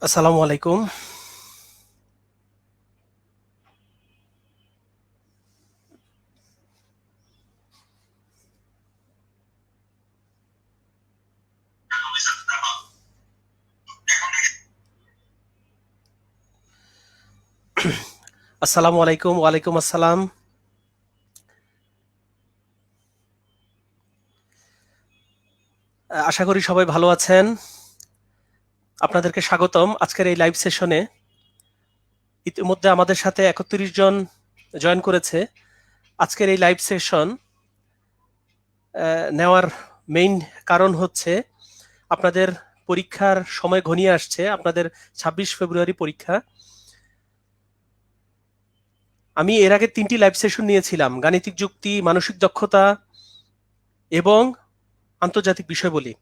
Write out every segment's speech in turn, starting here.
আসসালামু আলাইকুম। আসসালামু আলাইকুম। ওয়ালাইকুম আসসালাম। আশা করি সবাই ভালো আছেন। আপনাদেরকে স্বাগতম আজকের এই লাইভ সেশনে। ইতিমধ্যে আমাদের সাথে ৩১ জন জয়েন করেছে। আজকের এই লাইভ সেশন নেওয়ার মেইন কারণ হচ্ছে আপনাদের পরীক্ষার সময় ঘনিয়ে আসছে। আপনাদের ২৬ ফেব্রুয়ারি পরীক্ষা। আমি এর আগে ৩টি লাইভ সেশন নিয়েছিলাম, গাণিতিক যুক্তি, মানসিক দক্ষতা এবং আন্তর্জাতিক বিষয়বলি।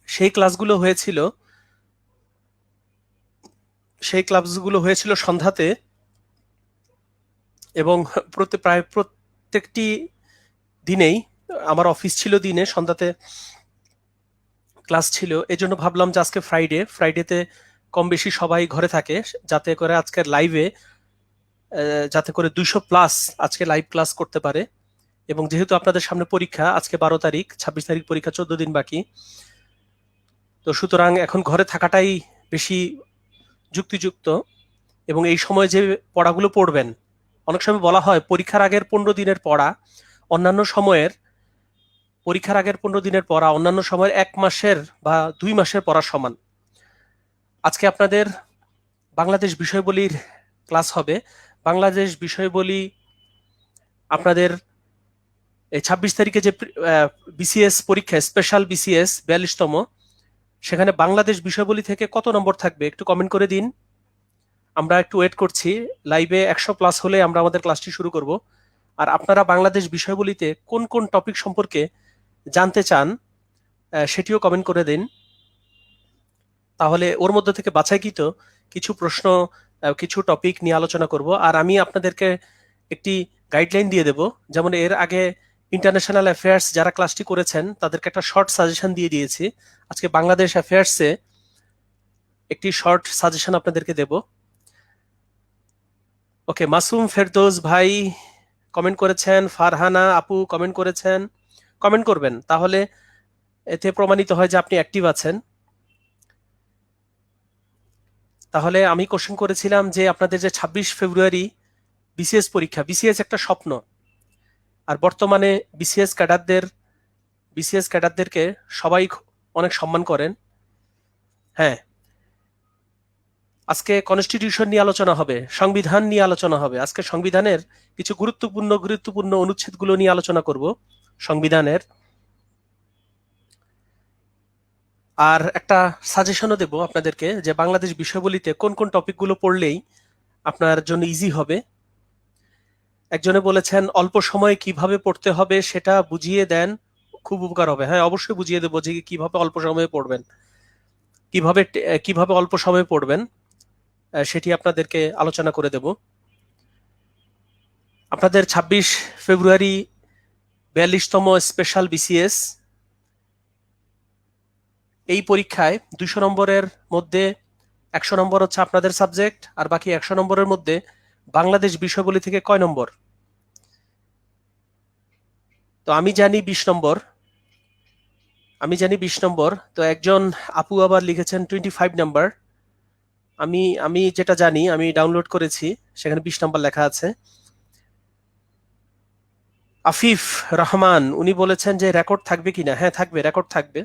সেই ক্লাসগুলো হয়েছিল সন্ধ্যাতে, এবং প্রায় প্রত্যেকটি দিনেই আমার অফিস ছিল, দিনে সন্ধ্যাতে ক্লাস ছিল। এজন্য ভাবলাম যে আজকে ফ্রাইডেতে কম বেশি সবাই ঘরে থাকে, যাতে করে আজকের লাইভে যাতে করে 200+ আজকে লাইভ ক্লাস করতে পারে। এবং যেহেতু আপনাদের সামনে পরীক্ষা, আজকে 12 তারিখ, 26 তারিখ পরীক্ষা, 14 দিন বাকি। তো সুতরাং এখন ঘরে থাকাটাই বেশি যুক্তিযুক্ত। এবং এই সময় যে পড়াগুলো পড়বেন, অনেক সময় বলা হয় পরীক্ষার আগের 15 দিনের পড়া অন্যান্য সময়ের অন্যান্য সময়ের 1 মাসের বা 2 মাসের পড়ার সমান। আজকে আপনাদের বাংলাদেশ বিষয়বলির ক্লাস হবে। বাংলাদেশ বিষয়বলি আপনাদের এই 26 তারিখে যে বিসিএস পরীক্ষা, স্পেশাল বিসিএস 42তম, সেখানে বাংলাদেশ বিষয়বলি থেকে কত নম্বর থাকবে একটু কমেন্ট করে দিন। আমরা একটু ওয়েট করছি। লাইভে 100+ হলে আমরা আমাদের ক্লাসটি শুরু করব। আর আপনারা বাংলাদেশ বিষয়বলিতে কোন কোন টপিক সম্পর্কে জানতে চান সেটিও কমেন্ট করে দিন। তাহলে ওর মধ্যে থেকে বাছাইকৃত কিছু প্রশ্ন, কিছু টপিক নিয়ে আলোচনা করব। আর আমি আপনাদেরকে একটি গাইডলাইন দিয়ে দেব। যেমন এর আগে ইন্টারন্যাশনাল অ্যাফেয়ার্স যারা ক্লাসটি করেছেন তাদেরকে একটা শর্ট সাজেশন দিয়ে দিয়েছি। আজকে বাংলাদেশ অ্যাফেয়ার্সে একটি শর্ট সাজেশন আপনাদেরকে দেব। ওকে, মাসুম ফেরদৌস ভাই কমেন্ট করেছেন, ফারহানা আপু কমেন্ট করেছেন। কমেন্ট করবেন, তাহলে এতে প্রমাণিত হয় যে আপনি অ্যাক্টিভ আছেন। তাহলে আমি কোশ্চেন করেছিলাম যে আপনাদের যে 26 ফেব্রুয়ারি বিসিএস পরীক্ষা, বিসিএস একটা স্বপ্ন। আর বর্তমানে বিসিএস ক্যাডারদেরকে সবাই অনেক সম্মান করেন। হ্যাঁ, আজকে কনস্টিটিউশন নিয়ে আলোচনা হবে, সংবিধান নিয়ে আলোচনা হবে। আজকে সংবিধানের কিছু গুরুত্বপূর্ণ অনুচ্ছেদগুলো নিয়ে আলোচনা করব সংবিধানের। আর একটা সাজেশনও দেব আপনাদেরকে যে বাংলাদেশ বিষয়বলিতে কোন কোন টপিকগুলো পড়লেই আপনার জন্য ইজি হবে। একজনে বলেছেন অল্প সময়ে কিভাবে পড়তে হবে সেটা বুঝিয়ে দেন, খুব উপকার হবে। হ্যাঁ, অবশ্যই বুঝিয়ে দেবো যে কিভাবে অল্প সময়ে পড়বেন, কিভাবে অল্প সময়ে পড়বেন, সেটি আপনাদেরকে আলোচনা করে দেব। আপনাদের 26 ফেব্রুয়ারি 42তম স্পেশাল বিসিএস, এই পরীক্ষায় 200 নম্বরের মধ্যে 100 নম্বর হচ্ছে আপনাদের সাবজেক্ট, আর বাকি 100 নম্বরের মধ্যে বাংলাদেশ বিষয়বলি থেকে কয় নম্বর? তো আমি জানি 20 নম্বর। তো একজন আপু আবার লিখেছেন 25 নাম্বার। আমি যেটা জানি, আমি ডাউনলোড করেছি, সেখানে 20 নাম্বার লেখা আছে। আফিফ রহমান উনি বলেছেন যে রেকর্ড থাকবে কিনা। হ্যাঁ থাকবে, রেকর্ড থাকবে।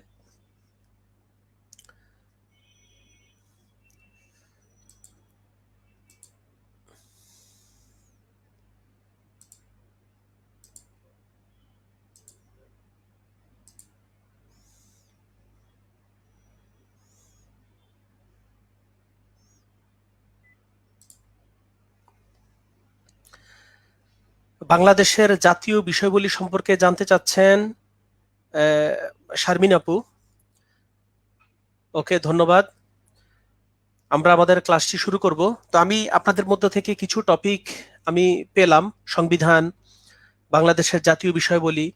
বাংলাদেশের জাতীয় বিষয়গুলি সম্পর্কে জানতে চাচ্ছেন শারমিন আপু। ওকে, ধন্যবাদ। আমরা আমাদের ক্লাসটি শুরু করব। তো আমি আপনাদের মধ্য থেকে কিছু টপিক আমি পেলাম। সংবিধান, বাংলাদেশের জাতীয় বিষয়বলি।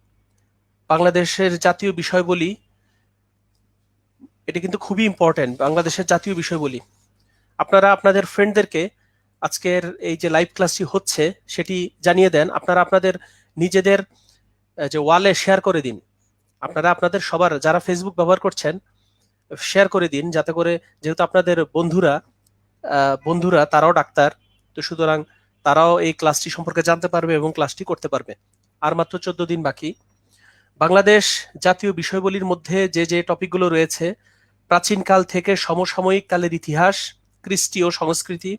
বাংলাদেশের জাতীয় বিষয়বলি এটা কিন্তু খুবই ইম্পর্টেন্ট, বাংলাদেশের জাতীয় বিষয়বলি। আপনারা আপনাদের ফ্রেন্ডদেরকে আজকের এই যে লাইভ ক্লাসটি হচ্ছে সেটি জানিয়ে দেন। আপনারা আপনাদের নিজেদের যে ওয়ালে শেয়ার করে দিন। আপনারা আপনাদের সবার যারা ফেসবুক ব্যবহার করছেন শেয়ার করে দিন, যাতে করে, যেহেতু আপনাদের বন্ধুরা তারাও ডাক্তার, তো সুতরাং তারাও এই ক্লাসটি সম্পর্কে জানতে পারবে এবং ক্লাসটি করতে পারবে। আর মাত্র 14 দিন বাকি। বাংলাদেশ জাতীয় বিষয়বলির মধ্যে যে যে টপিকগুলো রয়েছে: প্রাচীনকাল থেকে সমসাময়িক কালের ইতিহাস, কৃষ্টি ও সংস্কৃতি,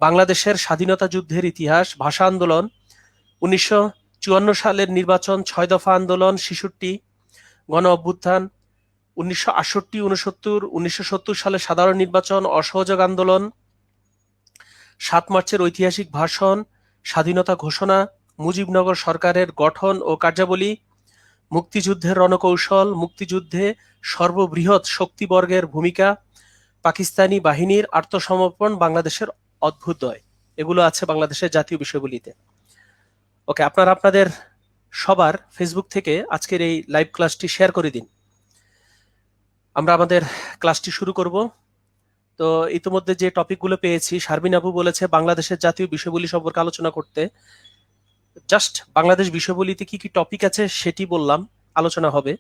বাংলাদেশের স্বাধীনতা যুদ্ধের ইতিহাস, ভাষা আন্দোলন, 1954 সালের নির্বাচন, 6 দফা আন্দোলন, 66, গণ অভ্যুত্থান, 1968, 69, 1970 সালে সাধারণ নির্বাচন, অসহযোগ আন্দোলন, 7 মার্চের ঐতিহাসিক ভাষণ, স্বাধীনতা ঘোষণা, মুজিবনগর সরকারের গঠন ও কার্যাবলী, মুক্তিযুদ্ধের রণকৌশল, মুক্তিযুদ্ধে সর্ববৃহৎ শক্তিবর্গের ভূমিকা, পাকিস্তানি বাহিনীর আত্মসমর্পণ, বাংলাদেশের অভ্যুদয়। এগুলো আছে বাংলাদেশের জাতীয় বিষয়গুলিতে। ওকে, আপনারা আপনাদের সবার ফেসবুক থেকে আজকের এই লাইভ ক্লাসটি শেয়ার করে দিন। আমরা আমাদের ক্লাসটি শুরু করব। তো ইতিমধ্যে যে টপিকগুলো পেয়েছি, শারমিন আপু বলেছে বাংলাদেশের জাতীয় বিষয়গুলি সম্পর্কে আলোচনা করতে। জাস্ট বাংলাদেশ বিষয়বলিতে কি কি টপিক আছে সেটি বললাম, আলোচনা হবে।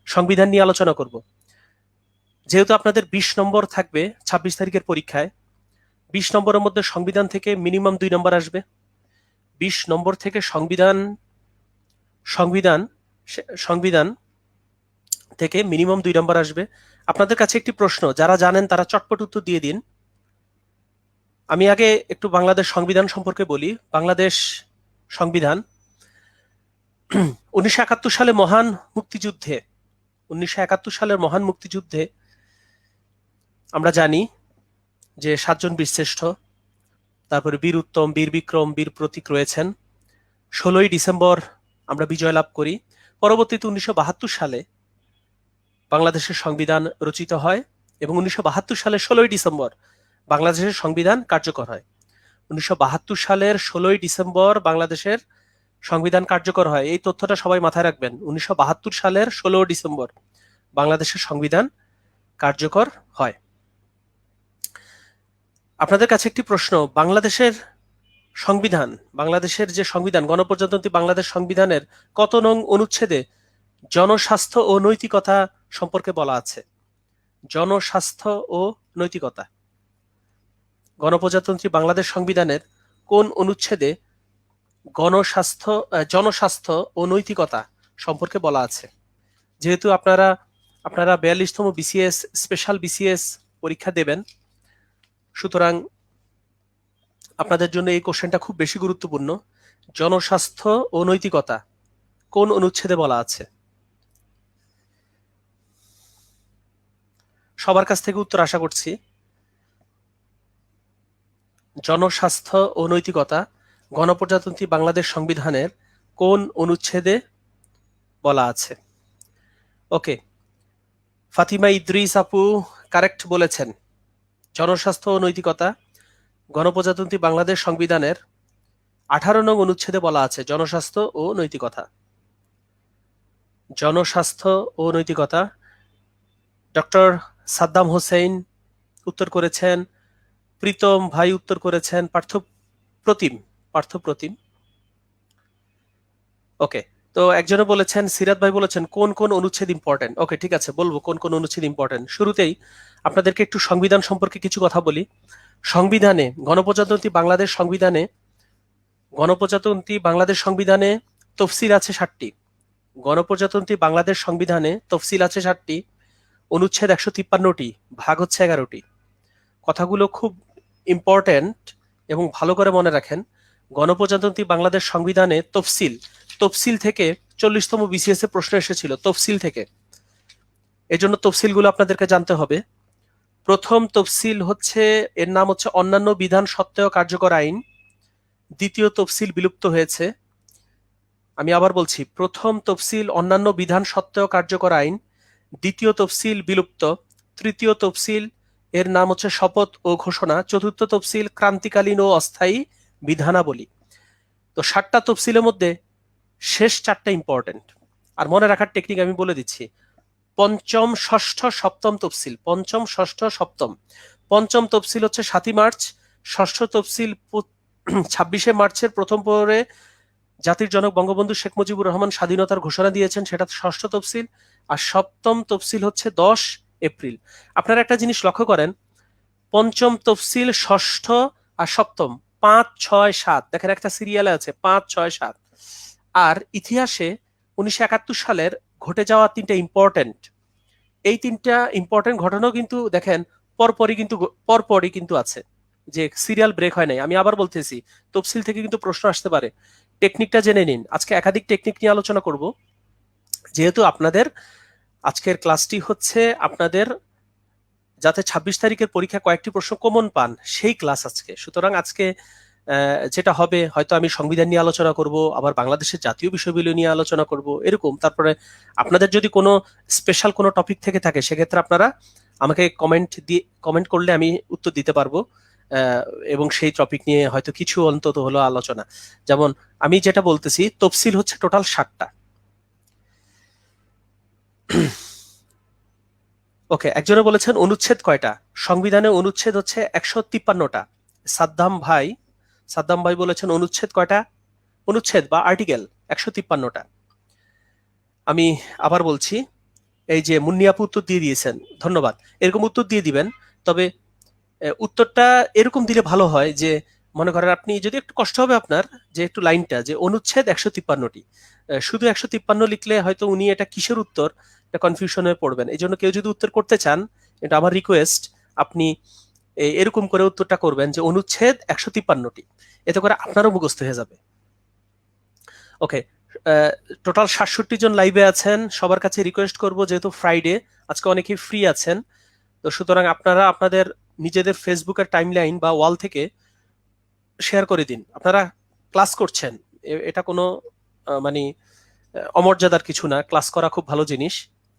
সংবিধান নিয়ে আলোচনা করব। যেহেতু আপনাদের 20 নম্বর থাকবে 26 তারিখের পরীক্ষায়, 20 নম্বরের মধ্যে সংবিধান থেকে মিনিমাম 2 নম্বর আসবে। 20 নম্বর থেকে সংবিধান থেকে মিনিমাম 2 নম্বর আসবে। আপনাদের কাছে একটি প্রশ্ন, যারা জানেন তারা চটপট উত্তর দিয়ে দিন। আমি আগে একটু বাংলাদেশ সংবিধান সম্পর্কে বলি। বাংলাদেশ সংবিধান 1971 সালে মহান মুক্তিযুদ্ধে 1971 সালের মহান মুক্তিযুদ্ধে আমরা জানি যে 7 জন বীরশ্রেষ্ঠ, তারপরে বীর উত্তম, বীর বিক্রম, বীর প্রতীক রয়েছেন। 16ই ডিসেম্বর আমরা বিজয় লাভ করি। পরবর্তীতে 1972 সালে বাংলাদেশের সংবিধান রচিত হয় এবং 1972 সালের 16ই ডিসেম্বর বাংলাদেশের সংবিধান কার্যকর হয়। 1972 সালের 16ই ডিসেম্বর বাংলাদেশের সংবিধান কার্যকর হয়। এই তথ্যটা সবাই মাথায় রাখবেন। 1972 সালের 16 ডিসেম্বর বাংলাদেশের সংবিধান কার্যকর হয়। আপনাদের কাছে একটি প্রশ্ন, বাংলাদেশের যে সংবিধান, গণপ্রজাতন্ত্রী বাংলাদেশ সংবিধানের কত নং অনুচ্ছেদে জনস্বাস্থ্য ও নৈতিকতা সম্পর্কে বলা আছে? জনস্বাস্থ্য ও নৈতিকতা গণপ্রজাতন্ত্রী বাংলাদেশ সংবিধানের কোন অনুচ্ছেদে জনস্বাস্থ্য ও নৈতিকতা সম্পর্কে বলা আছে? যেহেতু আপনারা 42তম বিসিএস স্পেশাল বিসিএস পরীক্ষা দেবেন, সুতরাং আপনাদের জন্য এই কোশ্চেনটা খুব বেশি গুরুত্বপূর্ণ। জনস্বাস্থ্য ও নৈতিকতা কোন অনুচ্ছেদে বলা আছে? সবার কাছ থেকে উত্তর আশা করছি। জনস্বাস্থ্য ও নৈতিকতা গণপ্রজাতন্ত্রী বাংলাদেশ সংবিধানের কোন অনুচ্ছেদে বলা আছে? ওকে, ফাতিমা ইদ্রিস আপু কারেক্ট বলেছেন। জনস্বাস্থ্য ও নৈতিকতা গণপ্রজাতন্ত্রী বাংলাদেশ সংবিধানের 18 নং অনুচ্ছেদে বলা আছে। জনস্বাস্থ্য ও নৈতিকতা, জনস্বাস্থ্য ও নৈতিকতা। ডক্টর সাদ্দাম হোসেন উত্তর করেছেন, প্রীতম ভাই উত্তর করেছেন, পার্থপ্রতিম। ওকে, তো একজনে বলেছেন, সিরাত ভাই বলেছেন কোন কোন অনুচ্ছেদ ইম্পর্টেন্ট। ওকে, ঠিক আছে, বলবো কোন কোন অনুচ্ছেদ ইম্পর্টেন্ট। শুরুতেই আপনাদেরকে একটু সংবিধান সম্পর্কে কিছু কথা বলি। সংবিধানে, গণপ্রজাতন্ত্রী বাংলাদেশ সংবিধানে তফসিল আছে 7টি। গণপ্রজাতন্ত্রী বাংলাদেশ সংবিধানে তফসিল আছে 7টি, অনুচ্ছেদ 153টি, ভাগ হচ্ছে 11টি। কথাগুলো খুব ইম্পর্টেন্ট এবং ভালো করে মনে রাখেন। গণপ্রজাতন্ত্রী বাংলাদেশ সংবিধানে তফসিল থেকে 40তম বিসিএস এ প্রশ্ন এসেছিল, তফসিল থেকে। এজন্য তফসিলগুলো আপনাদেরকে জানতে হবে। প্রথম তফসিল হচ্ছে, এর নাম হচ্ছে অন্যান্য বিধান সত্ত্বেও কার্যকর আইন। দ্বিতীয় তফসিল বিলুপ্ত হয়েছে। আমি আবার বলছি, প্রথম তফসিল অন্যান্য বিধান সত্ত্বেও কার্যকর আইন, দ্বিতীয় তফসিল বিলুপ্ত, তৃতীয় তফসিল এর নাম হচ্ছে শপথ ও ঘোষণা, চতুর্থ তফসিল ক্রান্তিকালীন ও অস্থায়ী বিধানাবলী। তো 7টা তফসিলের মধ্যে শেষ 4টা ইম্পর্টেন্ট। আর মনে রাখার টেকনিক আমি বলে দিচ্ছি। পঞ্চম, ষষ্ঠ, সপ্তম তফসিল, পঞ্চম, ষষ্ঠ, সপ্তম। পঞ্চম তফসিল হচ্ছে 7ই মার্চ, ষষ্ঠ তফসিল 26শে মার্চের প্রথম পরে জাতির জনক বঙ্গবন্ধু শেখ মুজিবুর রহমান স্বাধীনতার ঘোষণা দিয়েছেন, সেটা ষষ্ঠ তফসিল। আর সপ্তম তফসিল হচ্ছে 10 এপ্রিল। আপনারা একটা জিনিস লক্ষ্য করেন, পঞ্চম তফসিল, ষষ্ঠ আর সপ্তম, 5, 6, 7, দেখেন একটা সিরিয়ালে আছে 5, 6, 7। আর ইতিহাসে 1971 সালের ঘটে যাওয়া 3টা ইম্পর্টেন্ট, এই 3টা ইম্পর্টেন্ট ঘটনাও কিন্তু দেখেন পরপরই কিন্তু আছে, যে সিরিয়াল ব্রেক হয় নাই। আমি আবার বলতেছি, তফসিল থেকে কিন্তু প্রশ্ন আসতে পারে, টেকনিকটা জেনে নিন। আজকে একাধিক টেকনিক নিয়ে আলোচনা করব, যেহেতু আপনাদের আজকের ক্লাসটি হচ্ছে আপনাদের যাতে 26 তারিখের পরীক্ষা কয়েকটি প্রশ্ন কমন পান সেই ক্লাস আজকে। সুতরাং আজকে যেটা হবে, হয়তো আমি সংবিধান নিয়ে আলোচনা করব, আবার বাংলাদেশের জাতীয় বিষয়গুলো নিয়ে আলোচনা করব, এরকম। তারপরে আপনাদের যদি কোনো স্পেশাল কোনো টপিক থেকে থাকে, সেক্ষেত্রে আপনারা আমাকে কমেন্ট করলে আমি উত্তর দিতে পারবো, এবং সেই টপিক নিয়ে হয়তো কিছু অন্তত হলো আলোচনা। যেমন আমি যেটা বলতেছি, তফসিল হচ্ছে টোটাল 7টা। ওকে, একজনে বলেছেন অনুচ্ছেদ কয়টা? সংবিধানে অনুচ্ছেদ হচ্ছে 153টা। সাদ্দাম ভাই বলেছেন অনুচ্ছেদ কয়টা? অনুচ্ছেদ বা আর্টিকেল 153টা। আমি আবার বলছি, এই যে মুন্নিয়াপু উত্তর দিয়ে দিয়েছেন, ধন্যবাদ। এরকম উত্তর দিয়ে দিবেন, তবে উত্তরটা এরকম দিলে ভালো হয়, যে মনে করেন আপনি যদি একটু কষ্ট হবে আপনার, যে একটু লাইনটা যে অনুচ্ছেদ 153টি, শুধু 153 লিখলে হয়তো উনি এটা কিসের উত্তর, এটা কনফিউশনে পড়বেন। এই জন্য কেউ যদি উত্তর করতে চান, এটা আমার রিকোয়েস্ট, আপনি এরকম করে উত্তরটা করবেন যে অনুচ্ছেদ 153টি, এতে করে আপনারও মুখস্থ হয়ে যাবে। ওকে, টোটাল 67 জন লাইভে আছেন। সবার কাছে রিকোয়েস্ট করব, যেহেতু ফ্রাইডে, আজকে অনেকেই ফ্রি আছেন, তো সুতরাং আপনারা আপনাদের নিজেদের ফেসবুকের টাইমলাইন বা ওয়াল থেকে শেয়ার করে দিন আপনারা ক্লাস করছেন। এটা কোনো মানে অমর্যাদার কিছু না, ক্লাস করা খুব ভালো জিনিস,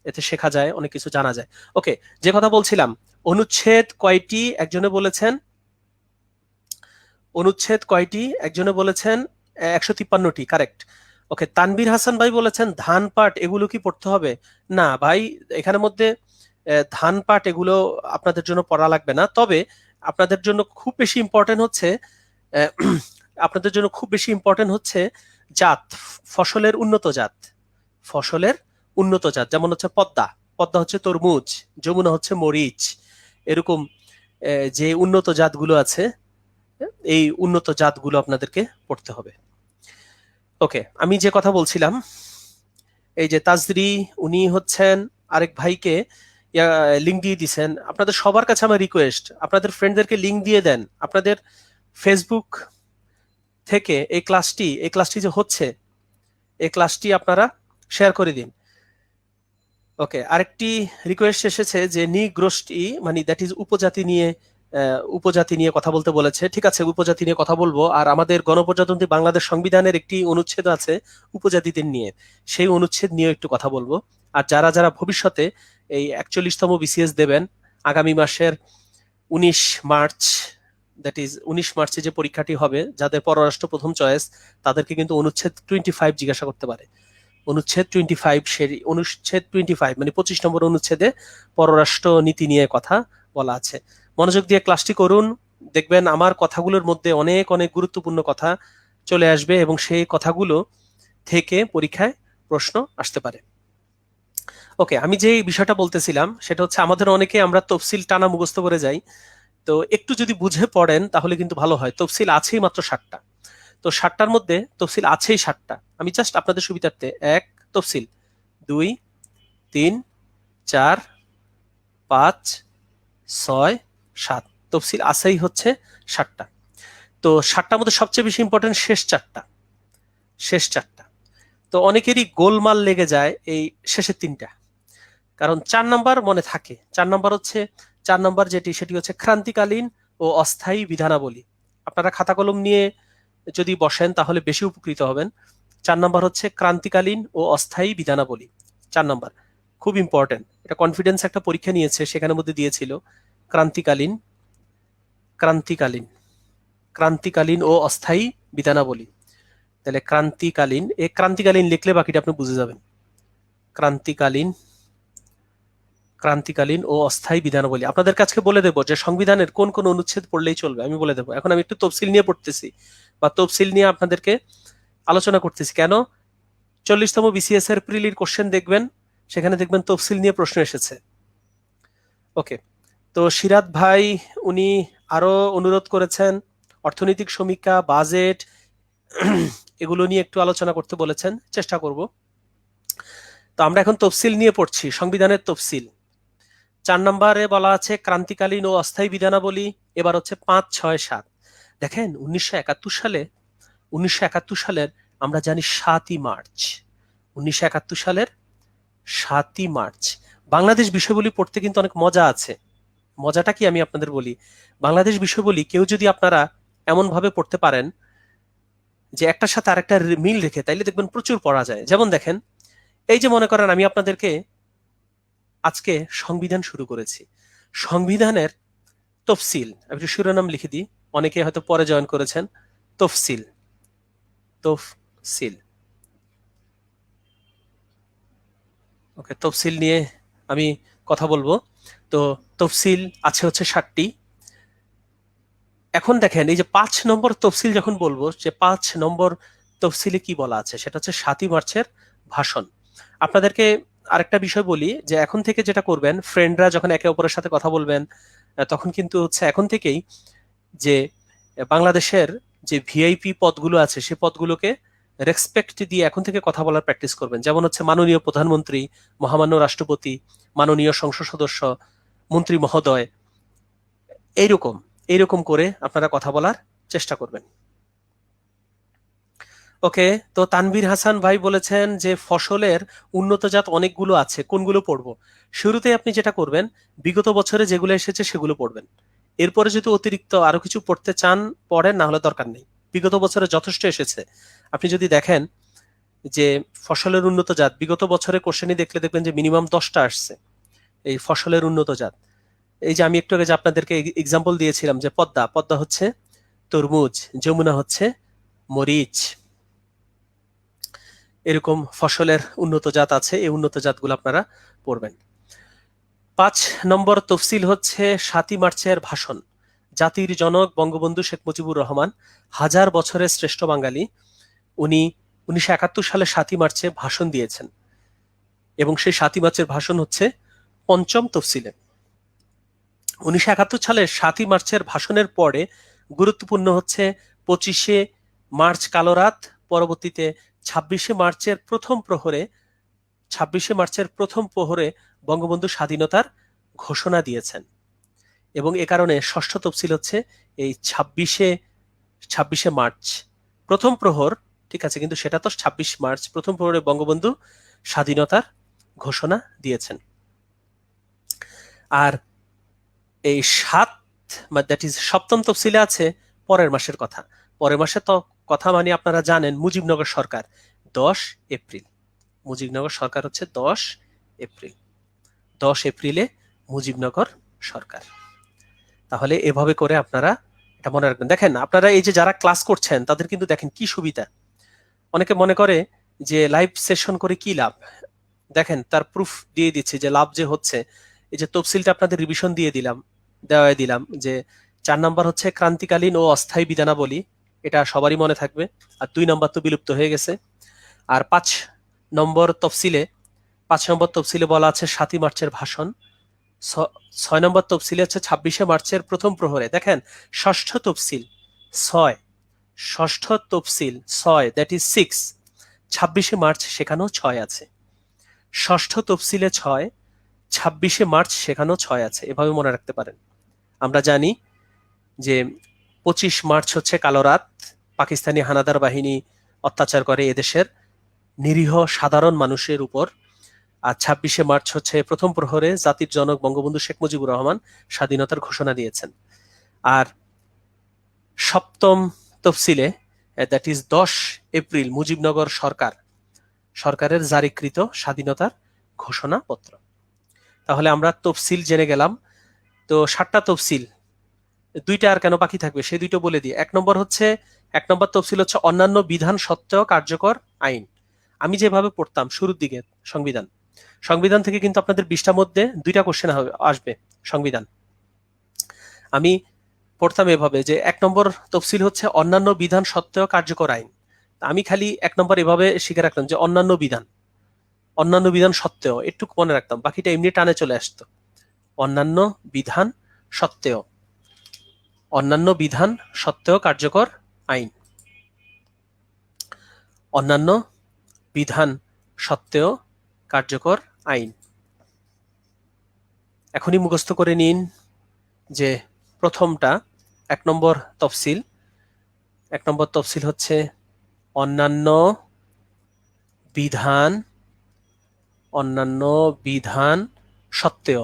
এতে শেখা যায়, অনেক কিছু জানা যায়। ওকে, যে কথা বলছিলাম, অনুচ্ছেদ কয়টি একজনে বলেছেন? অনুচ্ছেদ কয়টি একজনে বলেছেন 153টি, কারেক্ট। ওকে, তানবীর হাসান ভাই বলেছেন ধান পাট এগুলো কি পড়তে হবে? না ভাই, এখানের মধ্যে ধান পাট এগুলো আপনাদের জন্য পড়া লাগবে না। তবে আপনাদের জন্য খুব বেশি ইম্পর্টেন্ট হচ্ছে আপনাদের জন্য খুব বেশি ইম্পর্টেন্ট হচ্ছে জাত, ফসলের উন্নত জাত, ফসলের উন্নত জাত। যেমন হচ্ছে পদ্মা, পদ্মা হচ্ছে তরমুজ, যমুনা হচ্ছে মরিচ, এরকম যে উন্নত জাতগুলো আছে, এই উন্নত জাতগুলো আপনাদেরকে পড়তে হবে। ওকে, আমি যে কথা বলছিলাম, এই যে তাজরি, উনি হচ্ছেন আরেক ভাইকে লিঙ্ক দিয়ে দিছেন। আপনাদের সবার কাছে আমার রিকোয়েস্ট, আপনাদের ফ্রেন্ডদেরকে লিঙ্ক দিয়ে দেন। আপনাদের ফেসবুক থেকে এই ক্লাসটি যে হচ্ছে, এই ক্লাসটি আপনারা শেয়ার করে দিন। ওকে, আরেকটি রিকোয়েস্ট এসেছে যে নিগ্রোষ্ঠী, মানে দ্যাট ইজ উপজাতি নিয়ে কথা বলতে বলেছে। ঠিক আছে, উপজাতি নিয়ে কথা বলবো। আর আমাদের গণপ্রজাতন্ত্রী বাংলাদেশ সংবিধানের একটি অনুচ্ছেদ আছে উপজাতিদের নিয়ে, সেই অনুচ্ছেদ নিয়ে একটু কথা বলবো। আর যারা যারা ভবিষ্যতে এই 41তম বিসিএস দেবেন আগামী মাসের 19 মার্চ, দ্যাট ইজ 19 মার্চে যে পরীক্ষাটি হবে, যাদের পররাষ্ট্র প্রথম চয়েস, তাদেরকে কিন্তু অনুচ্ছেদ 25 জিজ্ঞাসা করতে পারে। অনুচ্ছেদ 25 মানে 25 নম্বর অনুচ্ছেদে পররাষ্ট্র নীতি নিয়ে কথা বলা আছে। মনোযোগ দিয়ে ক্লাসটি করুন, দেখবেন আমার কথাগুলোর মধ্যে অনেক অনেক গুরুত্বপূর্ণ কথা চলে আসবে, এবং সেই কথাগুলো থেকে পরীক্ষায় প্রশ্ন আসতে পারে। ওকে, আমি যে বিষয়টা বলতেছিলাম সেটা হচ্ছে, আমাদের অনেকে আমরা তফসিল টানা মুখস্থ করে যাই, তো একটু যদি বুঝে পড়েন তাহলে কিন্তু ভালো হয়। তফসিল আছেই মাত্র 7টা, তো 7টার মধ্যে তফসিল আছেই 7টা। আমি জাস্ট আপনাদের সুবিধার্থে 1 তফসিল, 2, 3, 4, 5, 6, 7 তফসিল আছেই হচ্ছে 7টা। তো 7টার মধ্যে সবচেয়ে বেশি ইম্পর্টেন্ট শেষ চারটা। তো অনেকেরই গোলমাল লেগে যায় এই শেষের 3টা, কারণ 4 নাম্বার মনে থাকে। 4 নাম্বার সেটি হচ্ছে ক্রান্তিকালীন ও অস্থায়ী বিধানাবলী। আপনারা খাতা কলম নিয়ে যদি বসেন তাহলে বেশি উপকৃত হবেন। 4 নম্বর হচ্ছে ক্রান্তিকালীন ও অস্থায়ী বিধানাবলী। 4 নম্বর খুব ইম্পর্টেন্ট, এটা কনফিডেন্স একটা পরীক্ষা নিয়েছে, সেখানের মধ্যে দিয়েছিল ক্রান্তিকালীন ক্রান্তিকালীন ক্রান্তিকালীন ও অস্থায়ী বিধানাবলী। তাহলে ক্রান্তিকালীন লিখলে বাকিটা আপনি বুঝে যাবেন। ক্রান্তিকালীন ক্রান্তিকালীন ও অস্থায়ী বিধানাবলী। আপনাদের কাছে বলে দেবো যে সংবিধানের কোন কোন অনুচ্ছেদ পড়লেই চলবে, আমি বলে দেবো। এখন আমি একটু তফসিল নিয়ে পড়তেছি বা তফসিল নিয়ে আপনাদেরকে আলোচনা করতেছি। কেন? 40তম বিসিএস এর প্রিলির কোশ্চেন দেখবেন, সেখানে দেখবেন তফসিল নিয়ে প্রশ্ন এসেছে। ওকে, তো সিরাত ভাই উনি আরো অনুরোধ করেছেন অর্থনৈতিক সমীক্ষা, বাজেট এগুলো নিয়ে একটু আলোচনা করতে বলেছেন, চেষ্টা করব। তো আমরা এখন তফসিল নিয়ে পড়ছি, সংবিধানের তফসিল। 4 নম্বরে বলা আছে ক্রান্তিকালীন ও অস্থায়ী বিধানাবলী। এবার হচ্ছে 5, 6, 7। দেখেন 1971 সালের আমরা জানি 7ই মার্চ, 1971 সালের 7ই মার্চ। বাংলাদেশ বিষয়বলী পড়তে কিন্তু অনেক মজা আছে। মজাটা কি আমি আপনাদের বলি। বাংলাদেশ বিষয়বলী কেউ যদি আপনারা এমন ভাবে পড়তে পারেন যে একটার সাথে আরেকটা মিল রেখে, তাইলে দেখবেন প্রচুর পড়া যায়। যেমন দেখেন, এই যে মনে করেন আমি আপনাদেরকে আজকে সংবিধান শুরু করেছি, সংবিধানের তফসিল, আমি একটু শিরোনাম লিখে দিই, অনেকে হয়তো পরে জয়েন করেছেন। তফসিল তফসিল ওকে, তফসিল নিয়ে আমি কথা বলবো। তো তফসিল আছে হচ্ছে 7টি। এখন দেখেন এই যে 5 নম্বর তফসিল যখন বলবো, যে 5 নম্বর তফসিলে কি বলা আছে, সেটা হচ্ছে 7ই মার্চের ভাষণ। আপনাদেরকে আরেকটা বিষয় বলি, যে এখন থেকে যেটা করবেন, ফ্রেন্ডরা যখন একে অপরের সাথে কথা বলবেন, তখন কিন্তু হচ্ছে এখন থেকেই যে বাংলাদেশের যে ভিআইপি পদগুলো আছে সেই পদগুলোকে রেসপেক্ট দিয়ে এখন থেকে কথা বলার প্র্যাকটিস করবেন। যেমন হচ্ছে মাননীয় প্রধানমন্ত্রী, মহামান্য রাষ্ট্রপতি, মাননীয় সংসদ সদস্য, মন্ত্রী মহোদয়, এইরকম এইরকম করে আপনারা কথা বলার চেষ্টা করবেন। ওকে, তো তানভীর হাসান ভাই বলেছেন যে ফসলের উন্নত জাত অনেকগুলো আছে, কোনগুলো পড়বো? শুরুতে আপনি যেটা করবেন, বিগত বছরে যেগুলো এসেছে সেগুলো পড়বেন। এরপরে যদি অতিরিক্ত আরো কিছু পড়তে চান পড়েন, না হলে দরকার নেই। বিগত বছরে যথেষ্ট এসেছে। আপনি যদি দেখেন যে ফসলের উন্নত জাত, বিগত বছরে কোশ্চেনই দেখলে দেখবেন যে মিনিমাম 10টা আসছে এই ফসলের উন্নত জাত। এই যে আমি একটু আগে যে আপনাদেরকে এক্সাম্পল দিয়েছিলাম, যে পদ্মা পদ্মা হচ্ছে তরমুজ, যমুনা হচ্ছে মরিচ, এরকম ফসলের উন্নত জাত আছে, এই উন্নত জাতগুলো আপনারা পড়বেন। 5 নম্বর তফসিল হচ্ছে 7ই মার্চের ভাষণ। জাতির জনক বঙ্গবন্ধু শেখ মুজিবুর রহমান, হাজার বছরের শ্রেষ্ঠ বাঙালি, উনি 1971 সালে 7ই মার্চে ভাষণ দিয়েছেন, এবং সেই 7ই মার্চের ভাষণ হচ্ছে 5ম তফসিলে। 1971 সালের 7ই মার্চের ভাষণের পরে গুরুত্বপূর্ণ হচ্ছে 25শে মার্চ কালো রাত, পরবর্তীতে 26শে মার্চের প্রথম প্রহরে বঙ্গবন্ধু স্বাধীনতার ঘোষণা দিয়েছেন। এবং এ কারণে ষষ্ঠ তফসিল হচ্ছে এই 26শে মার্চ প্রথম প্রহর, ঠিক আছে, কিন্তু সেটা তো 26 মার্চ প্রথম প্রহরে বঙ্গবন্ধু স্বাধীনতার ঘোষণা দিয়েছেন। আর এই 7 দ্যাট ইজ 7ম তফসিলে আছে পরের মাসের কথা। পরের মাসের তো কথা মানে আপনারা জানেন, মুজিবনগর সরকার 10 এপ্রিল। মুজিবনগর সরকার হচ্ছে 10 এপ্রিল। 10 এপ্রিলে মুজিবনগর সরকার। তাহলে এভাবে করে আপনারা এটা মনে রাখবেন। দেখেন আপনারা এই যে যারা ক্লাস করছেন তাদের কিন্তু দেখেন কি সুবিধা। অনেকে মনে করে যে লাইভ সেশন করে কি লাভ, দেখেন তার প্রুফ দিয়ে দিচ্ছি যে লাভ যে হচ্ছে। এই যে তফসিলটা আপনাদের রিভিশন দেওয়াই দিলাম, যে 4 নাম্বার হচ্ছে ক্রান্তিকালীন ও অস্থায়ী বিধানাবলী, এটা সবারই মনে থাকবে। আর 2 নাম্বার তো বিলুপ্ত হয়ে গেছে। আর 5 নম্বর তফসিলে বলা আছে 7ই মার্চের ভাষণ। 6 নম্বর তফসিলে হচ্ছে 26শে মার্চের প্রথম প্রহরে। দেখেন ষষ্ঠ তফসিল 6 দ্যাট ইজ 6, 26শে মার্চ সেখানেও 6 আছে। ষষ্ঠ তফসিলে 6, 26শে মার্চ সেখানেও 6 আছে, এভাবে মনে রাখতে পারেন। আমরা জানি যে 25 মার্চ হচ্ছে কালো রাত, পাকিস্তানি হানাদার বাহিনী অত্যাচার করে এদেশের নিরীহ সাধারণ মানুষের উপর। আর 26শে মার্চ হচ্ছে প্রথম প্রহরে জাতির জনক বঙ্গবন্ধু শেখ মুজিবুর রহমান স্বাধীনতার ঘোষণা দিয়েছেন। আর 7ম তফসিলে দ্যাট ইজ 10 এপ্রিল মুজিবনগর সরকারের জারিকৃত স্বাধীনতার ঘোষণাপত্র। তাহলে আমরা তফসিল জেনে গেলাম। তো 7টা তফসিল, 2টা আর কেন বাকি থাকবে সেই 2টো বলে দিই। 1 নম্বর তফসিল হচ্ছে অন্যান্য বিধান সত্ত্বেও কার্যকর আইন। আমি যেভাবে পড়তাম শুরুর দিকে সংবিধান থেকে কিন্তু আপনাদের 20টার মধ্যে 2টা কোশ্চেন আসবে সংবিধান। আমি পড়তাম এভাবে যে 1 নম্বর তফসিল হচ্ছে অন্যান্য বিধান সত্ত্বেও কার্যকর আইন। আমি খালি 1 নম্বর এভাবে শিখে রাখলাম যে অন্যান্য বিধান সত্ত্বেও, একটু মনে রাখতাম, বাকিটা এমনি টানে চলে আসতো। অন্যান্য বিধান সত্ত্বেও কার্যকর আইন, অন্যান্য বিধান সত্ত্বেও কার্যকর আইন। এখনই মুখস্থ করে নিন যে প্রথমটা 1 নম্বর তফসিল হচ্ছে অন্যান্য বিধান সত্ত্বেও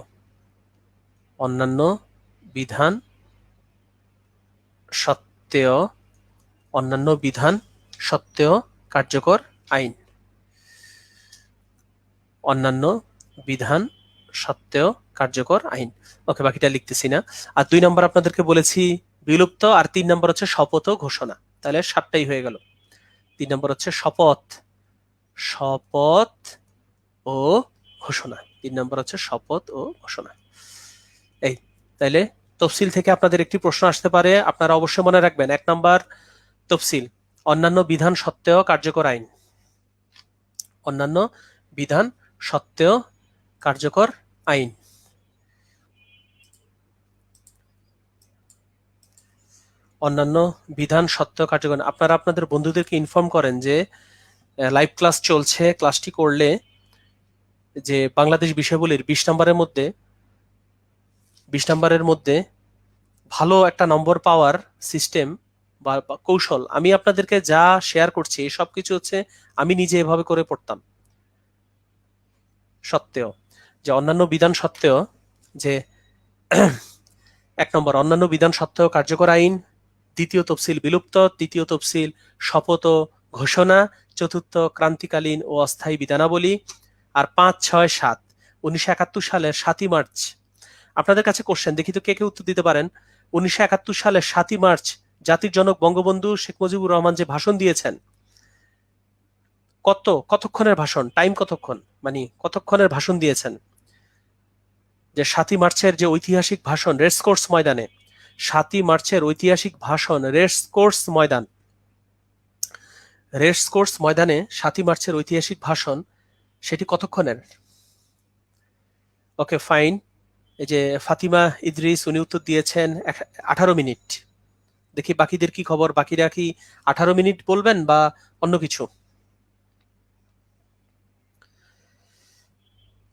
কার্যকর আইন, অন্যান্য বিধান সত্ত্বেও কার্যকর আইন। ওকে, বাকিটা লিখতেছি না। আর 2 নম্বর আপনাদেরকে বলেছি বিলুপ্ত, আর 3 নম্বর হচ্ছে শপথ ও ঘোষণা। তাহলে 7টাই হয়ে গেল। 3 নম্বর হচ্ছে শপথ ও ঘোষণা। 3 নম্বর হচ্ছে শপথ ও ঘোষণা। এই তাইলে তফসিল থেকে আপনাদের একটি প্রশ্ন আসতে পারে, আপনারা অবশ্যই মনে রাখবেন। 1 নম্বর তফসিল অন্যান্য বিধান সত্ত্বেও কার্যকর আইন, অন্যান্য বিধান সত্ত্বেও কার্যকর আইন। অন্যান্য বিধান সত্ত্বেও কার্যকর। আপনারা আপনাদের বন্ধুদেরকে ইনফর্ম করেন যে লাইভ ক্লাস চলছে, ক্লাসটি করলে যে বাংলাদেশ বিষয়বলির 20 নম্বরের মধ্যে ভালো একটা নম্বর পাওয়ার সিস্টেম বা কৌশল আমি আপনাদেরকে যা শেয়ার করছি সবকিছু হচ্ছে আমি নিজে এভাবে করে পড়তাম। সত্ত্বেও যে অন্যান্য বিধান সত্ত্বেও, যে 1 নম্বর অন্যান্য বিধান সত্ত্বেও কার্যকর আইন, 2য় তফসিল বিলুপ্ত, 3য় তফসিল শপথ ও ঘোষণা, 4র্থ ক্রান্তিকালীন ও অস্থায়ী বিধানাবলী, আর 5, 6, 7 1971 সালের 7ই মার্চ। আপনাদের কাছে কোশ্চেন, দেখি তো কে কে উত্তর দিতে পারেন। 1971 সালের 7ই মার্চ জাতির জনক বঙ্গবন্ধু শেখ মুজিবুর রহমান যে ভাষণ দিয়েছেন, কতক্ষণের ভাষণ, টাইম কতক্ষণ, মানে কতক্ষণের ভাষণ দিয়েছেন? যে 7ই মার্চের যে ঐতিহাসিক ভাষণ রেসকোর্স ময়দানে, 7ই মার্চের ঐতিহাসিক ভাষণ রেসকোর্স ময়দানে 7ই মার্চের ঐতিহাসিক ভাষণ, সেটি কতক্ষণের? Okay fine. এই যে ফাতিমা ইদ্রিস উনি উত্তর দিয়েছেন 18 মিনিট। দেখি বাকিদের কি খবর, বাকিরা কি 18 মিনিট বলবেন বা অন্য কিছু?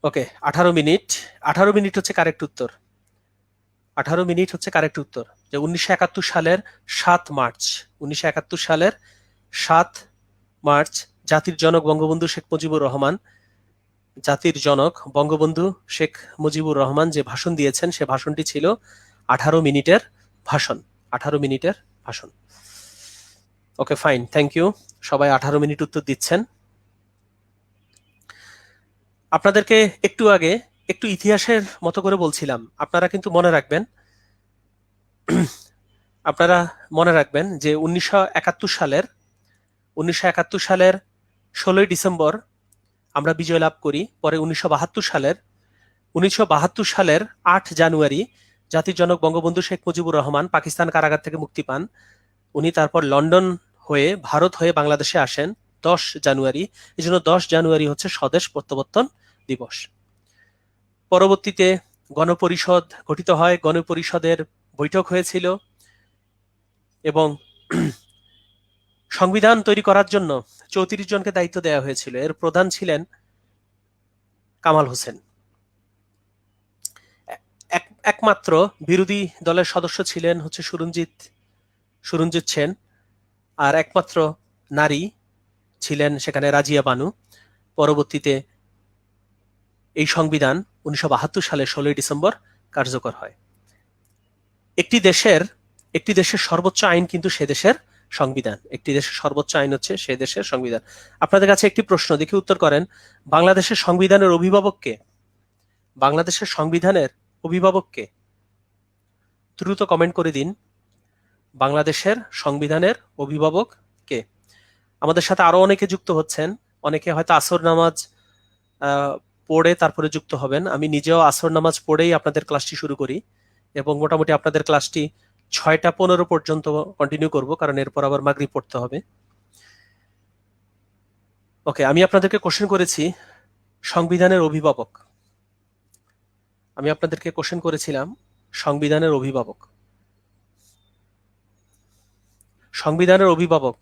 ওকে 18 মিনিট হচ্ছে কারেক্ট উত্তর। 18 মিনিট হচ্ছে কারেক্ট উত্তর। যে 1971 সালের 7 মার্চ জাতির জনক বঙ্গবন্ধু শেখ মুজিবুর রহমান যে ভাষণ দিয়েছেন সে ভাষণটি ছিল 18 মিনিটের ভাষণ। Okay fine, thank you. সবাই 18 মিনিট উত্তর দিচ্ছেন। আপনাদেরকে একটু আগে একটু ইতিহাসের মতো করে বলছিলাম, আপনারা কিন্তু মনে রাখবেন যে 1971 সালের 16ই ডিসেম্বর আমরা বিজয় লাভ করি। পরে 1972 সালের 8 জানুয়ারি জাতির জনক বঙ্গবন্ধু শেখ মুজিবুর রহমান পাকিস্তান কারাগার থেকে মুক্তি পান। উনি তারপর লন্ডন হয়ে ভারত হয়ে বাংলাদেশে আসেন 10 জানুয়ারি। এই জন্য 10 জানুয়ারি হচ্ছে স্বদেশ প্রত্যাবর্তন দিবস। পরবর্তীতে গণপরিষদ গঠিত হয়, গণপরিষদের বৈঠক হয়েছিল এবং সংবিধান তৈরি করার জন্য 34 জনকে দায়িত্ব দেওয়া হয়েছিল। এর প্রধান ছিলেন কামাল হোসেন। একমাত্র বিরোধী দলের সদস্য ছিলেন হচ্ছে সুরঞ্জিত সেন, আর একমাত্র নারী ছিলেন সেখানে রাজিয়া বানু। পরবর্তীতে এই সংবিধান 1972 সালের 16ই ডিসেম্বর কার্যকর হয়। একটি দেশের সর্বোচ্চ আইন কিন্তু সে দেশের সংবিধান। একটি দেশের সর্বোচ্চ আইন হচ্ছে সে দেশের সংবিধান। আপনাদের কাছে একটি প্রশ্ন, দেখি উত্তর করেন। বাংলাদেশের সংবিধানের অভিভাবক কে? বাংলাদেশের সংবিধানের অভিভাবক কে? দ্রুত কমেন্ট করে দিন। বাংলাদেশের সংবিধানের অভিভাবক কে? আমাদের সাথে আরো অনেকে যুক্ত হচ্ছেন। অনেকে হয়তো আসর নামাজ পড়ে তারপরে যুক্ত হবেন। আমি নিজেও আসর নামাজ পড়েই আপনাদের ক্লাসটি শুরু করি এবং মোটামুটি আপনাদের ক্লাসটি 6টা 15 পর্যন্ত কন্টিনিউ করব, কারণ এরপর আবার মাগরিব পড়তে হবে। ওকে, আমি আপনাদেরকে কোশ্চেন করেছি সংবিধানের অভিভাবক। আমি আপনাদেরকে কোশ্চেন করেছিলাম সংবিধানের অভিভাবক। সংবিধানের অভিভাবক,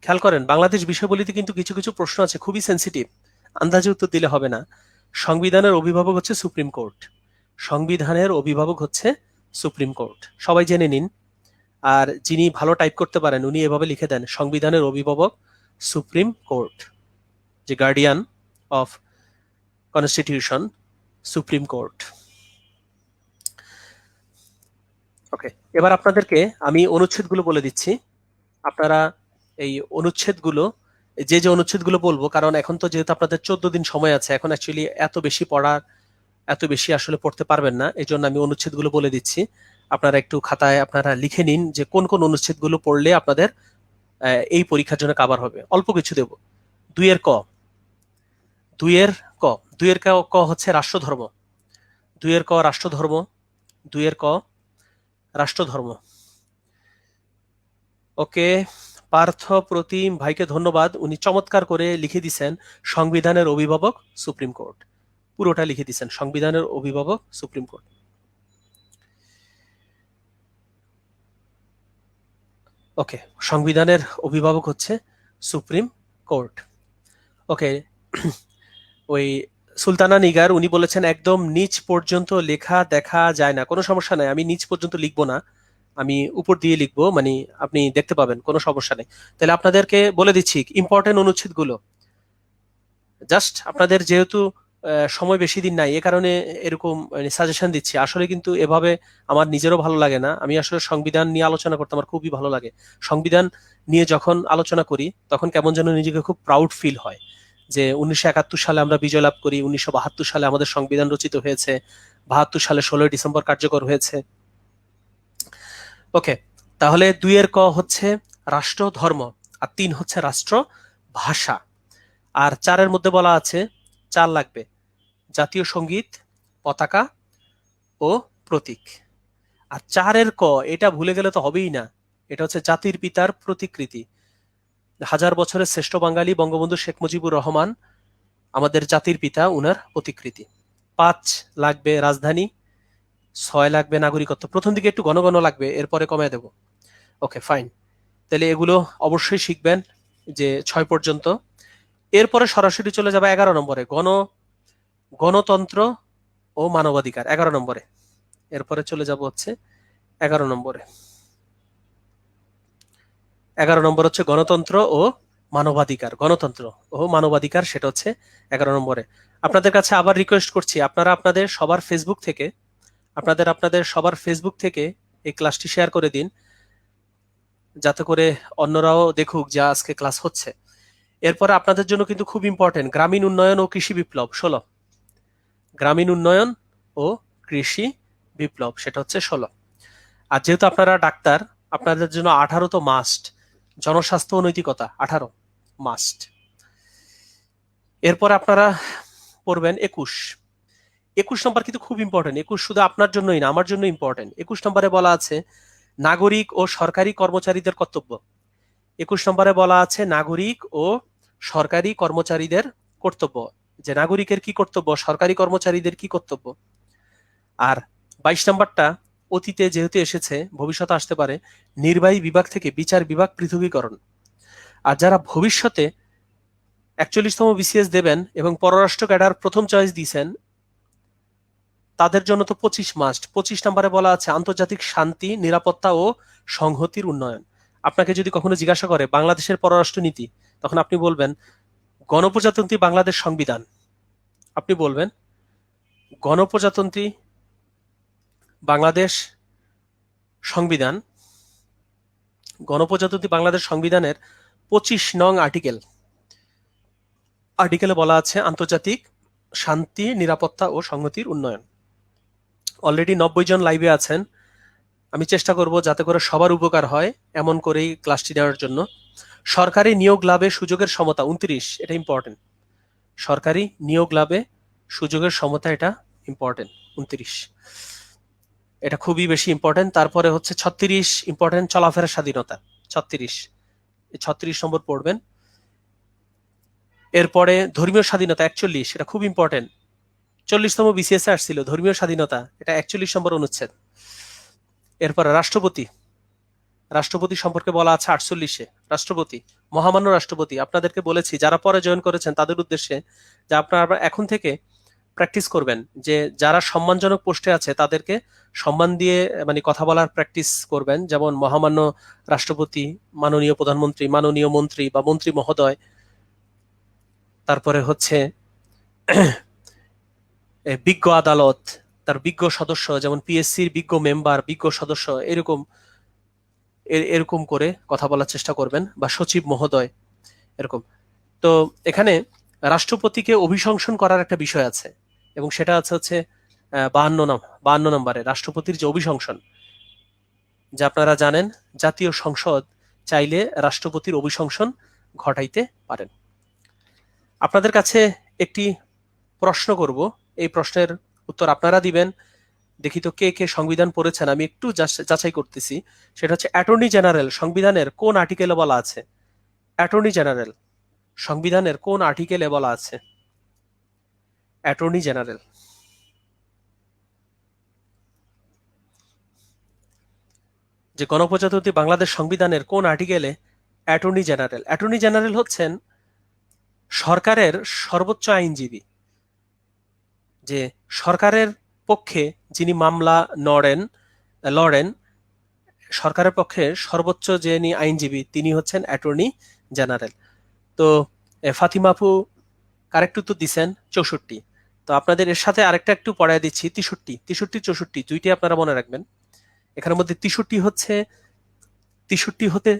খেয়াল করেন বাংলাদেশ বিষয়বলিতে কিন্তু কিছু কিছু প্রশ্ন আছে খুবই সেন্সিটিভ, আন্দাজে উত্তর দিলে হবে না। সংবিধানের অভিভাবক হচ্ছে সুপ্রিম কোর্ট। সংবিধানের অভিভাবক হচ্ছে সুপ্রিম কোর্ট, সবাই জেনে নিন। আর যিনি ভালো টাইপ করতে পারেন উনি এভাবে লিখে দেন, সংবিধানের অভিভাবক সুপ্রিম কোর্ট, যে guardian of constitution, supreme court. Okay, এবার আপনাদেরকে আমি অনুচ্ছেদগুলো বলে দিচ্ছি। আপনারা এই অনুচ্ছেদগুলো, যে যে অনুচ্ছেদগুলো বলবো, কারণ এখন তো যেহেতু আপনাদের 14 দিন সময় আছে, এখন অ্যাকচুয়ালি এত বেশি আসলে পড়তে পারবেন না, এই জন্য আমি অনুচ্ছেদগুলো বলে দিচ্ছি। আপনারা একটু খাতায় আপনারা লিখে নিন যে কোন কোন অনুচ্ছেদগুলো পড়লে আপনাদের এই পরীক্ষার জন্য কাভার হবে। অল্প কিছু দেব। 2 এর ক, 2 এর ক, 2 এর ক হচ্ছে রাষ্ট্রধর্ম। 2 এর ক রাষ্ট্রধর্ম, 2 এর ক রাষ্ট্রধর্ম। ওকে, পার্থ প্রতিম ভাইকে ধন্যবাদ, উনি চমৎকার করে লিখে দিছেন সংবিধানের অভিভাবক সুপ্রিম কোর্ট, পুরোটা লিখে দিছেন সংবিধানের অভিভাবক সুপ্রিম কোর্ট। ওকে, সংবিধানের অভিভাবক হচ্ছে সুপ্রিম কোর্ট। ওকে, ওই সুলতানা নিগার উনি বলেছেন একদম নিচ পর্যন্ত লেখা দেখা যায় না। কোনো সমস্যা নাই, আমি নিচ পর্যন্ত লিখবো না, আমি উপর দিয়ে লিখবো, মানে আপনি দেখতে পাবেন, কোনো সমস্যা নেই। তাহলে আপনাদেরকে বলে দিচ্ছি ইম্পর্টেন্ট অনুচ্ছেদগুলো। জাস্ট আপনাদের যেহেতু সময় বেশি দিন নাই, এ কারণে এরকম সাজেশন দিচ্ছি। আসলে কিন্তু এভাবে আমার নিজেরও ভালো লাগে না। আমি আসলে সংবিধান নিয়ে আলোচনা করতে আমার খুবই ভালো লাগে। সংবিধান নিয়ে যখন আলোচনা করি তখন কেমন যেন নিজেকে খুব প্রাউড ফিল হয় যে 1971 সালে আমরা বিজয় লাভ করি, 1972 সালে আমাদের সংবিধান রচিত হয়েছে, 72 সালে 16ই ডিসেম্বর কার্যকর হয়েছে। ওকে, তাহলে 2 এর ক হচ্ছে রাষ্ট্র ধর্ম, আর 3 হচ্ছে রাষ্ট্র ভাষা, আর 4-এর মধ্যে বলা আছে 4 লাগবে জাতীয় সঙ্গীত, পতাকা ও প্রতীক। আর 4-এর ক, এটা ভুলে গেলে তো হবেই না, এটা হচ্ছে জাতির পিতার প্রতিকৃতি। 1000 বছরের শ্রেষ্ঠ বাঙালি বঙ্গবন্ধু শেখ মুজিবুর রহমান আমাদের জাতির পিতা, উনার প্রতিকৃতি। 5 লাগবে রাজধানী, 6 লাগবে নাগরিকত্ব। প্রথম দিকে একটু ঘন ঘন লাগবে, এরপরে কমায় দেব। ওকে ফাইন, তাহলে এগুলো অবশ্যই শিখবেন যে 6 পর্যন্ত। এরপরে সরাসরি চলে যাবে 11 নম্বরে, গণতন্ত্র ও মানবাধিকার, 11 নম্বরে। এরপরে চলে যাব হচ্ছে 11 নম্বরে। 11 নম্বর হচ্ছে গণতন্ত্র ও মানবাধিকার, গণতন্ত্র ও মানবাধিকার, সেটা হচ্ছে 11 নম্বরে। আপনাদের কাছে আবার রিকোয়েস্ট করছি, আপনারা আপনাদের সবার ফেসবুক থেকে এই ক্লাসটি শেয়ার করে দিন, যাতে করে অন্যরাও দেখুক যে আজকে ক্লাস হচ্ছে। এরপরে আপনাদের জন্য কিন্তু খুব ইম্পর্টেন্ট গ্রামীণ উন্নয়ন ও কৃষি বিপ্লব 16, গ্রামীণ উন্নয়ন ও কৃষি বিপ্লব, সেটা হচ্ছে 16। আর যেহেতু আপনারা ডাক্তার, আপনাদের জন্য 18 তো মাস্ট, জনস্বাস্থ্য ও নৈতিকতা 18 মাস্ট। এরপর আপনারা পড়বেন 21 নম্বর, কিন্তু খুব ইম্পর্টেন্ট। 21 শুধু আপনার জন্যই না, আমার জন্য ইম্পর্টেন্ট। 21 নম্বরে বলা আছে নাগরিক ও সরকারি কর্মচারীদের কর্তব্য। 21 নম্বরে বলা আছে নাগরিক ও সরকারি কর্মচারীদের কর্তব্য, যে নাগরিকের কি কর্তব্য, সরকারি কর্মচারীদের কি কর্তব্য। আর 22 নম্বরটা অতীতে যেহেতু এসেছে, ভবিষ্যতে আসতে পারে, নির্বাহী বিভাগ থেকে বিচার বিভাগ পৃথকীকরণ। আর যারা ভবিষ্যতে 41তম বিসিএস দেবেন এবং পররাষ্ট্র ক্যাডার প্রথম চয়েস দিয়েছেন, তাদের জন্য তো 25 মাস্ট। 25 নম্বরে বলা আছে আন্তর্জাতিক শান্তি, নিরাপত্তা ও সংহতির উন্নয়ন। আপনাকে যদি কখনো জিজ্ঞাসা করে বাংলাদেশের পররাষ্ট্র নীতি, তখন আপনি বলবেন গণপ্রজাতন্ত্রী বাংলাদেশ সংবিধান, আপনি বলবেন গণপ্রজাতন্ত্রী বাংলাদেশ সংবিধান, গণপ্রজাতন্ত্রী বাংলাদেশ সংবিধানের 25 নং আর্টিকেলে বলা আছে আন্তর্জাতিক শান্তি, নিরাপত্তা ও সংহতির উন্নয়ন। অলরেডি 90 জন লাইভে আছেন, আমি চেষ্টা করব যাতে করে সবার উপকার হয় এমন করেই ক্লাসটি নেওয়ার জন্য। সরকারি নিয়োগ লাভে সুযোগের সমতা 29, এটা ইম্পর্টেন্ট। সরকারি নিয়োগ লাভে সুযোগের সমতা, এটা ইম্পর্টেন্ট, 29, এটা খুবই বেশি ইম্পর্টেন্ট। তারপরে হচ্ছে 36 ইম্পর্টেন্ট, চলাফেরার স্বাধীনতা 36, 36 নম্বর পড়বেন। এরপরে ধর্মীয় স্বাধীনতা 41, এটা খুব ইম্পর্টেন্ট, 40তম বিসিএস আসছিল ধর্মীয় স্বাধীনতা, এটা 41 নম্বর অনুচ্ছেদ। এরপরে রাষ্ট্রপতি সম্পর্কে বলা আছে 48-এ। রাষ্ট্রপতি, মহামান্য রাষ্ট্রপতি, আপনাদেরকে বলেছি যারা পরে জয়েন করেছেন তাদের উদ্দেশ্যে যে আপনারা এখন থেকে প্র্যাকটিস করবেন, যে যারা সম্মানজনক পোস্টে আছে তাদেরকে সম্মান দিয়ে মানে কথা বলার প্র্যাকটিস করবেন, যেমন মহামান্য রাষ্ট্রপতি, মাননীয় প্রধানমন্ত্রী, মাননীয় মন্ত্রী বা মন্ত্রী মহোদয়। তারপরে হচ্ছে বিজ্ঞ আদালত, তার বিজ্ঞ সদস্য, যেমন পিএসসির বিজ্ঞ মেম্বার, বিজ্ঞ সদস্য, এরকম করে কথা বলার চেষ্টা করবেন, বা সচিব মহোদয়, এরকম। তো এখানে রাষ্ট্রপতিকে অভিশংসন করার একটা বিষয় আছে, এবং সেটা হচ্ছে 52 নম্বরে রাষ্ট্রপতির যে অভিশংসন, যা আপনারা জানেন জাতীয় সংসদ চাইলে রাষ্ট্রপতির অভিশংসন ঘটাইতে পারেন। আপনাদের কাছে একটি প্রশ্ন করব, এই প্রশ্নের উত্তর আপনারা দিবেন। দেখি তো কে কে সংবিধান পড়েছেন, আমি একটু যাচাই করতেছি। সেটা হচ্ছে অ্যাটর্নি জেনারেল সংবিধানের কোন আর্টিকেলে বলা আছে? অ্যাটর্নি জেনারেল সংবিধানের কোন আর্টিকেলে বলা আছে? অ্যাটর্নি জেনারেল, যে গণপ্রজাতন্ত্রী বাংলাদেশ সংবিধানের কোন আর্টিকেলে অ্যাটর্নি জেনারেল? অ্যাটর্নি জেনারেল হচ্ছেন সরকারের সর্বোচ্চ আইনজীবী, যে সরকারের পক্ষে যিনি মামলা লড়েন, সরকারের পক্ষে সর্বোচ্চ যিনি আইনজীবী তিনি হচ্ছেন অ্যাটর্নি জেনারেল। তো ফাতিমা আপু কারেক্ট উত্তর দিচ্ছেন 64। তো আপনাদের এর সাথে আরেকটা একটু পড়ায় দিচ্ছি, 63, 64 দুইটি আপনারা মনে রাখবেন। এখানের মধ্যে 63 হতে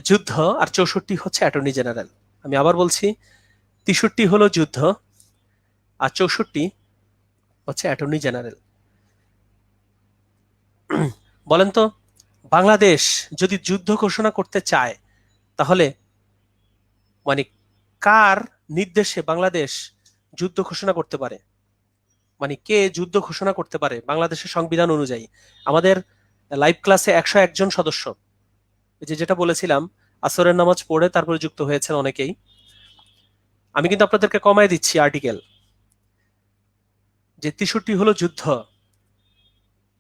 যুদ্ধ, আর 64 হচ্ছে অ্যাটর্নি জেনারেল। আমি আবার বলছি, 63 হলো যুদ্ধ আর 64 হচ্ছে অ্যাটর্নি জেনারেল। বলেন তো, বাংলাদেশ যদি যুদ্ধ ঘোষণা করতে চায় তাহলে মানে কার নির্দেশে বাংলাদেশ যুদ্ধ ঘোষণা করতে পারে? মানে কে যুদ্ধ ঘোষণা করতে পারে বাংলাদেশের সংবিধান অনুযায়ী? আমাদের লাইভ ক্লাসে 101 জন সদস্য, যেটা বলেছিলাম আসরের নামাজ পড়ে তারপরে যুক্ত হয়েছেন অনেকেই। আমি কিন্তু আপনাদেরকে কমায় দিচ্ছি আর্টিকেল, যে 63 হলো যুদ্ধ।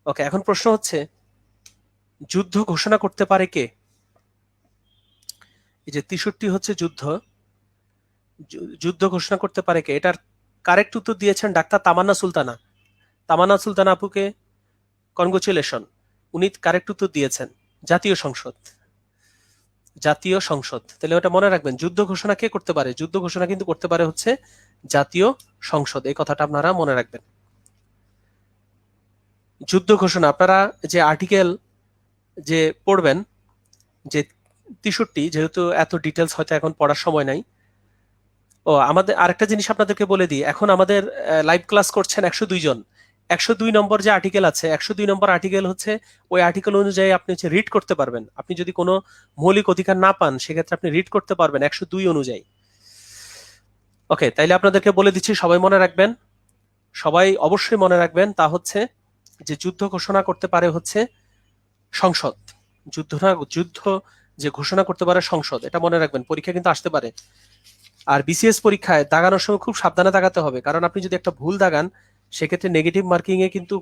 ওকে, এখন প্রশ্ন হচ্ছে যুদ্ধ ঘোষণা করতে পারে কে? এই যে 63 হচ্ছে যুদ্ধ, যুদ্ধ ঘোষণা করতে পারে কে? এটার কারেক্ট উত্তর দিয়েছেন ডাক্তার তামান্না সুলতানা আপুকে কনগ্রাচুলেশন, উনি কারেক্ট উত্তর দিয়েছেন জাতীয় সংসদ। তাহলে ওটা মনে রাখবেন, যুদ্ধ ঘোষণা কে করতে পারে? যুদ্ধ ঘোষণা কিন্তু করতে পারে হচ্ছে জাতীয় সংসদ, এই কথাটা আপনারা মনে রাখবেন। যুদ্ধ ঘোষণা আপনারা যে আর্টিকেল যে পড়বেন, যে 63, যেহেতু এত ডিটেলস হয়তো এখন পড়ার সময় নাই। ও আমাদের আরেকটা জিনিস আপনাদেরকে বলে দিই, এখন আমাদের লাইভ ক্লাস করছেন 102 জন। 102 নম্বর যে আর্টিকেল আছে, 102 নম্বর আর্টিকেল হচ্ছে ওই আর্টিকেল অনুযায়ী আপনি হচ্ছে রিড করতে পারবেন। আপনি যদি কোনো মৌলিক অধিকার না পান সেক্ষেত্রে আপনি রিড করতে পারবেন 102 অনুযায়ী। ওকে, তাইলে আপনাদেরকে বলে দিচ্ছি, সবাই মনে রাখবেন, সবাই অবশ্যই মনে রাখবেন, তা হচ্ছে যে যুদ্ধ ঘোষণা করতে পারে হচ্ছে সংসদ। যুদ্ধ যে ঘোষণা করতে পারে সংসদ, এটা মনে রাখবেন, পরীক্ষা কিন্তু আসতে পারে। আর বিসিএস পরীক্ষায় দাগানোর সময় খুব সাবধানে দাগাতে হবে, কারণ আপনি যদি একটা ভুল দাগান সেক্ষেত্রে নেগেটিভ মার্কিং এ কিন্তু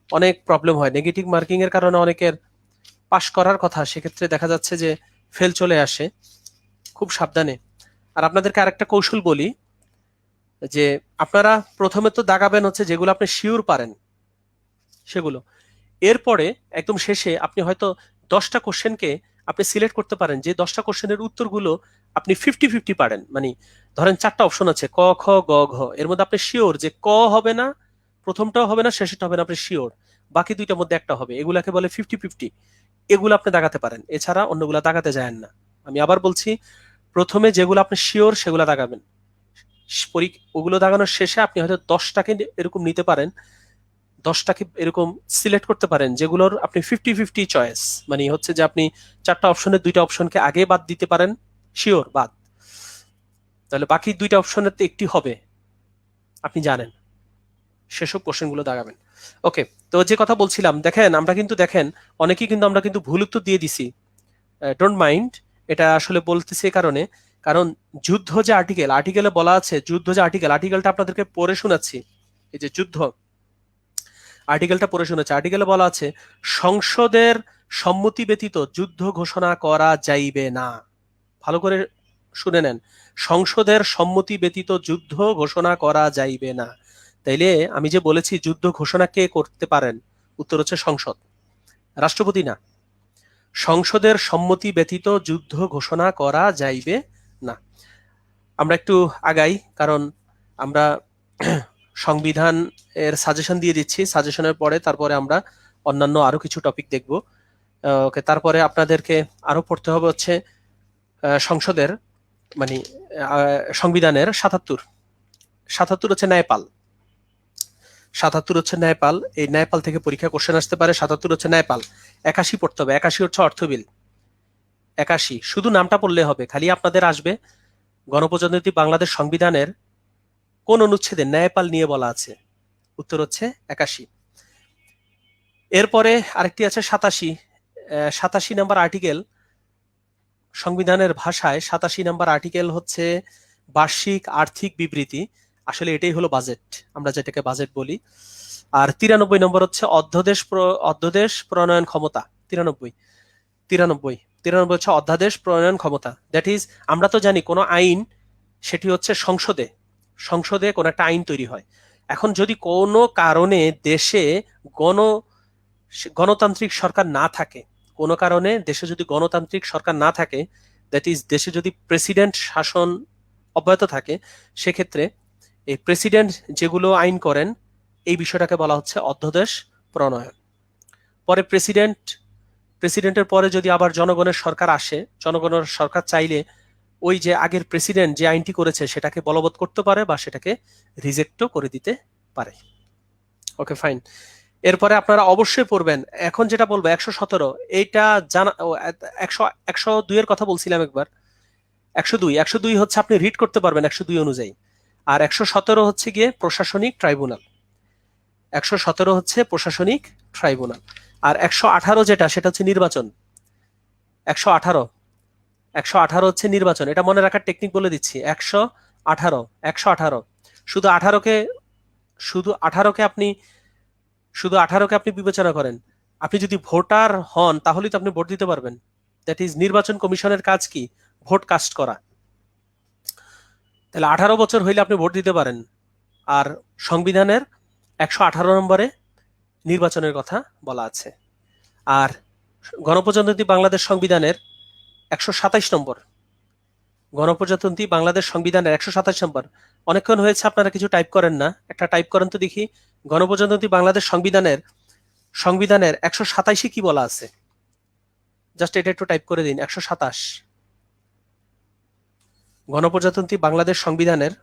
অনেক প্রবলেম হয়। নেগেটিভ মার্কিং এর কারণে অনেকের পাশ করার কথা, সেক্ষেত্রে দেখা যাচ্ছে যে ফেল চলে আসে, খুব সাবধানে। আর আপনাদেরকে আরেকটা কৌশল বলি, যে আপনারা প্রথমে তো দাগাবেন হচ্ছে যেগুলো আপনি শিওর পারেন সেগুলো, এরপরে একদম শেষে আপনি হয়তো 10টা কোশ্চেনকে আপনি সিলেক্ট করতে পারেন, যে 10টা কোশ্চেনের উত্তরগুলো আপনি 50-50 পারেন। মানে ধরেন 4টা অপশন আছে, ক খ গ ঘ, এর মধ্যে আপনি শিওর যে ক হবে না, প্রথমটাও হবে না, শেষেরটা হবে না, আপনি শিওর বাকি দুইটার মধ্যে একটা হবে, এগুলাকে বলে 50-50। এগুলো আপনি দাগাতে পারেন, এছাড়া অন্যগুলা দাগাতে যায়েন না। আমি আবার বলছি, প্রথমে যেগুলো আপনি শিওর সেগুলো দাগাবেন, ওগুলো দাগানোর শেষে আপনি হয়তো 10টাকে এরকম নিতে পারেন, 10টাকে এরকম সিলেক্ট করতে পারেন যেগুলোর আপনি 50-50 চয়েস, মানে হচ্ছে যে আপনি 4টা অপশনের 2টা অপশনকে আগে বাদ দিতে পারেন, শিওর বাদ, তাহলে বাকি 2টা অপশনের তো একটি হবে, আপনি জানেন, সেসব কোশ্চেনগুলো দাগাবেন। ওকে, তো যে কথা বলছিলাম, দেখেন আমরা কিন্তু অনেকেই কিন্তু আমরা কিন্তু ভুল উত্তর দিয়ে দিছি, ডোন্ট মাইন্ড, এটা আসলে বলতেছি কারণে, কারণ যুদ্ধ যে আর্টিকেলে বলা আছে, যুদ্ধ যে আর্টিকেলটা আপনাদেরকে পড়ে শোনাচ্ছি, এই যে যুদ্ধ আর্টিকেলটা পড়ে শোনাচ্ছি, আর্টিকেলে বলা আছে সংসদের সম্মতি ব্যতীত যুদ্ধ ঘোষণা করা যাইবে না। ভালো করে শুনে নেন, সংসদের সম্মতি ব্যতীত যুদ্ধ ঘোষণা করা যাইবে না। তাইলে আমি যে বলেছি যুদ্ধ ঘোষণা কে করতে পারেন, উত্তর হচ্ছে সংসদ, রাষ্ট্রপতি না। সংসদের সম্মতি ব্যতীত যুদ্ধ ঘোষণা করা যাইবে না। আমরা একটু আগাই, কারণ আমরা সংবিধান এর সাজেশন দিয়ে দিচ্ছি, সাজেশনের পরে তারপরে আমরা অন্যান্য আরো কিছু টপিক দেখব। ওকে, তারপরে আপনাদেরকে আরো পড়তে হবে হচ্ছে সংসদের মানে সংবিধানের 77 হচ্ছে ন্যায়পাল, 77 হচ্ছে ন্যায়পাল, এই ন্যায়পাল থেকে পরীক্ষা কোশ্চেন আসতে পারে। 77 হচ্ছে ন্যায়পাল। 81 পড়তে হবে, 81 হচ্ছে অর্থবিল। 81 শুধু নামটা পড়লে হবে, খালি আপনাদের আসবে গণপ্রজাতন্ত্রী বাংলাদেশ সংবিধানের কোন অনুচ্ছেদে ন্যায়পাল নিয়ে বলা আছে, উত্তর হচ্ছে 81। এরপরে আরেকটি আছে 87 নাম্বার আর্টিকেল, সংবিধানের ভাষায় 87 নাম্বার আর্টিকেল হচ্ছে বার্ষিক আর্থিক বিবৃতি, আসলে এটাই হলো বাজেট, আমরা যেটাকে বাজেট বলি। আর 93 নম্বর হচ্ছে অধ্যাদেশ প্রণয়ন ক্ষমতা, 93 হচ্ছে অধ্যাদেশ প্রণয়ন ক্ষমতা। দ্যাট ইজ, আমরা তো জানি কোনো আইন সেটি হচ্ছে সংসদে কোনো একটা আইন তৈরি হয়। এখন যদি কোনো কারণে দেশে গণতান্ত্রিক সরকার না থাকে, কোনো কারণে দেশে যদি গণতান্ত্রিক সরকার না থাকে, দ্যাট ইজ দেশে যদি প্রেসিডেন্ট শাসন অব্যাহত থাকে, সেক্ষেত্রে এই প্রেসিডেন্ট যেগুলো আইন করেন, এই বিষয়টাকে বলা হচ্ছে অধ্যাদেশ প্রণয়ন। পরে প্রেসিডেন্টের পরে যদি আবার জনগণের সরকার আসে, জনগণের সরকার চাইলে ওই যে আগের প্রেসিডেন্ট যে আইনটি করেছে সেটাকে বলবৎ করতে পারে বা সেটাকে রিজেক্টও করে দিতে পারে। ওকে, ফাইন। এরপরে আপনারা অবশ্যই পড়বেন, এখন যেটা বলবো 117, এইটা জানা, 102 এর কথা বলছিলাম একবার, 102 হচ্ছে আপনি রিড করতে পারবেন 102 অনুযায়ী, আর 117 হচ্ছে গিয়ে প্রশাসনিক ট্রাইব্যুনাল, 117 হচ্ছে প্রশাসনিক ট্রাইব্যুনাল। আর 118 যেটা, সেটা হচ্ছে নির্বাচন। 118 হচ্ছে নির্বাচন, এটা মনে রাখার টেকনিক বলে দিচ্ছি। 118 শুধু 18কে আপনি বিবেচনা করেন, আপনি যদি ভোটার হন তাহলেই তো আপনি ভোট দিতে পারবেন। দ্যাট ইজ, নির্বাচন কমিশনের কাজ কি? ভোট কাস্ট করা। তাহলে 18 বছর হইলে আপনি ভোট দিতে পারেন। আর সংবিধানের 118 নম্বরে নির্বাচনের কথা বলা আছে। আর গণপ্রজাতন্ত্রী বাংলাদেশ সংবিধানের 127 নম্বর, গণপ্রজাতন্ত্রী বাংলাদেশ সংবিধানের 127 নম্বর। অনেকক্ষণ হয়েছে আপনারা কিছু টাইপ করেন না, একটা টাইপ করেন তো দেখি, গণপ্রজাতন্ত্রী বাংলাদেশ সংবিধানের 127 কি বলা আছে, জাস্ট এটা একটু টাইপ করে দিন। 127, গণপ্রজাতন্ত্রী বাংলাদেশ সংবিধানের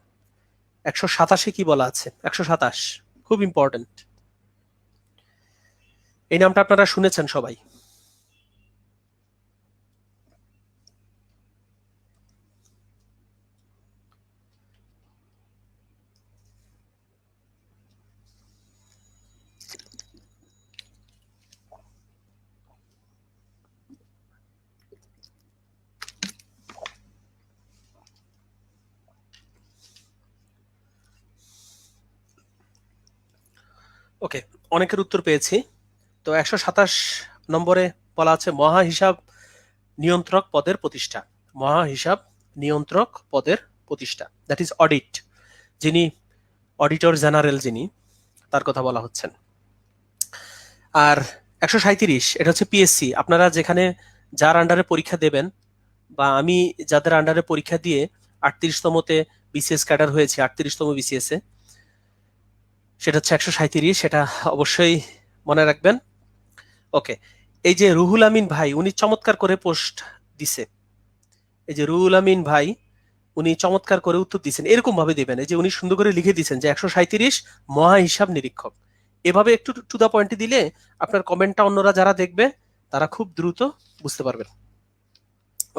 127 কি বলা আছে, 127 খুব ইম্পর্টেন্ট, এই নামটা আপনারা শুনেছেন সবাই। ওকে, অনেকের উত্তর পেয়েছি। তো 127 নম্বরে বলা আছে মহাহিসাব নিয়ন্ত্রক পদের প্রতিষ্ঠা, মহাহিসাব নিয়ন্ত্রক পদের প্রতিষ্ঠা, দ্যাট ইজ অডিট, যিনি অডিটর জেনারেল যিনি, তার কথা বলা হচ্ছেন। আর 137, এটা হচ্ছে পিএসসি, আপনারা যেখানে যার আন্ডারে পরীক্ষা দেবেন, বা আমি যাদের আন্ডারে পরীক্ষা দিয়ে 38তমতে বিসিএস ক্যাডার হয়েছে, 38তম বিসিএস এ, সেটা হচ্ছে 137, সেটা অবশ্যই মনে রাখবেন। ওকে, এই যে রুহুল আমিন ভাই, উনি চমৎকার করে পোস্ট দিছে। এই যে রুহুল আমিন ভাই, উনি চমৎকার করে উত্তর দিচ্ছেন, এরকম ভাবে দিবেন। এই যে উনি সুন্দর করে লিখে দিচ্ছেন যে 137 মহা হিসাব নিরীক্ষক। এভাবে একটু টু দা পয়েন্টে দিলে আপনার কমেন্টটা অন্যরা যারা দেখবে তারা খুব দ্রুত বুঝতে পারবেন।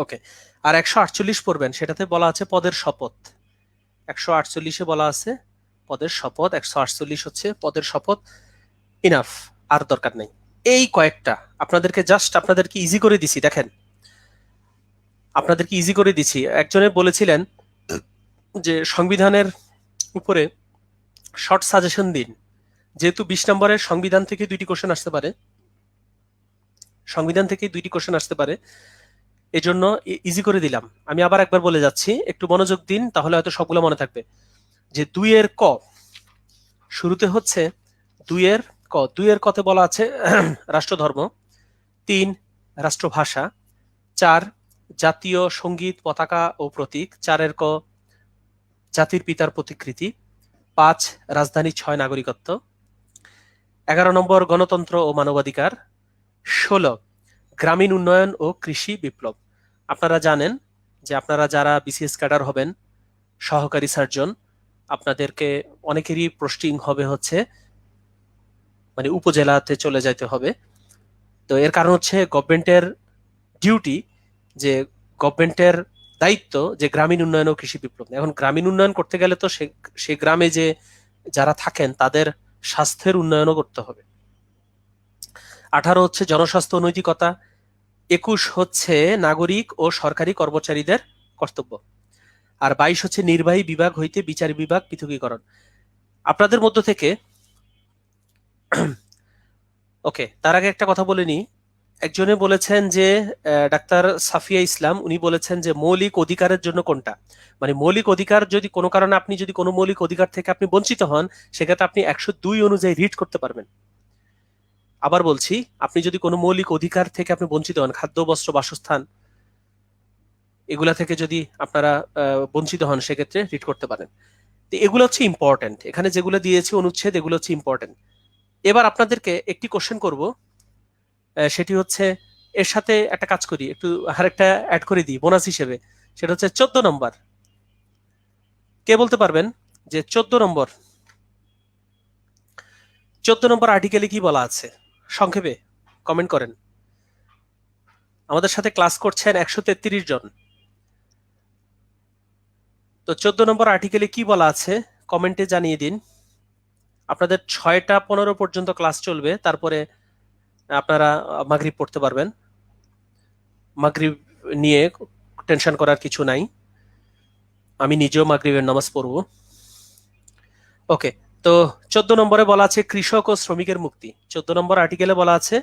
ওকে, আর 148 পড়বেন, সেটাতে বলা আছে পদের শপথ। 148-এ বলা আছে পদের শপথ, 148 হচ্ছে পদের শপথ। ইনাফ, আর দরকার নেই। এই কয়েকটা আপনাদেরকে ইজি করে দিছি। দেখেন, আপনাদেরকে ইজি করে দিছি। একজনে বলেছিলেন যে সংবিধানের উপরে শর্ট সাজেশন দিন, যেহেতু 20 নম্বরের সংবিধান থেকে 2টি কোশ্চেন আসতে পারে, সংবিধান থেকে 2টি কোশ্চেন আসতে পারে, এজন্য ইজি করে দিলাম। আমি আবার একবার বলে যাচ্ছি, একটু মনোযোগ দিন, তাহলে হয়তো সবগুলো মনে থাকবে। যে 2-এর ক, শুরুতে হচ্ছে 2-এর ক, 2-এর কতে বলা আছে রাষ্ট্রধর্ম। 3 রাষ্ট্রভাষা। 4 জাতীয় সঙ্গীত, পতাকা ও প্রতীক। 4-এর ক জাতির পিতার প্রতিকৃতি। 5 রাজধানী। 6 নাগরিকত্ব। 11 নম্বর গণতন্ত্র ও মানবাধিকার। 16 গ্রামীণ উন্নয়ন ও কৃষি বিপ্লব। আপনারা জানেন যে আপনারা যারা বিসিএস ক্যাডার হবেন, সহকারী সার্জন, আপনাদেরকে অনেকেরই পোস্টিং হবে হচ্ছে মানে উপজেলাতে চলে যাইতে হবে। তো এর কারণ হচ্ছে গভর্নমেন্টের ডিউটি, যে গভর্নমেন্টের দায়িত্ব যে গ্রামীণ উন্নয়ন ও কৃষি বিপ্লব। এখন গ্রামীণ উন্নয়ন করতে গেলে তো সে গ্রামে যে যারা থাকেন তাদের স্বাস্থ্যের উন্নয়নও করতে হবে। 18 হচ্ছে জনস্বাস্থ্য ও নৈতিকতা। 21 হচ্ছে নাগরিক ও সরকারি কর্মচারীদের কর্তব্য। আর 22 হচ্ছে নির্বাহী বিভাগ হইতে বিচার বিভাগ পৃথকীকরণ। আপনাদের মধ্য থেকে ওকে, তার আগে একটা কথা বলে নিই। একজনে বলেছেন যে ডাক্তার সাফিয়া ইসলাম, উনি বলেছেন যে মৌলিক অধিকারের জন্য কোনটা, মানে মৌলিক অধিকার যদি কোনো কারণে আপনি যদি কোনো মৌলিক অধিকার থেকে আপনি বঞ্চিত হন, সেক্ষেত্রে আপনি 102 অনুযায়ী রিড করতে পারবেন। আবার বলছি, আপনি যদি কোনো মৌলিক অধিকার থেকে আপনি বঞ্চিত হন, খাদ্য, বস্ত্র, বাসস্থান, এগুলা থেকে যদি আপনারা বঞ্চিত হন, সেক্ষেত্রে রিড করতে পারেন। তো এগুলো হচ্ছে ইম্পর্টেন্ট, এখানে যেগুলো দিয়েছে অনুচ্ছেদ, এগুলো হচ্ছে ইম্পর্টেন্ট। এবার আপনাদেরকে একটি কোশ্চেন করব, সেটি হচ্ছে এর সাথে একটা কাজ করি, একটু আরেকটা অ্যাড করে দিই বোনাস হিসেবে। সেটা হচ্ছে 14 নম্বর। কে বলতে পারবেন যে 14 নম্বর আর্টিকেলে কি বলা আছে? সংক্ষেপে কমেন্ট করেন। আমাদের সাথে ক্লাস করছেন 133 জন। তো 14 নম্বর আর্টিকেলে কি বলা আছে কমেন্টে জানিয়ে দিন। আপনাদের 6টা 15 পর্যন্ত ক্লাস চলবে, তারপরে আপনারা মাগরিব পড়তে পারবেন। মাগরিব নিয়ে টেনশন করার কিছু নাই, আমি নিজেও মাগরিবের নামাজ পড়বো। ওকে, তো 14 নম্বরে বলা আছে কৃষক ও শ্রমিকের মুক্তি। 14 নম্বর আর্টিকেলে বলা আছে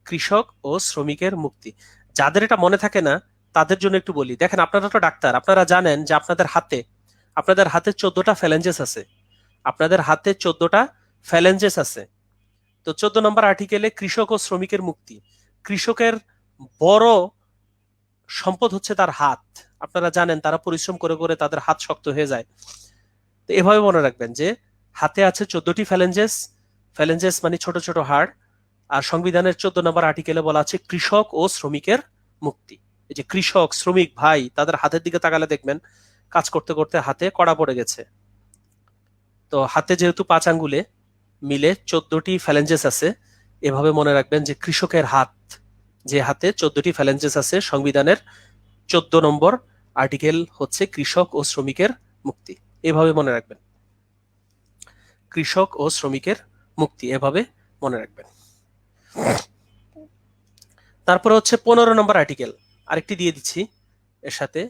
কৃষক ও শ্রমিকের মুক্তি। যাদের এটা মনে থাকে না তাদের জন্য একটু বলি। দেখেন, আপনারা তো ডাক্তার, আপনারা জানেন যে আপনাদের হাতে 14টা ফ্যালেঞ্জেস আছে। আপনাদের হাতে 14টা ফ্যালেঞ্জেস আছে। তো 14 নম্বর আর্টিকেলে কৃষক ও শ্রমিকের মুক্তি। কৃষকের বড় সম্পদ হচ্ছে তার হাত। আপনারা জানেন তারা পরিশ্রম করে করে তাদের হাত শক্ত হয়ে যায়। তো এভাবে মনে রাখবেন যে হাতে আছে 14টি ফ্যালেঞ্জেস। ফ্যালেঞ্জেস মানে ছোট ছোট হাড়। আর সংবিধানের 14 নম্বর আর্টিকেলে বলা আছে কৃষক ও শ্রমিকের মুক্তি। এই যে কৃষক শ্রমিক ভাই, তাদের হাতের দিকে তাকালে দেখবেন কাজ করতে করতে হাতে কড়া পড়ে গেছে। তো হাতে যেহেতু 5 আঙ্গুলে মিলে 14টি ফ্যালেঞ্জেস আছে, এভাবে মনে রাখবেন যে কৃষকের হাত, যে হাতে 14টি ফ্যালেঞ্জেস আছে, সংবিধানের 14 নম্বর আর্টিকেল হচ্ছে কৃষক ও শ্রমিকের মুক্তি। এভাবে মনে রাখবেন, কৃষক ও শ্রমিকের মুক্তি, এভাবে মনে রাখবেন। তারপরে হচ্ছে 15 নম্বর আর্টিকেল, আরেকটি দিয়ে দিচ্ছি এর সাথে,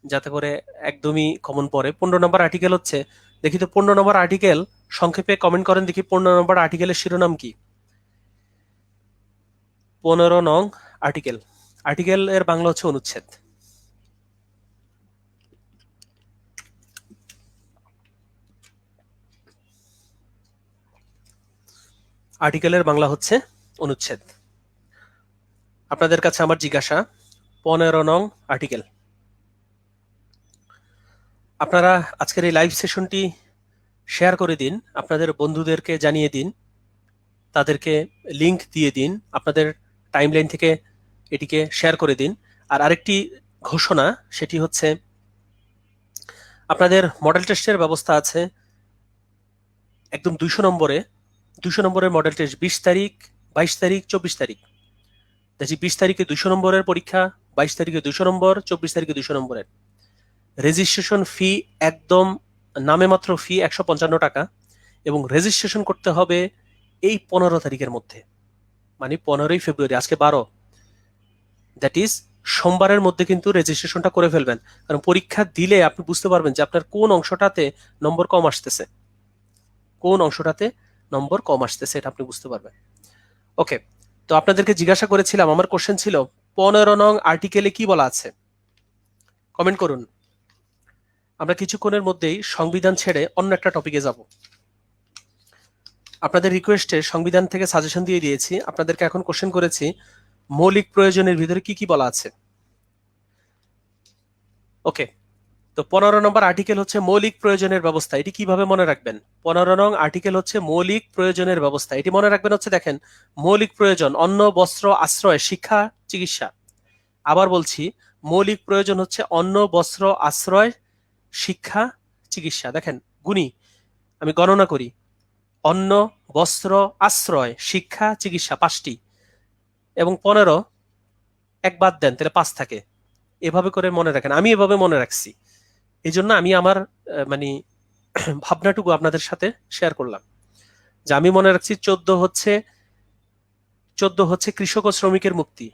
যাতে করে একদমই কমন পড়ে। 15 নম্বর আর্টিকেল হচ্ছে, দেখি তো 15 নম্বর আর্টিকেল সংক্ষেপে কমেন্ট করেন দেখি। 15 নম্বর আর্টিকেলের শিরোনাম কি? 15 নং আর্টিকেল, আর্টিকেল এর বাংলা হচ্ছে অনুচ্ছেদ। আর্টিকেলের বাংলা হচ্ছে অনুচ্ছেদ। আপনাদের কাছে আমার জিজ্ঞাসা, 15 নং আর্টিকেল। আপনারা আজকের এই লাইভ সেশনটি শেয়ার করে দিন, আপনাদের বন্ধুদেরকে জানিয়ে দিন, তাদেরকে লিংক দিয়ে দিন। আপনাদের টাইমলাইন থেকে এটিকে শেয়ার করে দিন। আর আরেকটি ঘোষণা, সেটি হচ্ছে আপনাদের মডেল টেস্টের ব্যবস্থা আছে একদম 200 নম্বরের মডেল টেস্ট 20 তারিখ, 22 তারিখ, 24 তারিখ। 20 তারিখে 200 নম্বরের পরীক্ষা, 22 তারিখে 200 নম্বর, 24 তারিখে 200 নম্বরের। রেজিস্ট্রেশন ফি একদম নামে মাত্র ফি 155 টাকা, এবং রেজিস্ট্রেশন করতে হবে এই 15 তারিখের মধ্যে, মানে 15ই ফেব্রুয়ারি, আজকে 12, দ্যাট ইজ সোমবারের মধ্যে কিন্তু রেজিস্ট্রেশনটা করে ফেলবেন। কারণ পরীক্ষা দিলে আপনি বুঝতে পারবেন যে আপনার কোন অংশটাতে নম্বর কম আসতেছে, এটা আপনি বুঝতে পারবেন। ওকে, তো আপনাদেরকে জিজ্ঞাসা করেছিলাম, আমার কোশ্চেন ছিল 15 নং আর্টিকেলে কি বলা আছে, কমেন্ট করুন। আমরা কিছুক্ষণের মধ্যেই সংবিধান ছেড়ে অন্য একটা টপিকে যাব। আপনাদের রিকোয়েস্টে সংবিধান থেকে সাজেশন দিয়ে দিয়েছি, আপনাদেরকে এখন কোশ্চেন করেছি মৌলিক প্রয়োজনের ভিতরে কি কি বলা আছে। ওকে, তো 15 নম্বর আর্টিকেল হচ্ছে মৌলিক প্রয়োজনের ব্যবস্থা। এটি কিভাবে মনে রাখবেন? 15 নং আর্টিকেল হচ্ছে মৌলিক প্রয়োজনের ব্যবস্থা। এটি মনে রাখবেন হচ্ছে, দেখেন, মৌলিক প্রয়োজন অন্ন, বস্ত্র, আশ্রয়, শিক্ষা, চিকিৎসা। আবার বলছি, মৌলিক প্রয়োজন হচ্ছে অন্ন, বস্ত্র, আশ্রয়, শিক্ষা, চিকিৎসা। দেখেন গুণী, আমি গণনা করি, অন্ন, বস্ত্র, আশ্রয়, শিক্ষা, চিকিৎসা, 5টি, এবং 15 এক বাদ দেন, তাহলে 5 থাকে। এভাবে করে মনে রাখেন, আমি এভাবে মনে রাখছি, এই জন্য আমি আমার মানে ভাবনাটুকু আপনাদের সাথে শেয়ার করলাম। যে আমি মনে রাখছি 14 হচ্ছে কৃষক ও শ্রমিকের মুক্তি,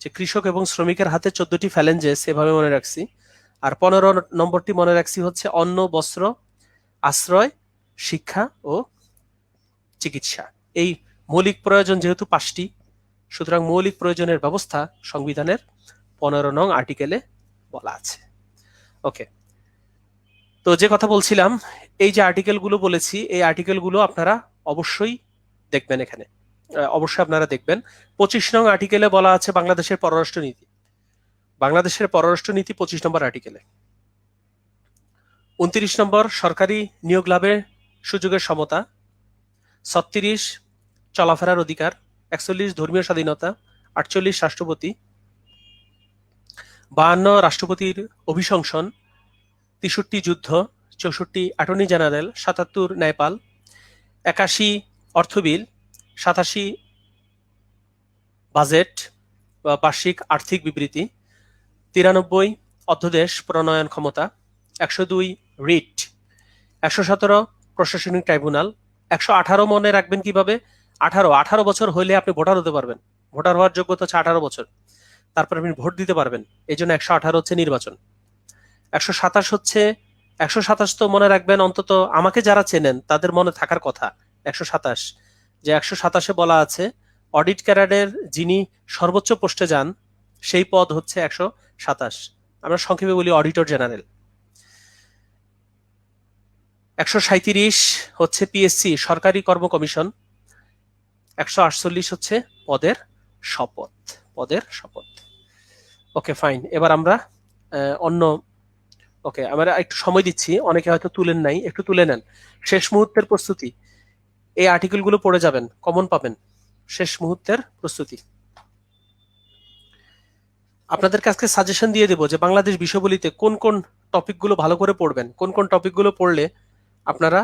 যে কৃষক এবং শ্রমিকের হাতে 14টি ফ্যালেঞ্জেস, এভাবে মনে রাখছি। আর 15 নম্বরটি মনে রাখছি হচ্ছে অন্ন, বস্ত্র, আশ্রয়, শিক্ষা ও চিকিৎসা। এই মৌলিক প্রয়োজন যেহেতু 5টি, সুতরাং মৌলিক প্রয়োজনের ব্যবস্থা সংবিধানের 15 নং আর্টিকেলে বলা আছে। ওকে, তো যে কথা বলছিলাম, এই যে আর্টিকেলগুলো বলেছি, এই আর্টিকেলগুলো আপনারা অবশ্যই দেখবেন, এখানে অবশ্যই আপনারা দেখবেন। 25 নং আর্টিকেলে বলা আছে বাংলাদেশের পররাষ্ট্রনীতি। 25 নম্বর আর্টিকেলে। 29 নম্বর সরকারি নিয়োগ লাভের সুযোগের সমতা। 36 চলাফেরার অধিকার। 41 ধর্মীয় স্বাধীনতা। 48 রাষ্ট্রপতি। 52 রাষ্ট্রপতির অভিশংসন। 63 যুদ্ধ। 64 অ্যাটর্নি জেনারেল। 77 ন্যায়পাল। 81 অর্থ বিল। 87 বাজেট বা বার্ষিক আর্থিক বিবৃতি। 93 অধ্যাদেশ প্রণয়ন ক্ষমতা। 102 রিট। 117 প্রশাসনিক ট্রাইব্যুনাল। 118 মনে রাখবেন কিভাবে? 18 বছর হইলে আপনি ভোটার হতে পারবেন। ভোটার হওয়ার যোগ্যতা হচ্ছে 18 বছর, তারপর আপনি ভোট দিতে পারবেন। এই জন্য 118 হচ্ছে নির্বাচন। 127 তো মনে রাখবেন, অন্তত আমাকে যারা চেনেন তাদের মনে থাকার কথা। 127, যে 127 বলা আছে অডিট ক্যাডারের যিনি সর্বোচ্চ পোস্টে যান সেই পদ হচ্ছে 127, আমরা সংক্ষেপে বলি অডিটর জেনারেল। 137 হচ্ছে পিএসসি সরকারি কর্ম কমিশন। 148 হচ্ছে পদের শপথ। ওকে ফাইন, এবার আমরা অন্য। ওকে, আমরা একটু সময় দিচ্ছি, অনেকে হয়তো তুলেন নাই, একটু তুলে নেন। শেষ মুহূর্তের প্রস্তুতি, এই আর্টিকেলগুলো পড়ে যাবেন, কমন পাবেন। শেষ মুহূর্তের প্রস্তুতি, আপনাদেরকে আজকে সাজেশন দিয়ে দেবো যে বাংলাদেশ বিষয়বলিতে কোন কোন টপিকগুলো ভালো করে পড়বেন, কোন কোন টপিকগুলো পড়লে আপনারা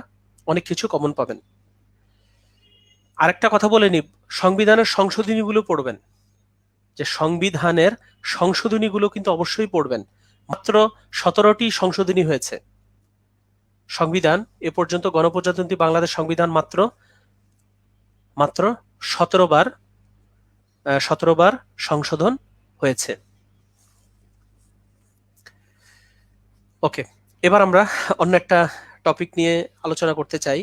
অনেক কিছু কমন পাবেন। আরেকটা কথা বলে নিই, সংবিধানের সংশোধনীগুলো পড়বেন, যে সংবিধানের সংশোধনীগুলো কিন্তু অবশ্যই পড়বেন। মাত্র 17টি সংশোধনী হয়েছে সংবিধান এ পর্যন্ত। গণপ্রজাতন্ত্রী বাংলাদেশ সংবিধান মাত্র 17 বার সংশোধন হয়েছে। ওকে, এবার আমরা অন্য একটা টপিক নিয়ে আলোচনা করতে চাই।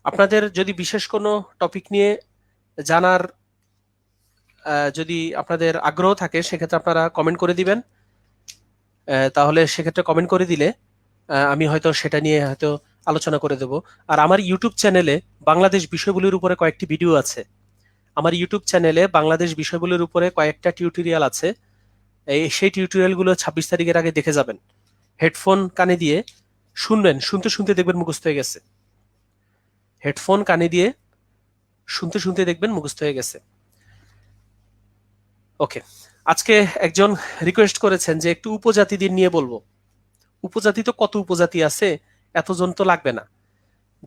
আপনাদের যদি বিশেষ কোনো টপিক নিয়ে জানার যদি আপনাদের আগ্রহ থাকে, সেক্ষেত্রে আপনারা কমেন্ট করে দিবেন। তাহলে সেক্ষেত্রে কমেন্ট করে দিলে আমি হয়তো সেটা নিয়ে হয়তো আলোচনা করে দেব। আর আমার ইউটিউব চ্যানেলে বাংলাদেশ বিষয়গুলির উপরে কয়েকটি ভিডিও আছে। আমার ইউটিউব চ্যানেলে বাংলাদেশ বিষয়গুলির উপরে কয়েকটা টিউটোরিয়াল আছে। সেই টিউটোরিয়ালগুলো 26 তারিখের আগে দেখে যাবেন। হেডফোন কানে দিয়ে শুনবেন, শুনতে শুনতে দেখবেন মুখস্থ হয়ে গেছে। হেডফোন কানে দিয়ে শুনতে শুনতে দেখবেন মুখস্থ হয়ে গেছে। ওকে, আজকে একজন রিকোয়েস্ট করেছেন যে একটু উপজাতিদের নিয়ে বলবো। উপজাতি তো কত উপজাতি আছে, এতজন তো লাগবে না।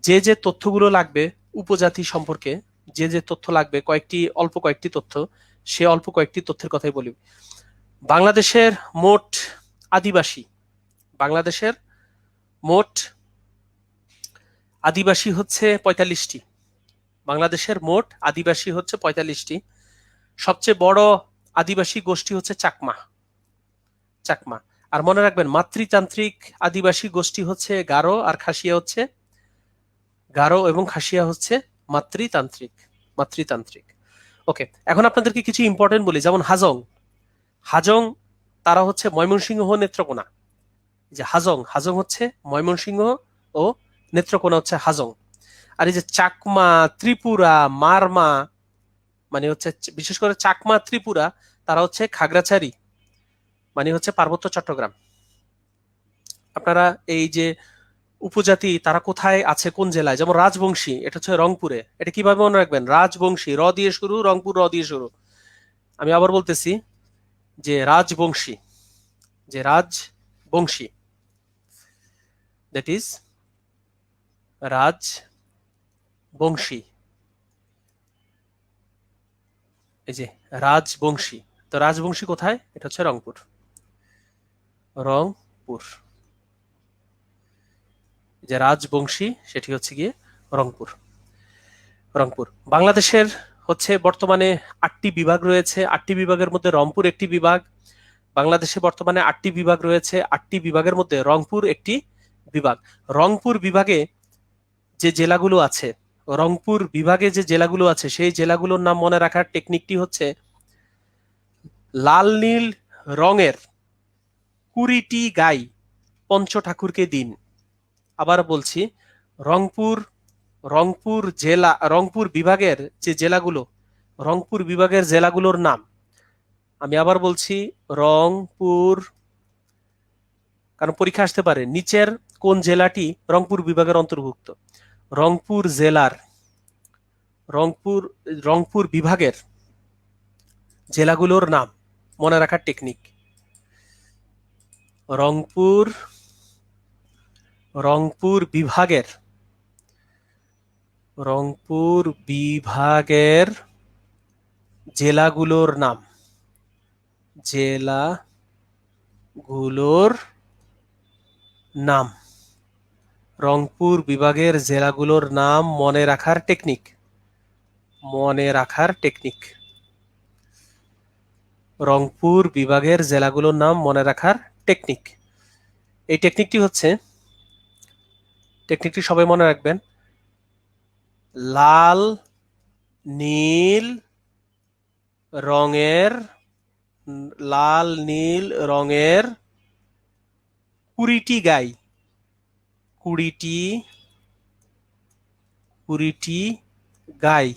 যে যে তথ্যগুলো লাগবে উপজাতি সম্পর্কে, যে যে তথ্য লাগবে, অল্প কয়েকটি তথ্য, সে অল্প কয়েকটি তথ্যের কথাই বলি। বাংলাদেশের মোট আদিবাসী, বাংলাদেশের মোট আদিবাসী হচ্ছে ৪৫টি। বাংলাদেশের মোট আদিবাসী হচ্ছে ৪৫টি। সবচেয়ে বড় আদিবাসী গোষ্ঠী হচ্ছে চাকমা। চাকমা। আর মনে রাখবেন, মাতৃতান্ত্রিক আদিবাসী গোষ্ঠী হচ্ছে গারো, আর খাসিয়া হচ্ছে গারো এবং খাসিয়া হচ্ছে মাতৃতান্ত্রিক। মাতৃতান্ত্রিক। ওকে, এখন আপনাদেরকে কিছু ইম্পর্টেন্ট বলি, যেমন হাজং। হাজং তারা হচ্ছে ময়মনসিংহ, নেত্রকোনা। যে হাজং, হাজং হচ্ছে ময়মনসিংহ ও নেত্রকোনা হচ্ছে হাজং। আর এই যে চাকমা, ত্রিপুরা, মারমা, মানে হচ্ছে বিশেষ করে চাকমা ত্রিপুরা, তারা হচ্ছে খাগড়াছড়ি, মানে হচ্ছে পার্বত্য চট্টগ্রাম। আপনারা এই যে উপজাতি তারা কোথায় আছে, কোন জেলায়, যেমন রাজবংশী, এটা হচ্ছে রংপুরে। এটা কিভাবে মনে রাখবেন? রাজবংশী র দিয়ে শুরু, রংপুর র দিয়ে শুরু। আমি আবার বলতেছি যে রাজবংশী, যে রাজবংশী, দ্যাট ইজ রাজবংশী। এই যে রাজবংশী, তো রাজবংশী কোথায়? এটা হচ্ছে রংপুর। রংপুর। যে রাজবংশী সেটি হচ্ছে গিয়ে রংপুর। রংপুর। বাংলাদেশের হচ্ছে বর্তমানে 8টি বিভাগ রয়েছে। 8টি বিভাগের মধ্যে রংপুর একটি বিভাগ। বাংলাদেশে বর্তমানে 8টি বিভাগ রয়েছে। 8টি বিভাগের মধ্যে রংপুর একটি বিভাগ। রংপুর বিভাগে যে জেলাগুলো আছে, রংপুর বিভাগে যে জেলাগুলো আছে, সেই জেলাগুলোর নাম মনে রাখার টেকনিকটি হচ্ছে লাল নীল রঙের 20টি গাই পঞ্চ ঠাকুরকে দিন। আবার বলছি, রংপুর রংপুর জেলা, রংপুর বিভাগের যে জেলাগুলো, রংপুর বিভাগের জেলাগুলোর নাম আমি আবার বলছি, রংপুর, কারণ পরীক্ষা আসতে পারে নিচের কোন জেলাটি রংপুর বিভাগের অন্তর্ভুক্ত। রংপুর জেলার, রংপুর রংপুর বিভাগের জেলাগুলোর নাম মনে রাখার টেকনিক। রংপুর রংপুর বিভাগের, রংপুর বিভাগের জেলাগুলোর নাম, জেলাগুলোর নাম, রংপুর বিভাগের জেলাগুলোর নাম মনে রাখার টেকনিক। মনে রাখার টেকনিক। রংপুর বিভাগের জেলাগুলোর নাম মনে রাখার টেকনিক। এই টেকনিকটি হচ্ছে, টেকনিকটি সবাই মনে রাখবেন, লাল নীল রঙের, লাল নীল রঙের 20টি গাই, 20টি গাই।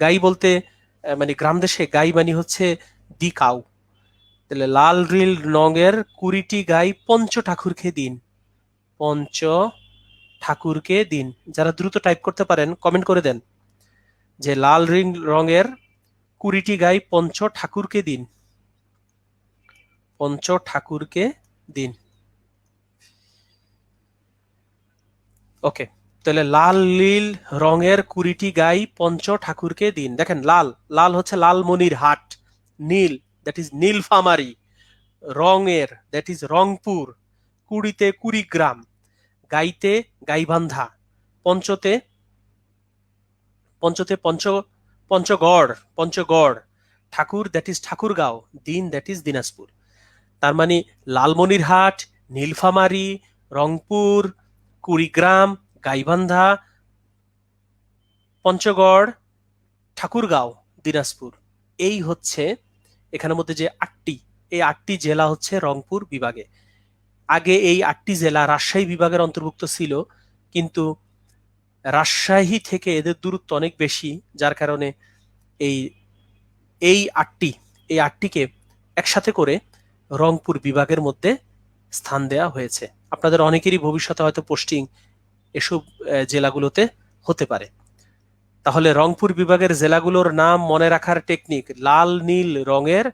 গাই বলতে মানে গ্রাম দেশে গাই মানে হচ্ছে দি কাউ। তাহলে লাল নীল রঙের 20টি গাই পঞ্চ ঠাকুরকে দিন। পঞ্চ ঠাকুরকে দিন। যারা দ্রুত টাইপ করতে পারেন কমেন্ট করে দেন যে লাল নীল রঙের 20টি গাই পঞ্চ ঠাকুরকে দিন। পঞ্চ ঠাকুরকে দিন। ওকে, তাহলে লাল নীল রঙের 20টি গাই পঞ্চ ঠাকুরকে দিন। দেখেন, লাল, লাল হচ্ছে লালমনির হাট। নীল, দ্যাট ইজ নীলফামারী। রঙের, দ্যাট ইজ রংপুর। 20তে কুড়িগ্রাম। গাইতে গাইবান্ধা। পঞ্চতে পঞ্চতে পঞ্চ পঞ্চগড়, পঞ্চগড়। ঠাকুর, দ্যাট ইজ ঠাকুরগাঁও। দিন, দ্যাট ইজ দিনাজপুর। তার মানে লালমনিরহাট, নীলফামারী, রংপুর, কুড়িগ্রাম, গাইবান্ধা, পঞ্চগড়, ঠাকুরগাঁও, দিনাজপুর। এই হচ্ছে এখানের মধ্যে যে 8টি, এই 8টি জেলা হচ্ছে রংপুর বিভাগে। আগে এই 8টি জেলা রাজশাহী বিভাগের অন্তর্ভুক্ত ছিল, কিন্তু রাজশাহী থেকে এদের দূরত্ব অনেক বেশি, যার কারণে এই এই 8টিকে একসাথে করে রংপুর বিভাগের মধ্যে স্থান দেওয়া হয়েছে। আপনাদের অনেকেরই ভবিষ্যতে হয়তো পোস্টিং এসব জেলাগুলোতে হতে পারে। তাহলে রংপুর বিভাগের জেলাগুলোর নাম মনে রাখার টেকনিক: লাল নীল রঙের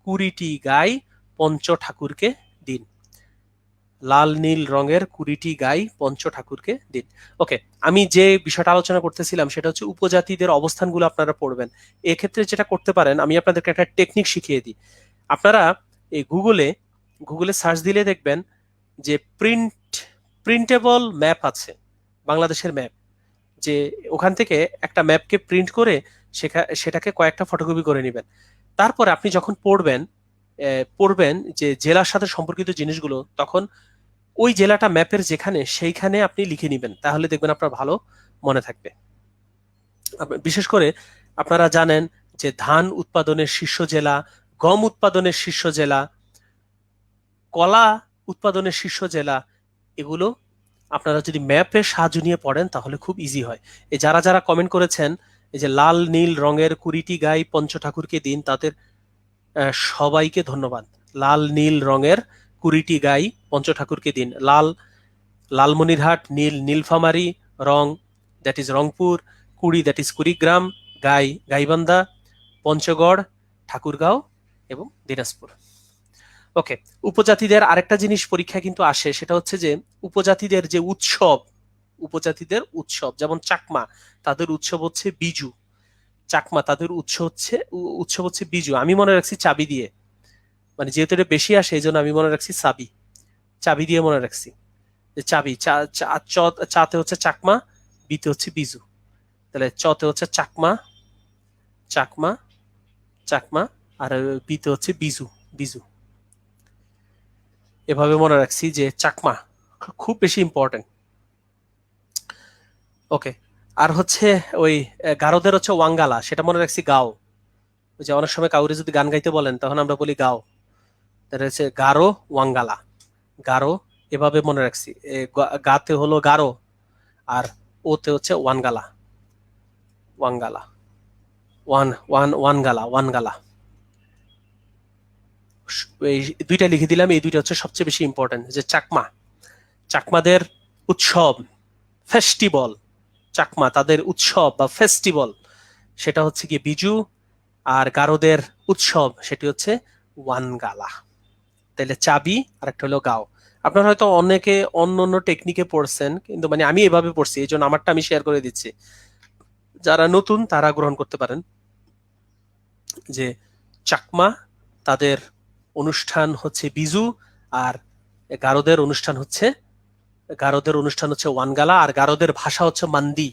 20টি গাই পঞ্চ ঠাকুরকে দিন। লাল নীল রঙের 20টি গাই পঞ্চ ঠাকুরকে দিন। ওকে, আমি যে বিষয়টা আলোচনা করতেছিলাম সেটা হচ্ছে উপজাতিদের অবস্থানগুলো আপনারা পড়বেন। এক্ষেত্রে যেটা করতে পারেন, আমি আপনাদেরকে একটা টেকনিক শিখিয়ে দিই। আপনারা এই গুগলে সার্চ দিলে দেখবেন যে প্রিন্টেবল ম্যাপ আছে, বাংলাদেশের ম্যাপ। যে ওখান থেকে একটা ম্যাপকে প্রিন্ট করে সেটাকে কয়েকটা ফটোকপি করে নেবেন। তারপরে আপনি যখন পড়বেন যে জেলার সাথে সম্পর্কিত জিনিসগুলো, তখন ওই জেলাটা ম্যাপের যেখানে সেইখানে আপনি লিখে নেবেন, তাহলে দেখবেন আপনার ভালো মনে থাকবে। বিশেষ করে আপনারা জানেন যে ধান উৎপাদনের শীর্ষ জেলা, গম উৎপাদনের শীর্ষ জেলা, কলা উৎপাদনের শীর্ষ জেলা, এগুলো আপনারা যদি ম্যাপের সাহায্য নিয়ে পড়েন তাহলে খুব ইজি হয়। এই যারা যারা কমেন্ট করেছেন এই যে লাল নীল রঙের 20টি গাই পঞ্চ ঠাকুরকে দিন, তাদের সবাইকে ধন্যবাদ। লাল নীল রঙের 20টি গাই পঞ্চ ঠাকুরকে দিন। লালমনিরহাট, নীল নীলফামারী, রং দ্যাট ইজ রংপুর, কুড়ি দ্যাট ইজ কুড়িগ্রাম, গাই গাইবান্ধা, পঞ্চগড়, ঠাকুরগাঁও এবং দিনাজপুর। ওকে, উপজাতিদের আরেকটা জিনিস পরীক্ষায় কিন্তু আসে, সেটা হচ্ছে যে উপজাতিদের যে উপজাতিদের উৎসব, যেমন চাকমা, তাদের উৎসব হচ্ছে বিজু। চাকমা তাদের উৎসব হচ্ছে বিজু। আমি মনে রাখছি চাবি দিয়ে, মানে যেহেতু এটা বেশি আসে এই জন্য আমি মনে রাখছি চাবি দিয়ে মনে রাখছি যে চাবি। চাতে হচ্ছে চাকমা, বিতে হচ্ছে বিজু। তাহলে চতে হচ্ছে চাকমা, চাকমা, চাকমা, আর বিতে হচ্ছে বিজু, বিজু। এভাবে মনে রাখছি যে চাকমা খুব বেশি ইম্পর্টেন্ট। ওকে, আর হচ্ছে ওই গারোদের হচ্ছে ওয়াঙ্গালা, সেটা মনে রাখছি গাও। ওই যে অনেক সময় কাউরে যদি গান গাইতে বলেন তখন আমরা বলি গাও, তাহলে হচ্ছে গারো ওয়াঙ্গালা, গারো। এভাবে মনে রাখছি। গাতে হলো গারো, আর ওতে হচ্ছে ওয়ানগালা, ওয়াঙ্গালা, ওয়ানগালা, ওয়ানগালা। এই দুইটা লিখে দিলাম, এই দুইটা হচ্ছে সবচেয়ে বেশি ইম্পর্টেন্ট। যে চাকমাদের উৎসব, ফেস্টিভ্যাল, চাকমা তাদের উৎসব বা ফেস্টিভ্যাল সেটা হচ্ছে কি বিজু, আর গারোদের উৎসব সেটি হচ্ছে ওয়ানগালা। তাহলে চাবি আর একটা হলো গাও। আপনারা হয়তো অনেকে অন্য অন্য টেকনিকে পড়ছেন, কিন্তু মানে আমি এভাবে পড়ছি, এই জন্য আমারটা আমি শেয়ার করে দিচ্ছি। যারা নতুন তারা গ্রহণ করতে পারেন। যে চাকমা তাদের অনুষ্ঠান হচ্ছে বিজু, আর গারোদের অনুষ্ঠান হচ্ছে ওয়ানগালা, আর গারোদের ভাষা হচ্ছে মান্দি।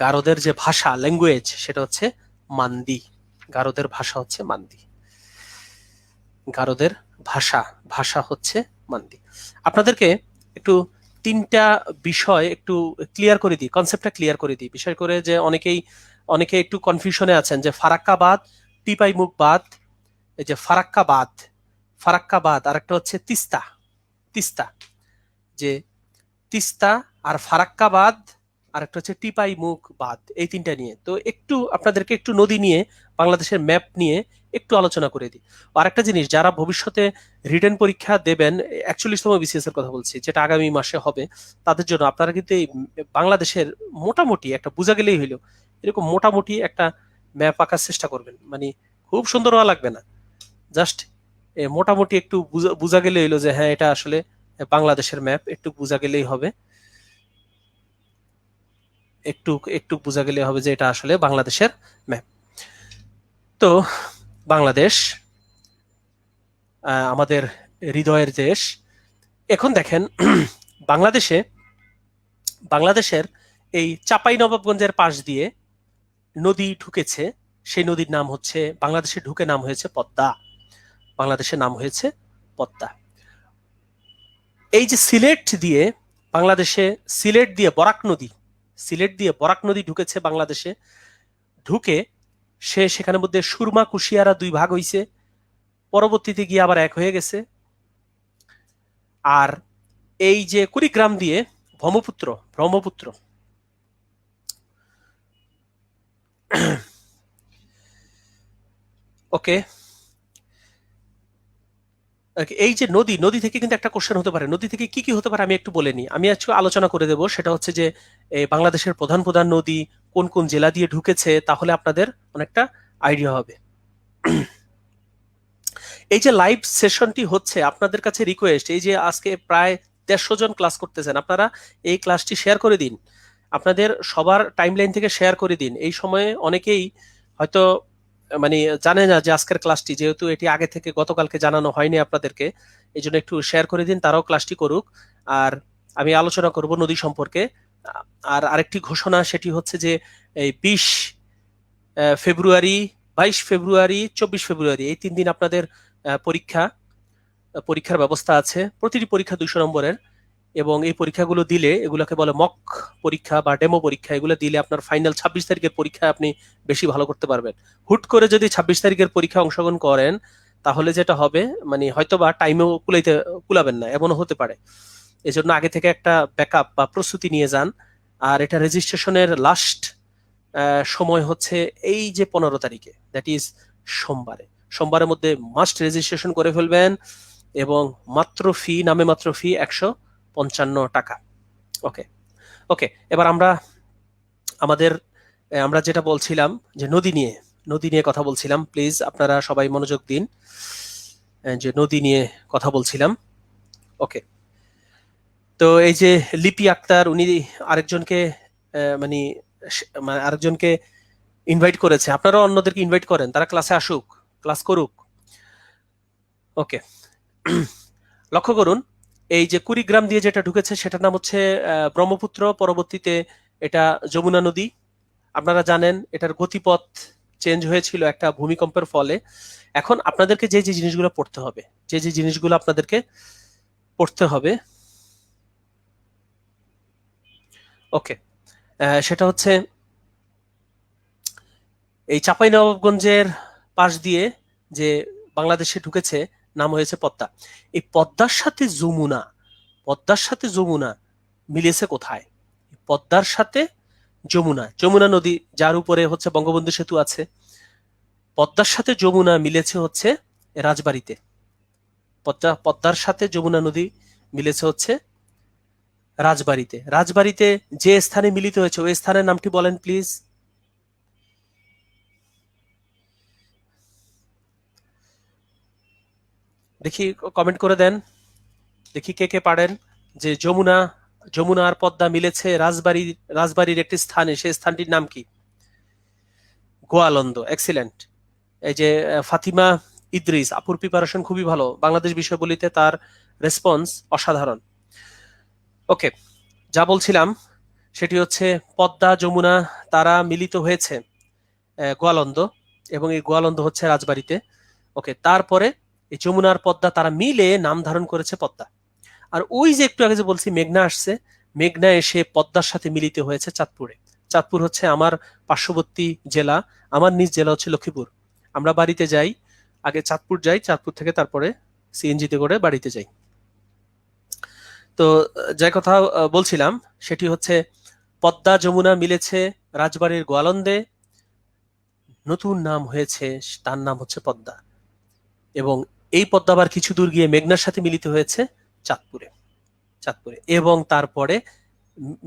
গারোদের যে ভাষা, ল্যাঙ্গুয়েজ, সেটা হচ্ছে মান্দি। গারোদের ভাষা হচ্ছে মান্দি। গারোদের ভাষা হচ্ছে মান্দি। আপনাদেরকে একটু তিনটা বিষয় একটু ক্লিয়ার করে দিই, কনসেপ্টটা ক্লিয়ার করে দিই। বিশেষ করে যে অনেকে একটু কনফিউশনে আছেন যে ফারাক্কাবাদ, টিপাইমুখ বাদ, এই যে ফারাক্কাবাদ আর একটা হচ্ছে তিস্তা। তিস্তা যে তিস্তা আর ফারাক্কাবাদ আর একটা হচ্ছে টিপাইমুখ বাদ, এই তিনটা নিয়ে তো একটু আপনাদেরকে একটু নদী নিয়ে, বাংলাদেশের ম্যাপ নিয়ে একটু আলোচনা করে দিই। আর একটা জিনিস, যারা ভবিষ্যতে রিটেন পরীক্ষা দেবেন, 41তম বিসিএস এর কথা বলছি, যেটা আগামী মাসে হবে, তাদের জন্য আপনারা কিন্তু এই বাংলাদেশের মোটামুটি একটা বোঝা গেলেই হইলো, এরকম মোটামুটি একটা ম্যাপ আঁকার চেষ্টা করবেন। মানে খুব সুন্দর হওয়া লাগবে না, জাস্ট মোটামুটি একটু বোঝা গেলে হইলো যে হ্যাঁ এটা আসলে বাংলাদেশের ম্যাপ, একটু বোঝা গেলেই হবে। একটু একটু বোঝা গেলে হবে যে এটা আসলে বাংলাদেশের ম্যাপ। তো বাংলাদেশ আমাদের হৃদয়ের দেশ। এখন দেখেন বাংলাদেশের এই চাঁপাই নবাবগঞ্জের পাশ দিয়ে নদী ঢুকেছে, সেই নদীর নাম হচ্ছে, বাংলাদেশে ঢুকে নাম হয়েছে পদ্মা। বাংলাদেশের নাম হয়েছে পদ্মা। এই যে বাংলাদেশে সিলেট দিয়ে বরাক নদী ঢুকেছে বাংলাদেশে। ঢুকে সেখানে মধ্যে সুরমা কুশিয়ারা দুই ভাগ হইছে, পরবর্তীতে গিয়ে আবার এক হয়ে গেছে। আর এই যে কুড়িগ্রাম দিয়ে ব্রহ্মপুত্র ওকে, এই যে নদী, নদী থেকে কিন্তু একটা কোশ্চেন হতে পারে। নদী থেকে কি কি হতে পারে আমি একটু বলে নিই। আমি আজকে আলোচনা করে দেব, সেটা হচ্ছে যে বাংলাদেশের প্রধান প্রধান নদী কোন কোন জেলা দিয়ে ঢুকেছে, তাহলে আপনাদের অনেকটা আইডিয়া হবে। এই যে লাইভ সেশনটি হচ্ছে, আপনাদের কাছে রিকোয়েস্ট, এই যে আজকে প্রায় 150 জন ক্লাস করতেছেন, আপনারা এই ক্লাসটি শেয়ার করে দিন, আপনাদের সবার টাইমলাইন থেকে শেয়ার করে দিন। এই সময়ে অনেকেই হয়তো মানে জানে না যে আজকের ক্লাসটি, যেহেতু এটি আগে থেকে গতকালকে জানানো হয়নি আপনাদেরকে, এই জন্য একটু শেয়ার করে দিন, তারাও ক্লাসটি করুক। আর আমি আলোচনা করব নদী সম্পর্কে। আর আরেকটি ঘোষণা, সেটি হচ্ছে যে এই 20 ফেব্রুয়ারি, 22 ফেব্রুয়ারি, 24 ফেব্রুয়ারি, এই 3 দিন আপনাদের পরীক্ষার ব্যবস্থা আছে। প্রতিটি পরীক্ষা 200 নম্বরের, এবং এই পরীক্ষাগুলো দিলে, এগুলোকে বলে মক পরীক্ষা বা ডেমো পরীক্ষা, এগুলো দিলে আপনার ফাইনাল 26 তারিখের পরীক্ষায় আপনি বেশি ভালো করতে পারবেন। হুট করে যদি 26 তারিখের পরীক্ষা অংশগ্রহণ করেন, তাহলে যেটা হবে, মানে হয়তো বা টাইমেও কুলাবেন না, এমনও হতে পারে। এজন্য আগে থেকে একটা ব্যাকআপ বা প্রস্তুতি নিয়ে যান। আর এটা রেজিস্ট্রেশনের লাস্ট সময় হচ্ছে এই যে 15 তারিখে, দ্যাট ইজ সোমবারে। সোমবারের মধ্যে মাস্ট রেজিস্ট্রেশন করে ফেলবেন, এবং মাত্র ফি, নামে মাত্র ফি 155 টাকা। ওকে, ওকে। এবার আমরা যেটা বলছিলাম, যে নদী নিয়ে কথা বলছিলাম। প্লিজ আপনারা সবাই মনোযোগ দিন, যে নদী নিয়ে কথা বলছিলাম। ওকে, তো এই যে লিপি আক্তার, উনি আরেকজনকে মানে আরেকজনকে ইনভাইট করেছে। আপনারাও অন্যদেরকে ইনভাইট করেন, তারা ক্লাসে আসুক, ক্লাস করুক। ওকে, লক্ষ্য করুন, এই যে কুড়িগ্রাম দিয়ে যেটা ঢুকেছে, সেটার নাম হচ্ছে ব্রহ্মপুত্র, পরবর্তীতে এটা যমুনা নদী। আপনারা জানেন এটার গতিপথ চেঞ্জ হয়েছিল একটা ভূমিকম্পের ফলে। এখন আপনাদেরকে যে যে জিনিসগুলো পড়তে হবে, ওকে, সেটা হচ্ছে এই চাঁপাইনবাবগঞ্জের পাশ দিয়ে যে বাংলাদেশে ঢুকেছে, নাম হয়েছে পদ্মা। এই পদ্মার সাথে যমুনা মিলেছে কোথায়? পদ্মার সাথে যমুনা নদী, যার উপরে হচ্ছে বঙ্গবন্ধু সেতু আছে, পদ্মার সাথে যমুনা মিলেছে হচ্ছে রাজবাড়িতে। পদ্মার সাথে যমুনা নদী মিলেছে হচ্ছে রাজবাড়িতে যে স্থানে মিলিত হয়েছে, ওই স্থানের নামটি বলেন প্লিজ। দেখি কমেন্ট করে দেন, দেখি কে কে পারেন। যে যমুনা আর পদ্মা মিলেছে রাজবাড়ির একটি স্থানে, সেই স্থানটির নাম কি? গোয়ালন্দ। এক্সিলেন্ট। এই যে ফাতিমা ইদ্রিস আপুর প্রিপারেশন খুবই ভালো, বাংলাদেশ বিষয়বলিতে তার রেসপন্স অসাধারণ। ওকে, যা বলছিলাম সেটি হচ্ছে পদ্মা যমুনা তারা মিলিত হয়েছে গোয়ালন্দ, এবং এই গোয়ালন্দ হচ্ছে রাজবাড়িতে। ওকে, তারপরে এই যমুনার পদ্মা তারা মিলে নাম ধারণ করেছে পদ্মা। আর ওই যে একটু আগে যে বলছি মেঘনা আসছে, মেঘনা এসে পদ্মার সাথে মিলিত হয়েছে চাঁদপুরে। চাঁদপুর হচ্ছে আমার পার্শ্ববর্তী জেলা, আমার নিজ জেলা হচ্ছে লক্ষ্মীপুর। আমরা বাড়িতে যাই, আগে চাঁদপুর যাই, চাঁদপুর থেকে তারপরে সিএনজিতে করে বাড়িতে যাই। তো যে কথা বলছিলাম সেটি হচ্ছে পদ্মা যমুনা মিলেছে রাজবাড়ির গোয়ালন্দে, নতুন নাম হয়েছে, তার নাম হচ্ছে পদ্মা। এবং এই পদ্মা আবার কিছু দূর গিয়ে মেঘনার সাথে মিলিত হয়েছে চাঁদপুরে। এবং তারপরে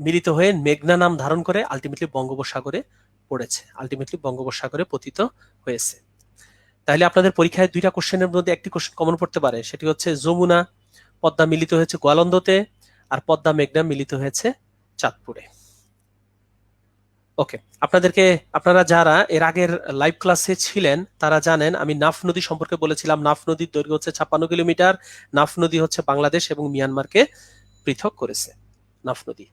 মিলিত হয়ে মেঘনা নাম ধারণ করে আলটিমেটলি বঙ্গোপসাগরে পতিত হয়েছে। তাহলে আপনাদের পরীক্ষায় 2টা কোশ্চেনের মধ্যে একটি কোশ্চেন কমন পড়তে পারে, সেটি হচ্ছে যমুনা পদ্মা মিলিত হয়েছে গোয়ালন্দতে, আর পদ্মা মেঘনা মিলিত হয়েছে চাঁদপুরে। ওকে, আপনারা যারা এর আগের লাইভ ক্লাসে ছিলেন তারা জানেন আমি নাফ নদী সম্পর্কে বলেছিলাম। নাফ নদীর দৈর্ঘ্য হচ্ছে 56 কিলোমিটার। নাফ নদী হচ্ছে বাংলাদেশ এবং মিয়ানমারকে পৃথক করেছে। নাফ নদী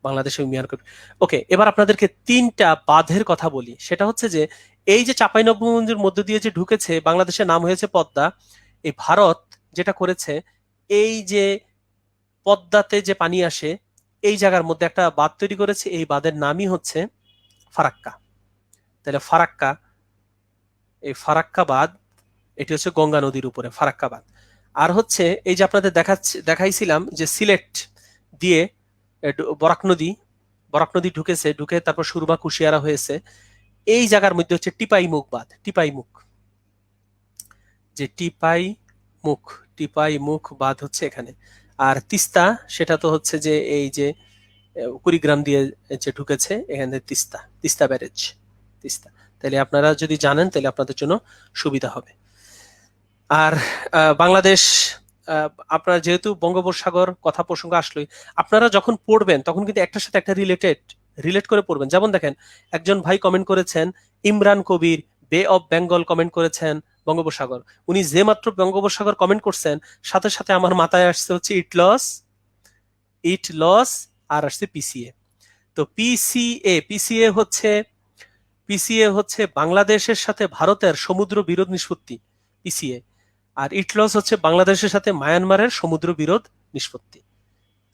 বাংলাদেশ এবং মিয়ানমার। ওকে, এবার আপনাদেরকে 3টা বাঁধের কথা বলি। সেটা হচ্ছে যে এই যে চাঁপাইনবাবগঞ্জের মধ্য দিয়ে যে ঢুকেছে, বাংলাদেশের নাম হয়েছে পদ্মা। এই ভারত যেটা করেছে, এই যে পদ্মাতে যে পানি আসে, এই জায়গার মধ্যে একটা বাঁধ তৈরি করেছে, এই বাঁধের নামই হচ্ছে ফারাক্কা। তাহলে এই ফারাক্কা বাঁধ, এটি হচ্ছে গঙ্গা নদীর উপরে ফারাক্কা বাঁধ। আর হচ্ছে এই যে আপনাদের দেখাইছিলাম যে সিলেট দিয়ে বরাক নদী ঢুকে তারপর সুরমা কুশিয়ারা হয়েছে, এই জায়গার মধ্যে হচ্ছে টিপাই মুখ বাঁধ। টিপাই, মুখ, বাঁধ হচ্ছে এখানে। আর তিস্তা সেটা তো হচ্ছে যে এই যে কুড়িগ্রাম দিয়ে যে ঢুকেছে এখানে তিস্তা, তিস্তা ব্যারেজ, তিস্তা। তাহলে আপনারা যদি জানেন তাহলে আপনাদের জন্য সুবিধা হবে। আর বাংলাদেশ, আপনারা যেহেতু বঙ্গোপসাগর কথা প্রসঙ্গ আসলোই, আপনারা যখন পড়বেন তখন কিন্তু একটার সাথে একটা রিলেট করে পড়বেন। যেমন দেখেন, একজন ভাই কমেন্ট করেছেন ইমরান কবির, বে অফ বেঙ্গল কমেন্ট করেছেন বঙ্গোপসাগর। উনি যে মাত্র বঙ্গোপসাগর কমেন্ট করছেন, সাথে সাথে আমার মাথায় আসছে হচ্ছে ইট লস, আর আসছে পিসিএ। তো পিসিএ হচ্ছে বাংলাদেশের সাথে ভারতের সমুদ্র বিরোধ নিষ্পত্তি, পিসিএ। আর ইটলস হচ্ছে বাংলাদেশের সাথে মায়ানমারের সমুদ্র বিরোধ নিষ্পত্তি।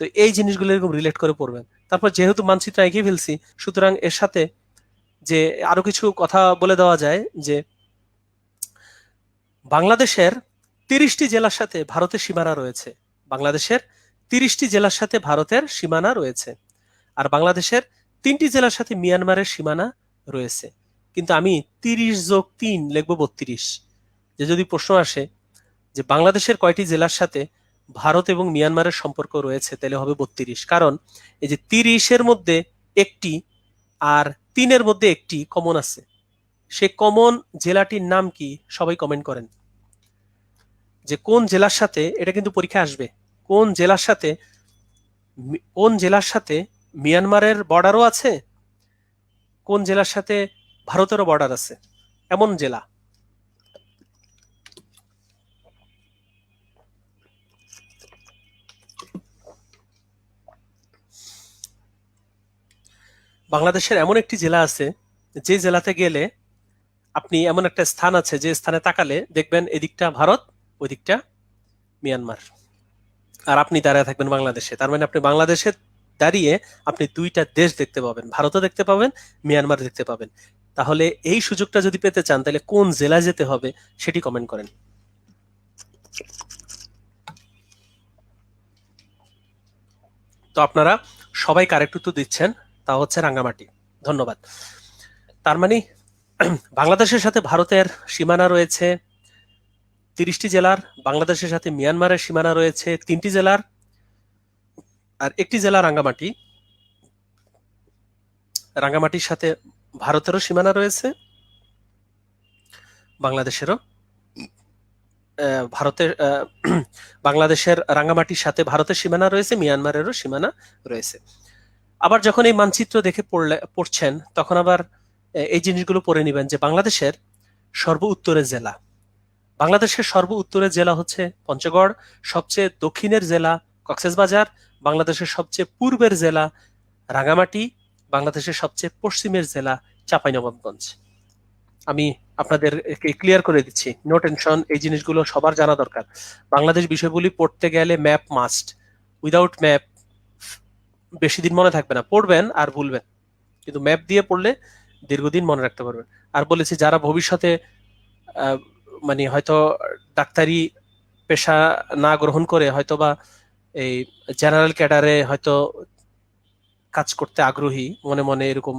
তো এই জিনিসগুলো এরকম রিলেট করে পড়বেন। তারপর যেহেতু মানচিত্র এঁকে ফেলছি, সুতরাং এর সাথে যে আরো কিছু কথা বলে দেওয়া যায় যে বাংলাদেশের 30টি জেলার সাথে ভারতের সীমানা রয়েছে। বাংলাদেশের 30টি জেলার সাথে ভারতের সীমানা রয়েছে। আর বাংলাদেশের 3টি জেলার সাথে মিয়ানমারের সীমানা রয়েছে। কিন্তু আমি 30+3 লিখবো 32। যে যদি প্রশ্ন আসে যে বাংলাদেশের কয়টি জেলার সাথে ভারত এবং মিয়ানমারের সম্পর্ক রয়েছে, তাহলে হবে 32। কারণ এই যে 30-এর মধ্যে একটি আর 3-এর মধ্যে একটি কমন আছে। সে কমন জেলাটির নাম কি? সবাই কমেন্ট করেন যে কোন জেলার সাথে, এটা কিন্তু পরীক্ষা আসবে, কোন জেলার সাথে মিয়ানমারের বর্ডারও আছে, কোন জেলার সাথে ভারতেরও বর্ডার আছে, এমন জেলা। বাংলাদেশের এমন একটি জেলা আছে যে জেলাতে গেলে আপনি, এমন একটা স্থান আছে যে স্থানে তাকালে দেখবেন এদিকটা ভারত, ওই দিকটা মিয়ানমার, আর আপনি দাঁড়ায় থাকবেন বাংলাদেশে। তার মানে আপনি বাংলাদেশে দাঁড়িয়ে আপনি দুইটা দেশ দেখতে পাবেন, ভারতও দেখতে পাবেন, মিয়ানমার দেখতে পাবেন। তাহলে এই সুযোগটা যদি পেতে চান তাহলে কোন জেলায় যেতে হবে সেটি কমেন্ট করেন। তো আপনারা সবাই কারেক্ট উত্তর দিচ্ছেন, তা হচ্ছে রাঙ্গামাটি। ধন্যবাদ। তার মানে বাংলাদেশের সাথে ভারতের সীমানা রয়েছে 30টি জেলার, বাংলাদেশের সাথে মিয়ানমারের সীমানা রয়েছে 3টি জেলার, আর একটি জেলা রাঙ্গামাটি। রাঙ্গামাটির সাথে ভারতেরও সীমানা রয়েছে, বাংলাদেশেরও। বাংলাদেশের রাঙ্গামাটির সাথে ভারতের সীমানা রয়েছে, মিয়ানমারেরও সীমানা রয়েছে। আবার যখন এই মানচিত্র দেখে পড়ছেন তখন আবার এই জিনিসগুলো পড়ে নেবেন যে বাংলাদেশের সর্ব উত্তরের জেলা হচ্ছে পঞ্চগড়, সবচেয়ে দক্ষিণের জেলা কক্সবাজার, বাংলাদেশের সবচেয়ে পূর্বের জেলা রাঙ্গামাটি, বাংলাদেশের সবচেয়ে পশ্চিমের জেলা চাঁপাইনবাবগঞ্জ। আমি আপনাদের ক্লিয়ার করে দিচ্ছি, নো টেনশন, এই জিনিসগুলো সবার জানা দরকার। বাংলাদেশ বিষয়গুলি পড়তে গেলে ম্যাপ মাস্ট। উইদাউট ম্যাপ বেশি দিন মনে থাকবে না, পড়বেন আর ভুলবেন, কিন্তু ম্যাপ দিয়ে পড়লে দীর্ঘদিন মনে রাখতে পারবেন। আর বলেছি যারা ভবিষ্যতে মানে হয়তো ডাক্তারি পেশা না গ্রহণ করে হয়তোবা এই জেনারেল ক্যাডারে হয়তো কাজ করতে আগ্রহী, মনে মনে এরকম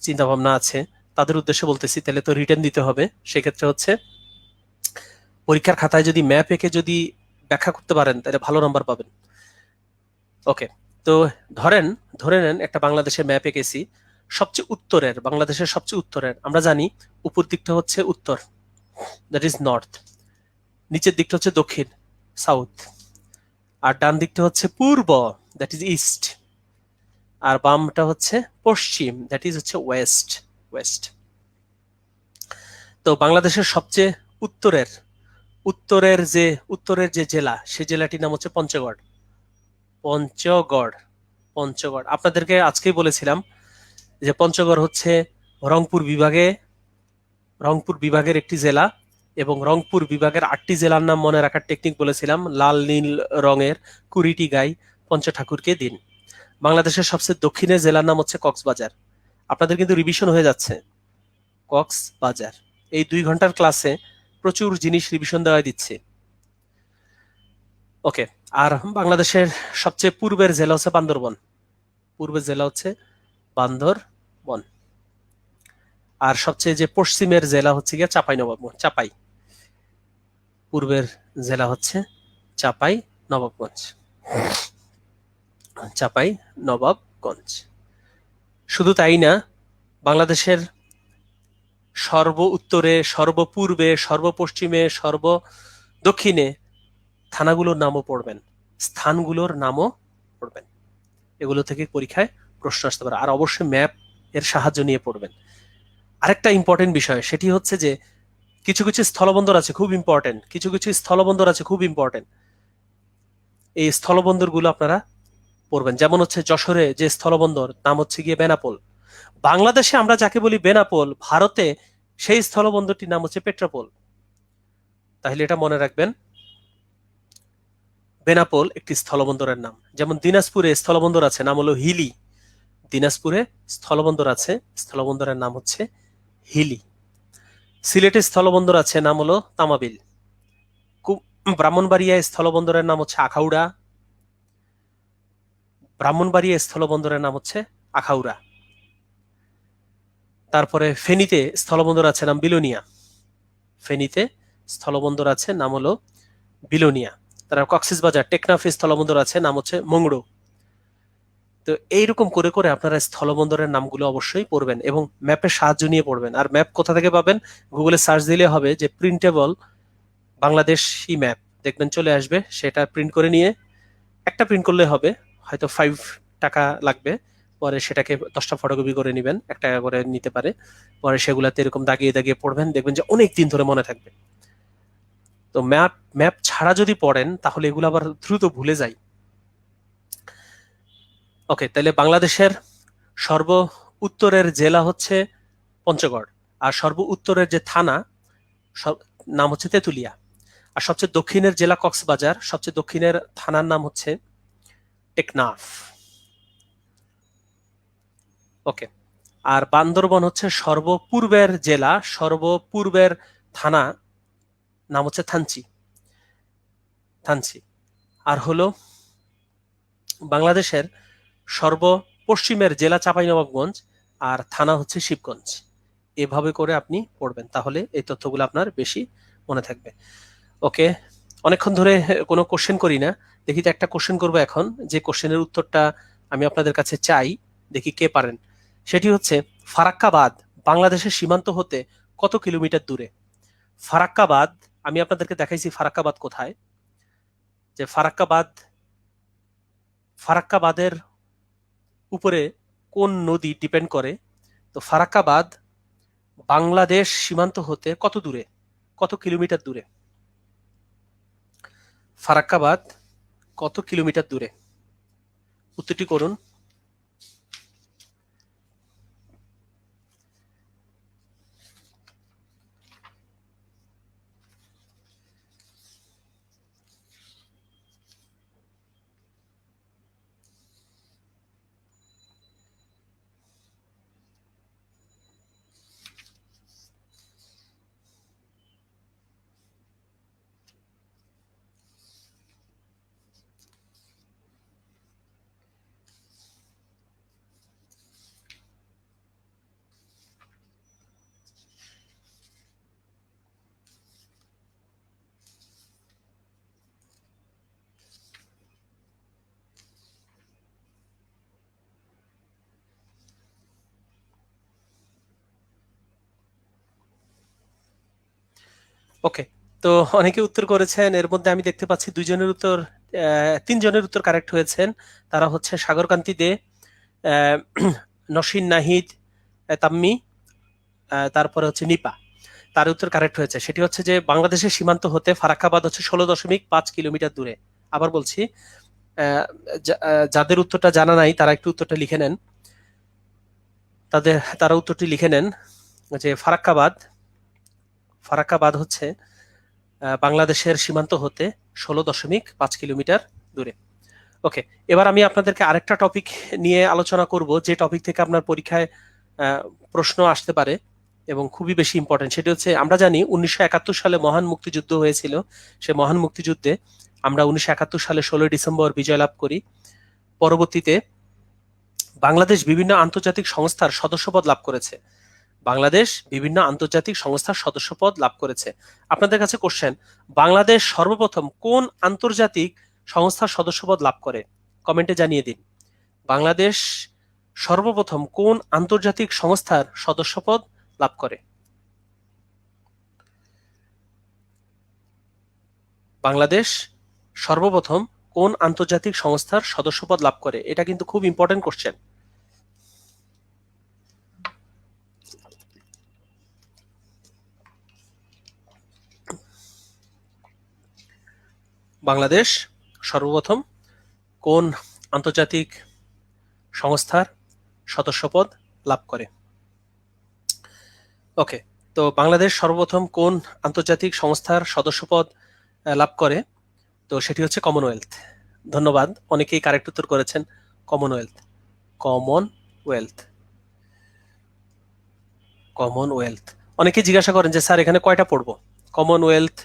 চিন্তা ভাবনা আছে, তাদের উদ্দেশ্যে বলতেছি, তাহলে তো রিটেন দিতে হবে। সেক্ষেত্রে হচ্ছে পরীক্ষার খাতায় যদি ম্যাপ এঁকে যদি ব্যাখ্যা করতে পারেন তাহলে ভালো নাম্বার পাবেন। ওকে, তো ধরে নেন একটা বাংলাদেশের ম্যাপ এঁকেছি, বাংলাদেশের সবচেয়ে উত্তরের, আমরা জানি উপর দিকটা হচ্ছে উত্তর, দ্যাট ইজ নর্থ, নিচের দিকটা হচ্ছে দক্ষিণ, সাউথ, আর ডান দিকটা হচ্ছে পূর্ব, দ্যাট ইজ ইস্ট, আর বামটা হচ্ছে পশ্চিম, দ্যাট ইজ হচ্ছে ওয়েস্ট। তো বাংলাদেশের সবচেয়ে উত্তরের যে জেলা, সেই জেলাটির নাম হচ্ছে পঞ্চগড়। আপনাদেরকে আজকেই বলেছিলাম যে পঞ্চগড় হচ্ছে রংপুর বিভাগের একটি জেলা, এবং রংপুর বিভাগের 8টি জেলার নাম মনে রাখার টেকনিক বলেছিলাম, লাল নীল রঙের 20টি গাই পঞ্চঠাকুরকে দিন। বাংলাদেশের সবচেয়ে দক্ষিণের জেলার নাম হচ্ছে কক্সবাজার। আপনাদের কিন্তু রিভিশন হয়ে যাচ্ছে, কক্সবাজার। এই 2 ঘন্টার ক্লাসে প্রচুর জিনিস রিভিশন দেওয়া দিচ্ছে। ওকে, আর বাংলাদেশের সবচেয়ে পূর্বের জেলা হচ্ছে বান্দরবন, আর সবচেয়ে যে পশ্চিমের জেলা হচ্ছে গিয়ে চাপাই। পূর্বের জেলা হচ্ছে চাপাই নবাবগঞ্জ। চাপাই নবাবগঞ্জ। শুধু তাই না, বাংলাদেশের সর্ব উত্তরে, সর্বপূর্বে, সর্বপশ্চিমে, সর্ব দক্ষিণে থানাগুলোর নামও পড়বেন, স্থানগুলোর নামও পড়বেন। এগুলো থেকে পরীক্ষায় প্রশ্ন আসতে পারে। আর অবশ্যই ম্যাপ এর সাহায্য নিয়ে পড়বেন। আরেকটা ইম্পর্টেন্ট বিষয়, সেটি হচ্ছে যে কিছু কিছু স্থলবন্দর আছে খুব ইম্পর্টেন্ট, কিছু কিছু স্থলবন্দর আছে খুব ইম্পর্টেন্ট। এই স্থলবন্দরগুলো আপনারা পড়বেন। যেমন হচ্ছে যশোরে যে স্থলবন্দর, নাম হচ্ছে গিয়ে বেনাপোল। বাংলাদেশে আমরা যাকে বলি বেনাপোল, ভারতে সেই স্থলবন্দরটির নাম হচ্ছে পেট্রাপোল। তাহলে এটা মনে রাখবেন, বেনাপোল একটি স্থলবন্দরের নাম। যেমন দিনাজপুরে স্থলবন্দর আছে, নাম হলো হিলি। দিনাজপুরে স্থলবন্দর আছে, স্থলবন্দরের নাম হচ্ছে হিলি। সিলেটে স্থলবন্দর আছে, নাম হলো তামাবিল। ব্রাহ্মণবাড়িয়ায় স্থলবন্দরের নাম হচ্ছে আখাউড়া। ব্রাহ্মণবাড়িয়া স্থলবন্দরের নাম হচ্ছে আখাউড়া। তারপরে ফেনীতে স্থলবন্দর আছে, নাম বিলোনিয়া। ফেনীতে স্থলবন্দর আছে, নাম হলো বিলোনিয়া। তারপর কক্সবাজার টেকনাফে স্থলবন্দর আছে, নাম হচ্ছে মংড়ো। তো এইরকম করে করে আপনারা স্থলবন্দরের নামগুলো অবশ্যই পড়বেন এবং ম্যাপের সাহায্য নিয়ে পড়বেন। আর ম্যাপ কোথা থেকে পাবেন? গুগলে সার্চ দিলে হবে যে প্রিন্টেবল বাংলাদেশি ম্যাপ, দেখবেন চলে আসবে। সেটা প্রিন্ট করে নিয়ে, একটা প্রিন্ট করলে হবে, হয়তো 5 টাকা লাগবে। পরে সেটাকে 10টা ফটোকপি করে নেবেন, 1 টাকা করে নিতে পারে। পরে সেগুলাতে এরকম দাগিয়ে দাগিয়ে পড়বেন, দেখবেন যে অনেক দিন ধরে মনে থাকবে। তো ম্যাপ ম্যাপ ছাড়া যদি পড়েন তাহলে এগুলো আবার দ্রুত ভুলে যায়। ওকে, তাহলে বাংলাদেশের সর্ব উত্তরের জেলা হচ্ছে পঞ্চগড়, আর সর্ব উত্তরের যে থানা নাম হচ্ছে তেঁতুলিয়া। আর সবচেয়ে দক্ষিণের জেলা কক্সবাজার, সবচেয়ে দক্ষিণের থানার নাম হচ্ছে টেকনাফ। ওকে, আর বান্দরবন হচ্ছে সর্বপূর্বের জেলা, সর্বপূর্বের থানা নাম হচ্ছে থানচি। থানচি। আর হলো বাংলাদেশের সর্বপশ্চিমের জেলা চাঁপাইনবাবগঞ্জ, আর থানা হচ্ছে শিবগঞ্জ। এভাবে করে আপনি পড়বেন, তাহলে এই তথ্যগুলো আপনার বেশি মনে থাকবে। ওকে, অনেকক্ষণ ধরে কোনো কোশ্চেন করি না, দেখি তো একটা কোশ্চেন করবো এখন, যে কোশ্চেনের উত্তরটা আমি আপনাদের কাছে চাই, দেখি কে পারেন। সেটি হচ্ছে, ফারাক্কাবাদ বাংলাদেশের সীমান্ত হতে কত কিলোমিটার দূরে? ফারাক্কাবাদ, আমি আপনাদেরকে দেখাইছি ফারাক্কাবাদ কোথায়, যে ফারাক্কাবাদের উপরে কোন নদী ডিপেন্ড করে। তো ফারাক্কাবাদ বাংলাদেশ সীমান্ত হতে কত দূরে, কত কিলোমিটার দূরে? ফারাক্কাবাদ কত কিলোমিটার দূরে? উত্তরটি করুন। ওকে, তো অনেকে উত্তর করেছেন, এর মধ্যে আমি দেখতে পাচ্ছি 2 জনের উত্তর, 3 জনের উত্তর কারেক্ট হয়েছেন। তারা হচ্ছে সাগরকান্তি দে, আহ, নসীন নাহিদ, তাম্মি, তারপরে হচ্ছে নিপা। তার উত্তর কারেক্ট হয়েছে। সেটি হচ্ছে যে বাংলাদেশের সীমান্ত হতে ফারাক্কাবাদ হচ্ছে 16.5 কিলোমিটার দূরে। আবার বলছি, যাদের উত্তরটা জানা নাই তারা একটু উত্তরটা লিখে নেন, তারা উত্তরটি লিখে নেন, যে ফারাক্কাবাদ হচ্ছে বাংলাদেশের সীমান্ত হতে 16.5 কিলোমিটার দূরে। ওকে, এবার আমি আপনাদেরকে আরেকটা টপিক নিয়ে আলোচনা করব, যে টপিক থেকে আপনার পরীক্ষায় প্রশ্ন আসতে পারে এবং খুবই বেশি ইম্পর্টেন্ট। সেটি হচ্ছে, আমরা জানি 1971 সালে মহান মুক্তিযুদ্ধ হয়েছিল। সে মহান মুক্তিযুদ্ধে আমরা 1971 সালে 16 ডিসেম্বর বিজয় লাভ করি। পরবর্তীতে বাংলাদেশ বিভিন্ন আন্তর্জাতিক সংস্থার সদস্যপদ লাভ করেছে। বাংলাদেশ বিভিন্ন আন্তর্জাতিক সংস্থার সদস্যপদ লাভ করেছে। আপনাদের কাছে কোশ্চেন, বাংলাদেশ সর্বপ্রথম কোন আন্তর্জাতিক সংস্থার সদস্যপদ লাভ করে? কমেন্টে জানিয়ে দিন। বাংলাদেশ সর্বপ্রথম কোন আন্তর্জাতিক সংস্থার সদস্যপদ লাভ করে? বাংলাদেশ সর্বপ্রথম কোন আন্তর্জাতিক সংস্থার সদস্যপদ লাভ করে? এটা কিন্তু খুব ইম্পর্টেন্ট কোশ্চেন। বাংলাদেশ সর্বপ্রথম কোন আন্তর্জাতিক সংস্থার সদস্যপদ লাভ করে? ওকে, তো বাংলাদেশ সর্বপ্রথম কোন আন্তর্জাতিক সংস্থার সদস্যপদ লাভ করে? তো সেটি হচ্ছে কমনওয়েলথ। ধন্যবাদ, অনেকেই কারেক্ট উত্তর করেছেন কমনওয়েলথ। Commonwealth, Commonwealth. অনেকে জিজ্ঞাসা করেন যে স্যার এখানে কয়টা পড়বো? কমনওয়েলথ,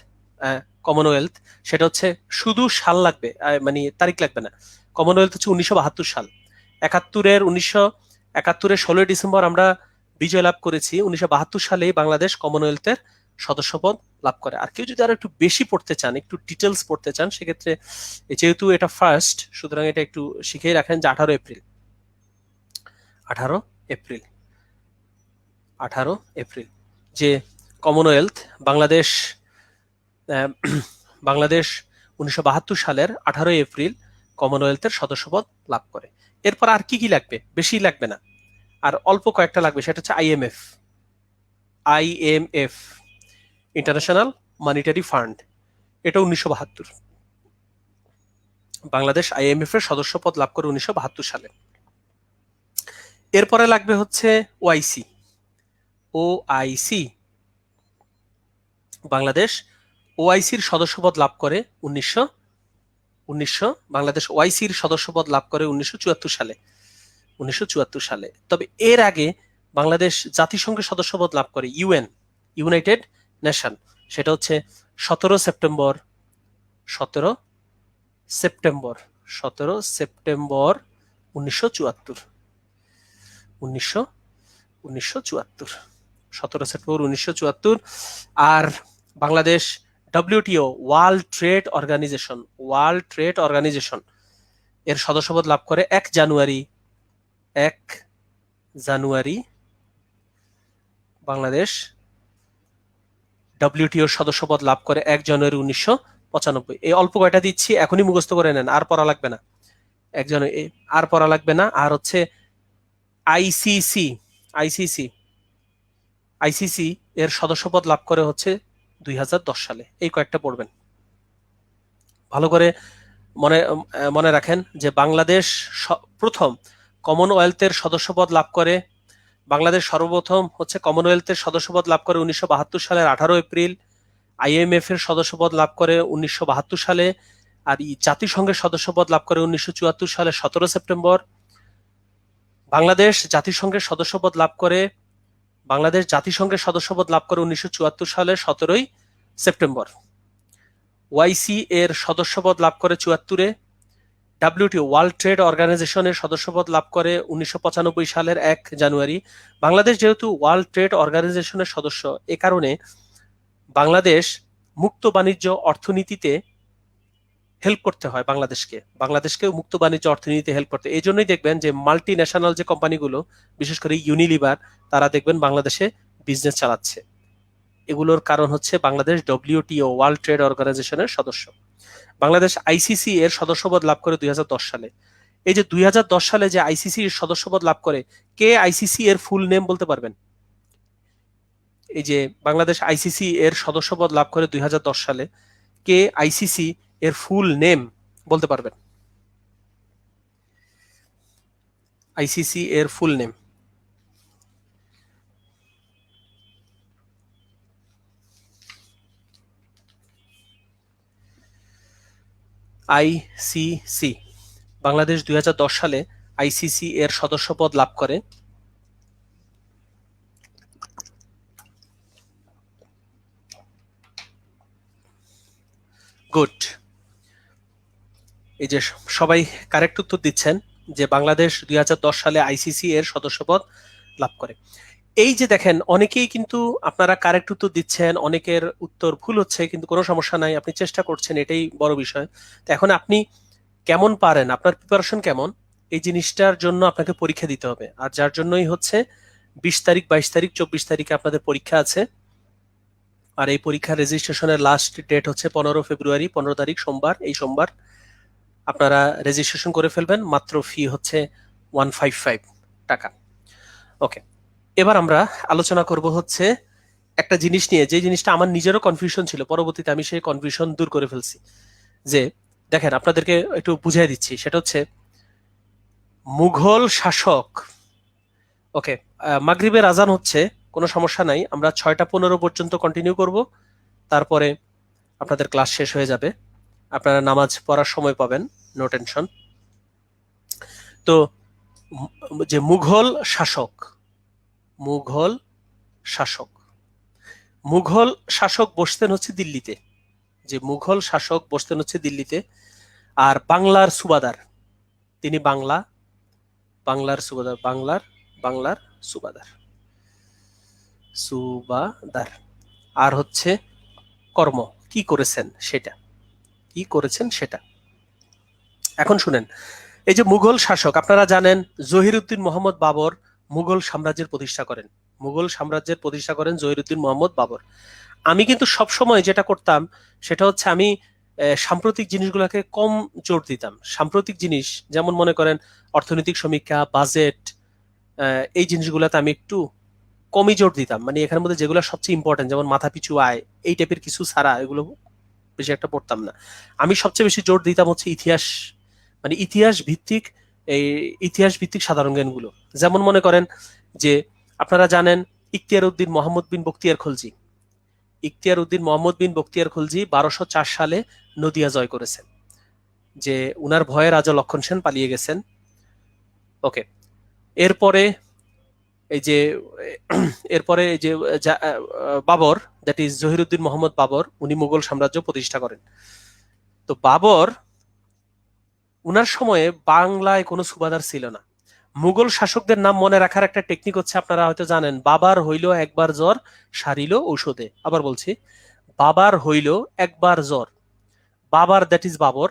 কমনওয়েলথ সেটা হচ্ছে শুধু সাল লাগবে, মানে তারিখ লাগবে না। কমনওয়েলথ হচ্ছে 1972 সাল। 1971-এর 16 ডিসেম্বর আমরা বিজয় লাভ করেছি। 1972 সালেই বাংলাদেশ কমনওয়েলথের সদস্যপদ লাভ করে। আর কেউ যদি আরো একটু বেশি পড়তে চান, একটু ডিটেলস পড়তে চান, সেক্ষেত্রে যেহেতু এটা ফার্স্ট, সুতরাং এটা একটু শিখেই রাখেন যে 18 এপ্রিল, 18 এপ্রিল, 18 এপ্রিল যে কমনওয়েলথ বাংলাদেশ, বাংলাদেশ 1972 সালের 18 এপ্রিল কমনওয়েলথের সদস্যপদ লাভ করে। এরপর আর কি কি লাগবে? বেশি লাগবে না, আর অল্প কয়েকটা লাগবে। সেটা হচ্ছে IMF, IMF international monetary fund, এটা 1972 বাংলাদেশ আইএমএফ এর সদস্যপদ লাভ করে 1972 সালে। এরপরে লাগবে হচ্ছে ওআইসি, ওআইসি বাংলাদেশ ওআইসির সদস্যপদ লাভ করে 1900 বাংলাদেশ ওআইসির সদস্যপদ লাভ করে 1974 সালে, 1974 সালে। তবে এর আগে বাংলাদেশ জাতিসংঘের সদস্যপদ লাভ করে, ইউএন, ইউনাইটেড নেশন, সেটা হচ্ছে 17 সেপ্টেম্বর, 17 সেপ্টেম্বর, 17 সেপ্টেম্বর 1974, 1974, 17 সেপ্টেম্বর 1974। আর Bangladesh WTO, world trade organization, world trade organization এর সদস্যপদ লাভ করে 1 জানুয়ারি, 1 জানুয়ারি বাংলাদেশ ডব্লিউটিওর সদস্যপদ লাভ করে 1 জানুয়ারি 1995। এই অল্প কয়টা দিচ্ছি, এখনই মুখস্থ করে নেন, আর পড়া লাগবে না। 1 জানুয়ারি আর পড়া লাগবে না। আর হচ্ছে আইসিসি, আইসিসি, আইসিসি এর সদস্যপদ লাভ করে হচ্ছে 2010 সালে। এই কয়েকটা পড়বেন ভালো করে, মনে মনে রাখেন যে বাংলাদেশ প্রথম কমনওয়েলথের সদস্যপদ লাভ করে, বাংলাদেশ সর্বপ্রথম হচ্ছে কমনওয়েলথের সদস্যপদ লাভ করে 1972 সালের 18 এপ্রিল, আইএমএফ এর সদস্যপদ লাভ করে 1972 সালে, আর জাতিসংঘের সদস্যপদ লাভ করে 1974 সালে 17 সেপ্টেম্বর। বাংলাদেশ জাতিসংঘের সদস্যপদ লাভ করে, বাংলাদেশ জাতিসংঘের সদস্যপদ লাভ করে 1974 সালের 17 সেপ্টেম্বর। ওআইসি এর সদস্যপদ লাভ করে 74-এ। ডাব্লিউটিও, ওয়ার্ল্ড ট্রেড অর্গানাইজেশনের সদস্যপদ লাভ করে 1995 সালের 1 জানুয়ারি। বাংলাদেশ যেহেতু ওয়ার্ল্ড ট্রেড অর্গানাইজেশনের সদস্য, এ কারণে বাংলাদেশ মুক্ত বাণিজ্য অর্থনীতিতে হেল্প করতে হয় বাংলাদেশকে, বাংলাদেশকেও মুক্ত বাণিজ্য অর্থনীতিতে হেল্প করতে। এই জন্যই দেখবেন যে মাল্টি ন্যাশনাল যে কোম্পানিগুলো, বিশেষ করে ইউনিলিভার, তারা দেখবেন বাংলাদেশে বিজনেস চালাচ্ছে। এগুলোর কারণ হচ্ছে বাংলাদেশ ডব্লিউটিও, ওয়ার্ল্ড ট্রেড অর্গানাইজেশনের সদস্য। বাংলাদেশ আইসিসি এর সদস্যপদ লাভ করে 2010 সালে। এই যে 2010 সালে যে আইসিসি এর সদস্যপদ লাভ করে, কে আইসিসি এর ফুল নেম বলতে পারবেন? এই যে বাংলাদেশ আইসিসি এর সদস্যপদ লাভ করে 2010 সালে, কে আইসিসি এর ফুল নেম বলতে পারবেন? আইসিসি এর ফুল নেম, আইসিসি বাংলাদেশ 2010 সালে আইসিসি এর সদস্যপদ লাভ করে। গুড, এই যে সবাই কারেক্ট উত্তর দিচ্ছেন যে বাংলাদেশ 2010 সালে আইসিসি এর সদস্যপদ লাভ করে। এই যে দেখেন, অনেকেই কিন্তু আপনারা কারেক্ট উত্তর দিচ্ছেন, অনেকের উত্তর ভুল হচ্ছে, কিন্তু কোনো সমস্যা নাই, আপনি চেষ্টা করছেন, এটাই বড় বিষয়। তো এখন আপনি কেমন পারেন, আপনার প্রিপারেশন কেমন, এই জিনিসটার জন্য আপনাকে পরীক্ষা দিতে হবে। আর যার জন্যই হচ্ছে 20 তারিখ, 22 তারিখ, 24 তারিখে আপনাদের পরীক্ষা আছে। আর এই পরীক্ষার রেজিস্ট্রেশনের লাস্ট ডেট হচ্ছে 15 ফেব্রুয়ারি, 15 তারিখ সোমবার, এই সোমবার আপনারা রেজিস্ট্রেশন করে ফেলবেন। মাত্র ফি হচ্ছে 155 টাকা। ওকে, এবার আমরা আলোচনা করব হচ্ছে একটা জিনিস নিয়ে, যে জিনিসটা আমার নিজেরও কনফিউশন ছিল, পরবর্তীতে আমি সেই কনফিউশন দূর করে ফেলছি। যে দেখেন, আপনাদেরকে একটু বুঝিয়ে দিচ্ছি, সেটা হচ্ছে মুঘল শাসক। ওকে, মাগরিবের আজান হচ্ছে, কোনো সমস্যা নাই, আমরা 6টা 15 পর্যন্ত কন্টিনিউ করব, তারপরে আপনাদের ক্লাস শেষ হয়ে যাবে, আপনারা নামাজ পড়ার সময় পাবেন, নো টেনশন। তো যে মুঘল শাসক, মুঘল শাসক, মুঘল শাসক বসতেন হচ্ছে দিল্লিতে, যে মুঘল শাসক বসতেন হচ্ছে দিল্লিতে। আর বাংলার সুবাদার, তিনি বাংলার সুবাদার, বাংলার সুবাদার, সুবাদার। আর হচ্ছে কর্ম, কি করেছেন সেটা, কি করেছেন সেটা। এখন শুনেন, এই যে মুঘল শাসক, আপনারা জানেন জহিরুদ্দিন মোহাম্মদ বাবর মুঘল সাম্রাজ্যের প্রতিষ্ঠা করেন, মুঘল সাম্রাজ্যের প্রতিষ্ঠা করেন জহিরুদ্দিন মোহাম্মদ বাবর। আমি কিন্তু সবসময় যেটা করতাম সেটা হচ্ছে আমি সাম্প্রতিক জিনিসগুলোকে কম জোর দিতাম। সাম্প্রতিক জিনিস যেমন মনে করেন অর্থনৈতিক সমীক্ষা, বাজেট, এই জিনিসগুলোতে আমি একটু কমই জোর দিতাম। মানে এখানের মধ্যে যেগুলো সবচেয়ে ইম্পর্টেন্ট, যেমন মাথাপিছু আয়, এই টাইপের কিছু ছাড়া এগুলো বেশি একটা পড়তাম না। আমি সবচেয়ে বেশি জোর দিতাম হচ্ছে ইতিহাস, মানে ইতিহাস ভিত্তিক, এই ইতিহাস ভিত্তিক সাধারণ জ্ঞানগুলো। যেমন মনে করেন যে আপনারা জানেন ইখতিয়ার উদ্দিন মোহাম্মদ বিন বখতিয়ার খলজি, ইখতিয়ার উদ্দিন মোহাম্মদ বিন বখতিয়ার খলজি 1204 সালে নদিয়া জয় করেছেন, যে উনার ভয়ে রাজা লক্ষণ সেন পালিয়ে গেছেন। ওকে, এরপরে এই যে এরপরে এই যে বাবর, দ্যাট ইজ জহিরুদ্দিন মোহাম্মদ বাবর, উনি মুঘল সাম্রাজ্য প্রতিষ্ঠা করেন। তো বাবর, উনার সময়ে বাংলায় কোনো সুবাদার ছিল না। মুঘল শাসকদের নাম মনে রাখার একটা টেকনিক হচ্ছে, আপনারা হয়তো জানেন, বাবার হইল একবার জ্বর, সারিল ঔষধে। আবার বলছি, বাবার হইল একবার জ্বর, বাবার দ্যাট ইজ বাবর,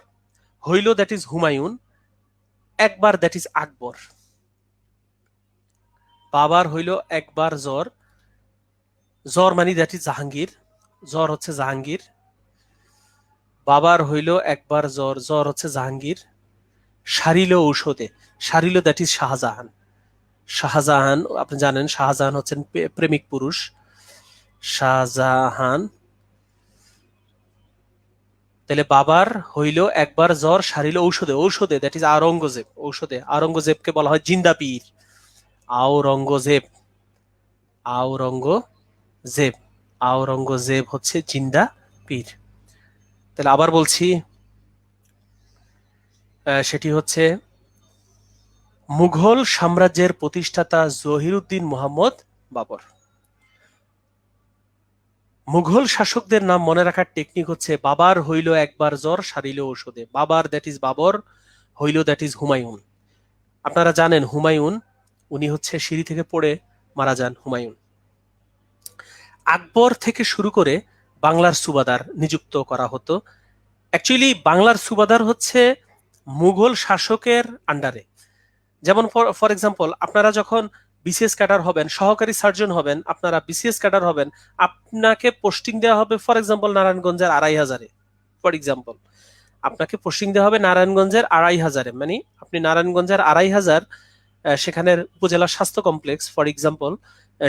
হইল দ্যাট ইজ হুমায়ুন, একবার দ্যাট ইজ আকবর। বাবার হইল একবার জ্বর, জ্বর মানে দ্যাট ইজ জাহাঙ্গীর, জ্বর হচ্ছে জাহাঙ্গীর। বাবার হইল একবার জ্বর, জ্বর হচ্ছে জাহাঙ্গীর। সারিল ঔষধে, সারিল দ্যাট ইজ শাহজাহান, শাহজাহান, আপনি জানেন শাহজাহান হচ্ছেন প্রেমিক পুরুষ, শাহজাহান। তাহলে বাবার হইল একবার জ্বর, সারিল ঔষধে, ঔষধে দ্যাট ইজ আওরঙ্গজেব, ঔষধে, আওরঙ্গজেবকে বলা হয় জিন্দা পীর, আওরঙ্গজেব, আওরঙ্গজেব, আওরঙ্গজেব হচ্ছে জিন্দা পীর। তাহলে আবার বলছি, সেটি হচ্ছে মুঘল সাম্রাজ্যের প্রতিষ্ঠাতা জহিরুদ্দিন মোহাম্মদ বাবর। মুঘল শাসকদের নাম মনে রাখার টেকনিক হচ্ছে বাবার হইল একবার জ্বর, সারিল ঔষধে, বাবার দ্যাট ইজ বাবর, হইল দ্যাট ইজ হুমায়ুন। আপনারা জানেন হুমায়ুন, উনি হচ্ছে সিঁড়ি থেকে পড়ে মারা যান হুমায়ুন। আকবর থেকে শুরু করে বাংলার সুবাদার নিযুক্ত করা হতো। অ্যাকচুয়ালি বাংলার সুবাদার হচ্ছে মুঘল শাসকের আন্ডারে। যেমন ফর এক্সাম্পল, আপনারা যখন বিসিএস ক্যাডার হবেন, সহকারী সার্জন হবেন, আপনারা বিসিএস ক্যাডার হবেন, আপনাকে পোস্টিং দেওয়া হবে ফর এক্সাম্পল নারায়ণগঞ্জের 2500-এ, ফর এক্সাম্পল আপনাকে পোস্টিং দেওয়া হবে নারায়ণগঞ্জের 2500-এ, মানে আপনি নারায়ণগঞ্জের 2500 সেখানের উপজেলা স্বাস্থ্য কমপ্লেক্স ফর এক্সাম্পল,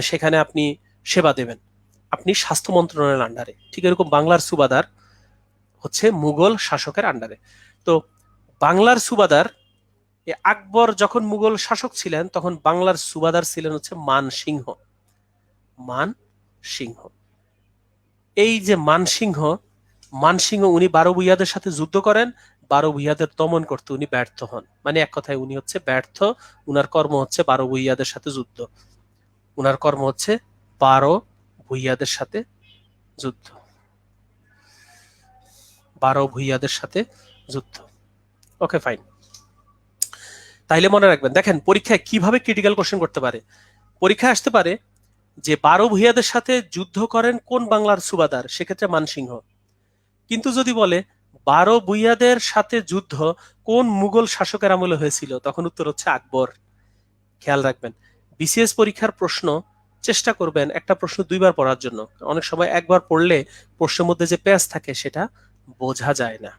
সেখানে আপনি সেবা দেবেন, আপনি স্বাস্থ্য মন্ত্রণালয়ের আন্ডারে। ঠিক এরকম বাংলার সুবাদার হচ্ছে মুঘল শাসকের আন্ডারে। তো বাংলার সুবাদার, আকবর যখন মুঘল শাসক ছিলেন তখন বাংলার সুবাদার ছিলেন হচ্ছে মানসিংহ, মানসিংহ। এই যে মানসিংহ, মানসিংহ উনি 12 ভূঁইয়াদের সাথে যুদ্ধ করেন, 12 ভূঁইয়াদের দমন করতে উনি ব্যর্থ হন, মানে এক কথায় উনি হচ্ছে ব্যর্থ। উনার কর্ম হচ্ছে 12 ভূঁইয়াদের সাথে যুদ্ধ, উনার কর্ম হচ্ছে 12 ভূঁইয়াদের সাথে যুদ্ধ, 12 ভূঁইয়াদের সাথে যুদ্ধ। ওকে ফাইন, তাইলে মনে রাখবেন। দেখেন পরীক্ষায় কিভাবে ক্রিটিক্যাল কোশ্চেন করতে পারে, পরীক্ষায় আসতে পারে যে 12 ভূঁইয়াদের সাথে যুদ্ধ করেন কোন বাংলার সুবাদার, সেক্ষেত্রে মানসিংহ। কিন্তু যদি বলে 12 ভূঁইয়াদের সাথে যুদ্ধ কোন মুঘল শাসকের আমলে হয়েছিল, তখন উত্তর হচ্ছে আকবর। খেয়াল রাখবেন, বিসিএস পরীক্ষার প্রশ্ন চেষ্টা করবেন একটা প্রশ্ন দুইবার পড়ার জন্য। অনেক সময় একবার পড়লে প্রশ্নের মধ্যে যে পেঁচ থাকে সেটা বোঝা যায় না।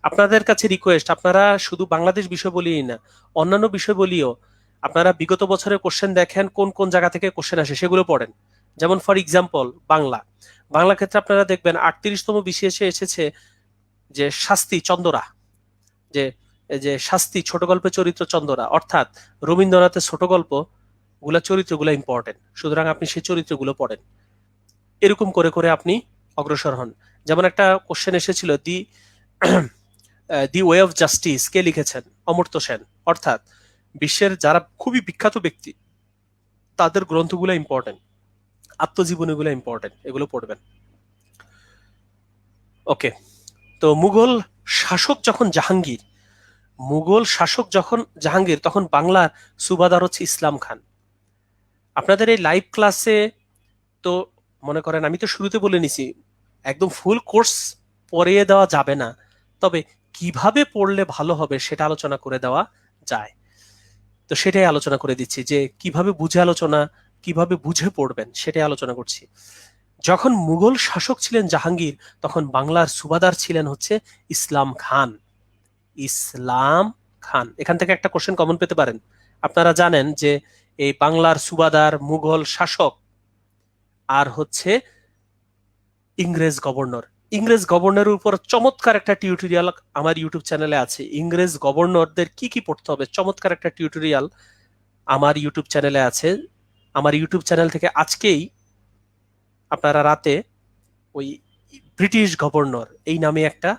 আপনাদের কাছে রিকোয়েস্ট, আপনারা শুধু বাংলাদেশ বিষয় বলিই না, অন্যান্য বিষয় বলিও আপনারা বিগত বছরের কোশ্চেন দেখেন, কোন কোন জায়গা থেকে কোশ্চেন আসে সেগুলো পড়েন। যেমন ফর এক্সাম্পল বাংলা ক্ষেত্রে আপনারা দেখবেন 38তম বিসিএসে এসেছে যে শাস্তি চন্দরা, যে যে শাস্তি ছোট গল্পের চরিত্র চন্দরা, অর্থাৎ রবীন্দ্রনাথের ছোট গল্প গুলা চরিত্রগুলো ইম্পর্টেন্ট, সুতরাং আপনি সেই চরিত্রগুলো পড়েন। এরকম করে করে আপনি অগ্রসর হন। যেমন একটা কোশ্চেন এসেছিল, দি ওয়ে অফ জাস্টিস কে লিখেছেন? অমর্ত্য সেন। অর্থাৎ বিশ্বের যারা খুবই বিখ্যাত ব্যক্তি তাদের গ্রন্থগুলো ইম্পর্টেন্ট, আত্মজীবনীগুলো ইম্পর্টেন্ট, এগুলো পড়বেন। ওকে, তো মুঘল শাসক যখন জাহাঙ্গীর, তখন বাংলার সুবাদার হচ্ছে ইসলাম খান। আপনাদের এই লাইভ ক্লাসে তো মনে করেন আমি তো শুরুতে বলে নিছি একদম ফুল কোর্স পড়িয়ে দেওয়া যাবে না, তবে কিভাবে পড়লে ভালো হবে সেটা আলোচনা করে দেওয়া যায়। তো সেটাই আলোচনা করে দিচ্ছি, যে কিভাবে বুঝে পড়বেন সেটাই আলোচনা করছি। যখন মুঘল শাসক ছিলেন জাহাঙ্গীর, তখন বাংলার সুবাদার ছিলেন হচ্ছে ইসলাম খান। এখান থেকে একটা কোশ্চেন কমন পেতে পারেন। আপনারা জানেন যে এই বাংলার সুবাদার, মুঘল শাসক আর হচ্ছে ইংরেজ গভর্নরের উপর চমৎকার একটা টিউটোরিয়াল আমার ইউটিউব চ্যানেলে আছে। ইংরেজ গভর্নরদের কি কি পড়তে হবে, চমৎকার একটা টিউটোরিয়াল আমার ইউটিউব চ্যানেলে আছে। আমার ইউটিউব চ্যানেল থেকে আজকেই আপনারা রাতে ওই ব্রিটিশ গভর্নর এই নামে একটা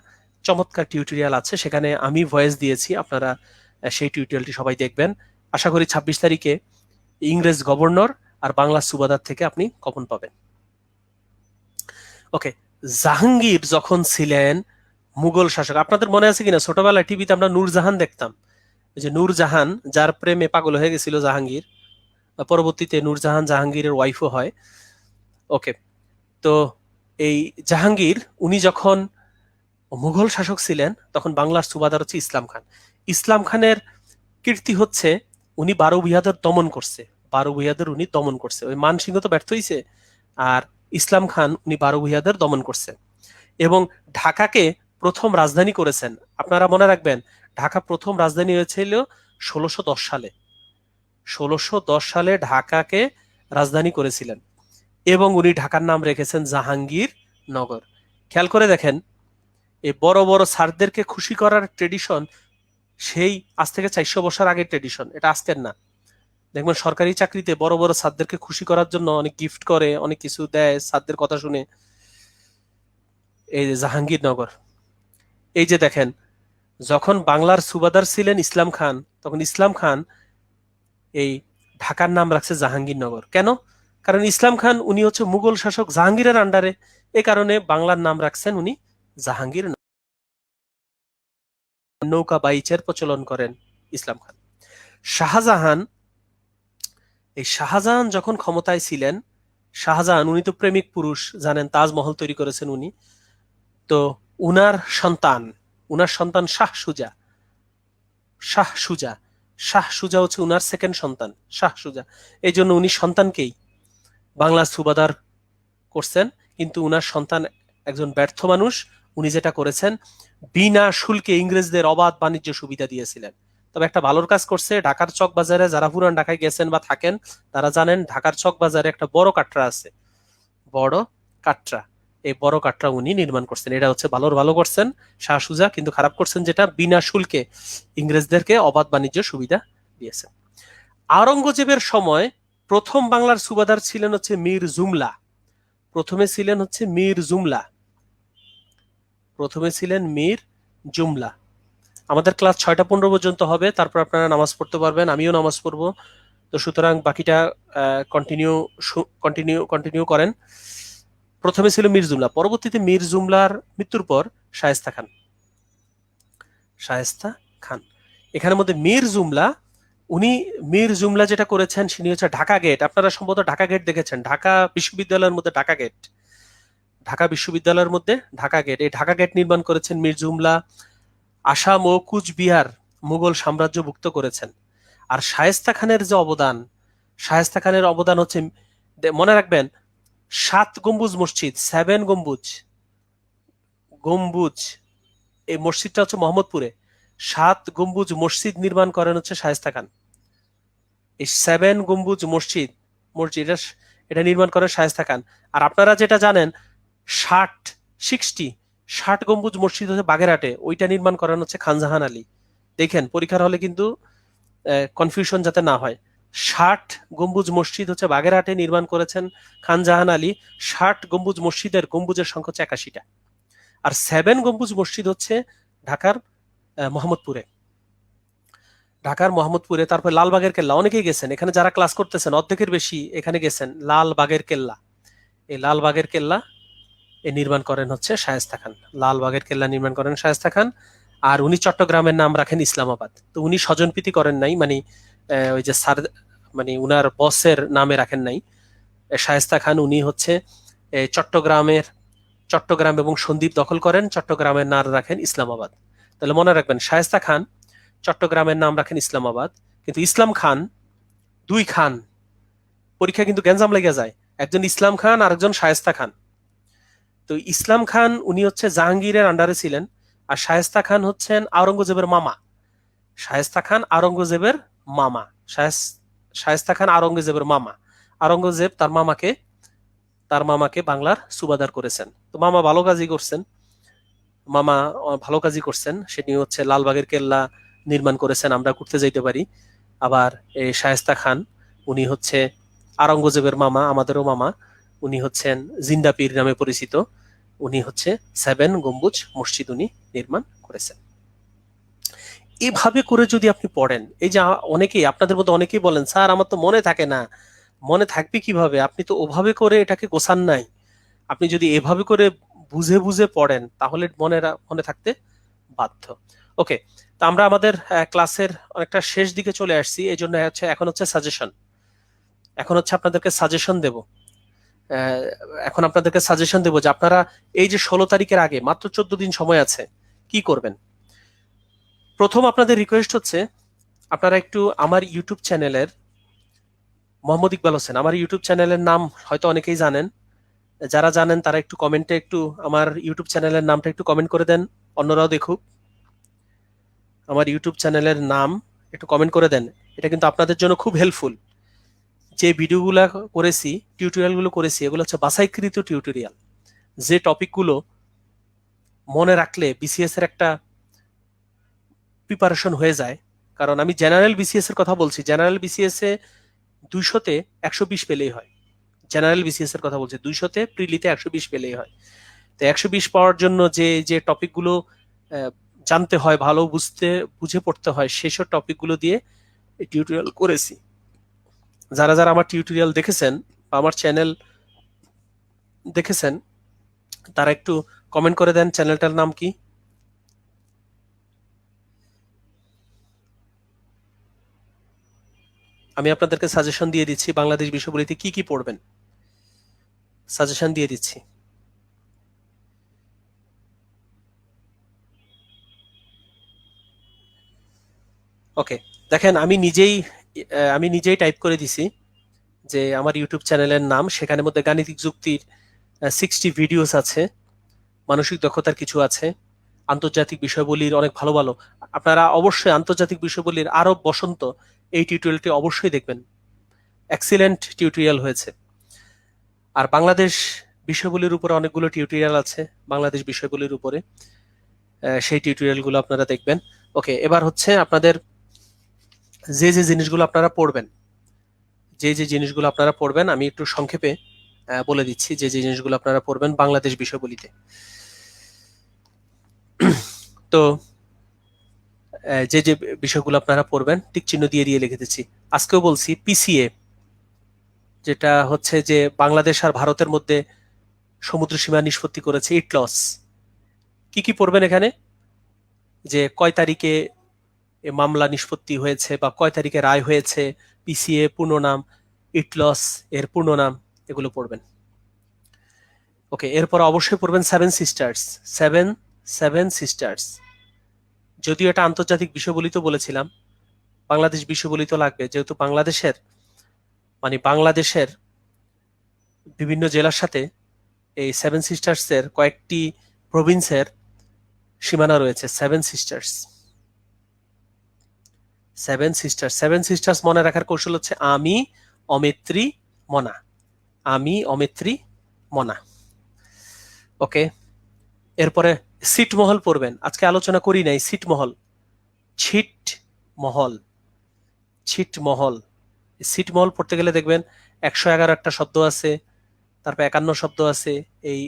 চমৎকার টিউটোরিয়াল আছে, সেখানে আমি ভয়েস দিয়েছি, আপনারা সেই টিউটোরিয়ালটি সবাই দেখবেন। আশা করি 26 তারিখে ইংরেজ গভর্নর আর বাংলা সুবাদার থেকে আপনি কমন পাবেন। ওকে, জাহাঙ্গীর যখন ছিলেন মুঘল শাসক, আপনাদের মনে আছে কিনা ছোটবেলায় টিভিতে আমরা নূরজাহান দেখতাম, যে নূরজাহান যার প্রেমে পাগল হয়ে গেছিল জাহাঙ্গীর, পরবর্তীতে নূরজাহান জাহাঙ্গীরের ওয়াইফও হয়। ওকে, তো এই জাহাঙ্গীর উনি যখন মুঘল শাসক ছিলেন তখন বাংলার সুবাদার হচ্ছে ইসলাম খানের কীর্তি হচ্ছে উনি 12 ভূঁইয়াদের দমন করছে। ওই মানসিংহ তো ব্যর্থ হয়েছে, আর ইসলাম খান উনি 12 ভূঁইয়াদের দমন করছে এবং ঢাকাকে প্রথম রাজধানী করেছেন। আপনারা মনে রাখবেন, ঢাকা প্রথম রাজধানী হয়েছিল 1610 সালে। 1610 সালে ঢাকাকে রাজধানী করেছিলেন এবং উনি ঢাকার নাম রেখেছেন জাহাঙ্গীর নগর। খেয়াল করে দেখেন, এই বড় বড় স্যারদেরকে খুশি করার ট্রেডিশন সেই আজ থেকে 400 বছর আগের ট্রেডিশন, এটা আজকের না। দেখবেন সরকারি চাকরিতে বড় বড় স্যারদেরকে খুশি করার জন্য অনেক গিফট করে, অনেক কিছু দেয় স্যারদের কথা শুনে। এই যে জাহাঙ্গীরনগর, এই যে দেখেন, যখন বাংলার সুবাদার ছিলেন ইসলাম খান, তখন ইসলাম খান এই ঢাকার নাম রাখছে জাহাঙ্গীরনগর। কেন? কারণ ইসলাম খান উনি হচ্ছে মুঘল শাসক জাহাঙ্গীরের আন্ডারে, এ কারণে বাংলার নাম রাখছেন উনি জাহাঙ্গীর। নৌকা বাইচের প্রচলন করেন ইসলাম খান। শাহজাহান যখন ক্ষমতায় ছিলেন, শাহজাহান উনি তো প্রেমিক পুরুষ, জানেন তাজমহল তৈরি করেছেন উনি। তো উনার সন্তান শাহ সুজা হচ্ছে উনার সেকেন্ড সন্তান, শাহ সুজা। এই জন্য উনি সন্তানকেই বাংলার সুবাদার করছেন। কিন্তু উনার সন্তান একজন ব্যর্থ মানুষ, উনি যেটা করেছেন বিনা শুল্কে ইংরেজদের অবাধ বাণিজ্য সুবিধা দিয়েছিলেন। তবে একটা ভালোর কাজ করছে, ঢাকার চক বাজারে যারা পুরান ঢাকায় গেছেন বা থাকেন তারা জানেন ঢাকার চক বাজারে একটা বড় কাটরা আছে, এই বড় কাটরা উনি নির্মাণ করছেন। এটা হচ্ছে ভালো করছেন শাহ সুজা, কিন্তু খারাপ করছেন যেটা বিনা শুল্কে ইংরেজদেরকে অবাধ বাণিজ্য সুবিধা দিয়েছেন। আওরঙ্গজেবের সময় প্রথম বাংলার সুবাদার ছিলেন হচ্ছে মীর জুমলা। আমাদের ক্লাস 6টা 15 পর্যন্ত হবে, তারপর আপনারা নামাজ পড়তে পারবেন, আমিও নামাজ পড়বো। তো সুতরাং বাকিটা কন্টিনিউ করেন। প্রথমে ছিল মীর জুমলা, পরবর্তীতে মীর জুমলার মৃত্যুর পর শায়েস্তা খান। এখানের মধ্যে মীর জুমলা উনি মীর জুমলা যেটা করেছেন তিনি হচ্ছে ঢাকা গেট। আপনারা সম্ভবত ঢাকা গেট দেখেছেন, ঢাকা বিশ্ববিদ্যালয়ের মধ্যে ঢাকা গেট, ঢাকা বিশ্ববিদ্যালয়ের মধ্যে ঢাকা গেট, এই ঢাকা গেট নির্মাণ করেছেন মীর জুমলা। আসাম ও কুচবিহার মুঘল সাম্রাজ্যভুক্ত করেছেন। আর শায়েস্তা খানের যে অবদান, শায়েস্তা খানের অবদান হচ্ছে, মনে রাখবেন, 7 গম্বুজ মসজিদ, 7 গম্বুজ, গম্বুজ, এই মসজিদটা হচ্ছে মোহাম্মদপুরে। 7 গম্বুজ মসজিদ নির্মাণ করেন হচ্ছে শায়েস্তা খান। এই 7 গম্বুজ মসজিদ, মসজিদ এটা নির্মাণ করেন শায়েস্তা খান। আর আপনারা যেটা জানেন 60 গম্বুজ মসজিদ হচ্ছে বাগেরহাটে, ওইটা নির্মাণ করেন হচ্ছে খানজাহান আলী। দেখেন পরীক্ষার হলে কিন্তু কনফিউশন যাতে না হয়। 60 গম্বুজ মসজিদ হচ্ছে বাগেরহাটে নির্মাণ করেছেন খানজাহান আলী। 60 গম্বুজ মসজিদের গম্বুজের সংখ্যা হচ্ছে 81টা। আর 7 গম্বুজ মসজিদ হচ্ছে ঢাকার মোহাম্মদপুরে, ঢাকার মোহাম্মদপুরে। তারপর লালবাগের কেল্লা, অনেকেই গেছেন এখানে, যারা ক্লাস করতেছেন অর্ধেকের বেশি এখানে গেছেন। লালবাগের কেল্লা, এই লালবাগের কেল্লা এ নির্মাণ করেন হচ্ছে শায়েস্তা খান। লালবাগের কেল্লা নির্মাণ করেন শায়েস্তা খান। আর উনি চট্টগ্রামের নাম রাখেন ইসলামাবাদ। তো উনি স্বজনপ্রীতি করেন নাই, মানে ওই যে স্যার, মানে উনার বসের নামে রাখেন নাই। শায়েস্তা খান উনি হচ্ছে চট্টগ্রাম এবং সন্দ্বীপ দখল করেন, চট্টগ্রামের নাম রাখেন ইসলামাবাদ। তাহলে মনে রাখবেন, শায়েস্তা খান চট্টগ্রামের নাম রাখেন ইসলামাবাদ। কিন্তু ইসলাম খান, 2 খান, পরীক্ষা কিন্তু গ্যাঞ্জাম লেগে যায়, একজন ইসলাম খান আর একজন শায়েস্তা খান। তো ইসলাম খান উনি হচ্ছে জাহাঙ্গীরের আন্ডারে ছিলেন, আর শায়েস্তা খান হচ্ছেন আওরঙ্গজেবের মামা। শায়েস্তা খান আওরঙ্গজেবের মামা, শায়েস্তা খান আওরঙ্গজেবের মামা। আওরঙ্গজেব তার মামাকে বাংলার সুবাদার করেছেন। তো মামা ভালো কাজই করছেন, মামা ভালো কাজই করছেন। সেটি হচ্ছে লালবাগের কেল্লা নির্মাণ করেছেন, আমরা ঘুরতে যাইতে পারি। আবার এই শায়েস্তা খান উনি হচ্ছে আওরঙ্গজেবের মামা, আমাদেরও মামা। উনি হচ্ছেন জিন্দা পীর নামে পরিচিত। উনি হচ্ছে 7 গম্বুজ মসজিদ উনি নির্মাণ করেছেন। এভাবে করে যদি আপনি পড়েন, এই যে অনেকেই আপনাদের মধ্যে অনেকেই বলেন স্যার আমার তো মনে থাকে না। মনে থাকবে কিভাবে? আপনি তো ওভাবে করে এটাকে গোছান নাই। আপনি যদি এভাবে করে বুঝে বুঝে পড়েন তাহলে মনে থাকতে বাধ্য। ওকে, তো আমরা আমাদের ক্লাসের অনেকটা শেষ দিকে চলে আসছি, এই জন্য এখন হচ্ছে সাজেশন। এখন হচ্ছে আপনাদেরকে সাজেশন দেব। এখন আপনাদেরকে সাজেশন দেব যে আপনারা এই যে 16 তারিখের আগে মাত্র 14 দিন সময় আছে, কি করবেন। প্রথম আপনাদের রিকোয়েস্ট হচ্ছে আপনারা একটু আমার ইউটিউব চ্যানেলের, মোহাম্মদ ইকবাল হোসেন, আমার ইউটিউব চ্যানেলের নাম হয়তো অনেকেই জানেন। যারা জানেন তারা একটু কমেন্টে একটু আমার ইউটিউব চ্যানেলের নামটা একটু কমেন্ট করে দেন, অন্যরাও দেখুক। আমার ইউটিউব চ্যানেলের নাম একটু কমেন্ট করে দেন, এটা কিন্তু আপনাদের জন্য খুব হেল্পফুল। যে ভিডিওগুলো করেছি, টিউটোরিয়ালগুলো করেছি, এগুলো হচ্ছে বাছাইকৃত টিউটোরিয়াল। যে টপিকগুলো মনে রাখলে বিসিএস এর একটা প্রিপারেশন হয়ে যায়। কারণ আমি জেনারেল বিসিএস এর কথা বলছি, জেনারেল বিসিএস এ 200-তে 120 পেলেই হয়। জেনারেল বিসিএস এর কথা বলছি, 200-তে প্রিলিতে 120 পেলেই হয়। তো 120 পাওয়ার জন্য যে যে টপিকগুলো জানতে হয়, ভালো বুঝে পড়তে হয়, সেসব টপিকগুলো দিয়ে টিউটোরিয়াল করেছি। যারা যারা আমার টিউটোরিয়াল দেখেছেন বা আমার চ্যানেল দেখেছেন তারা একটু কমেন্ট করে দেন চ্যানেলটার নাম কি। আমি আপনাদেরকে সাজেশন দিয়ে দিচ্ছি, বাংলাদেশ বিষয়বলিতে কি কি পড়বেন সাজেশন দিয়ে দিচ্ছি। ওকে, দেখেন আমি নিজেই টাইপ করে দিছি যে আমার ইউটিউব চ্যানেলের নাম। সেখানের মধ্যে গাণিতিক যুক্তির 60 ভিডিওস আছে, মানসিক দক্ষতার কিছু আছে, আন্তর্জাতিক বিষয়বলির অনেক ভালো ভালো। আপনারা অবশ্যই আন্তর্জাতিক বিষয়বলির আরব বসন্ত এই টিউটোরিয়ালটি অবশ্যই দেখবেন, এক্সিলেন্ট টিউটোরিয়াল হয়েছে। আর বাংলাদেশ বিষয়বলির উপরে অনেকগুলো টিউটোরিয়াল আছে, বাংলাদেশ বিষয়বলির উপরে, সেই টিউটোরিয়ালগুলো আপনারা দেখবেন। ওকে, এবার হচ্ছে আপনাদের যে যে জিনিসগুলো আপনারা পড়বেন, আমি একটু সংক্ষেপে বলে দিচ্ছি যে যে জিনিসগুলো আপনারা পড়বেন বাংলাদেশ বিষয়বলিতে। তো যে যে বিষয়গুলো আপনারা পড়বেন টিক চিহ্ন দিয়ে দিয়ে লিখে দিচ্ছি। আজকেও বলছি পিসিএ, যেটা হচ্ছে যে বাংলাদেশ আর ভারতের মধ্যে সমুদ্র সীমা নিষ্পত্তি করেছে, ইটলস। কি কি পড়বেন এখানে, যে কয় তারিখে এ মামলা নিষ্পত্তি হয়েছে বা কয় তারিখে রায় হয়েছে, পিসিএ পূর্ণ নাম, ইটলস এর পূর্ণ নাম, এগুলো পড়বেন। ওকে, এরপর অবশ্যই পড়বেন সেভেন সিস্টার্স। সেভেন সিস্টার্স, যদিও এটা আন্তর্জাতিক বিষয়বলি তো বলেছিলাম, বাংলাদেশ বিষয়বলি তো লাগবে, যেহেতু বাংলাদেশের বিভিন্ন জেলার সাথে এই সেভেন সিস্টার্স এর কয়েকটি প্রভিন্সের সীমানা রয়েছে। সেভেন সিস্টার্স মনে রাখার কৌশল হচ্ছে আমি, অমিত্রী, মনা। আমি, অমিত্রী, মনা। ওকে, এরপরে ছিটমহল পড়বেন। আজকে আলোচনা করি নাই ছিটমহল। ছিটমহল পড়তে গেলে দেখবেন 111 একটা শব্দ আছে, তারপর 51 শব্দ আছে, এই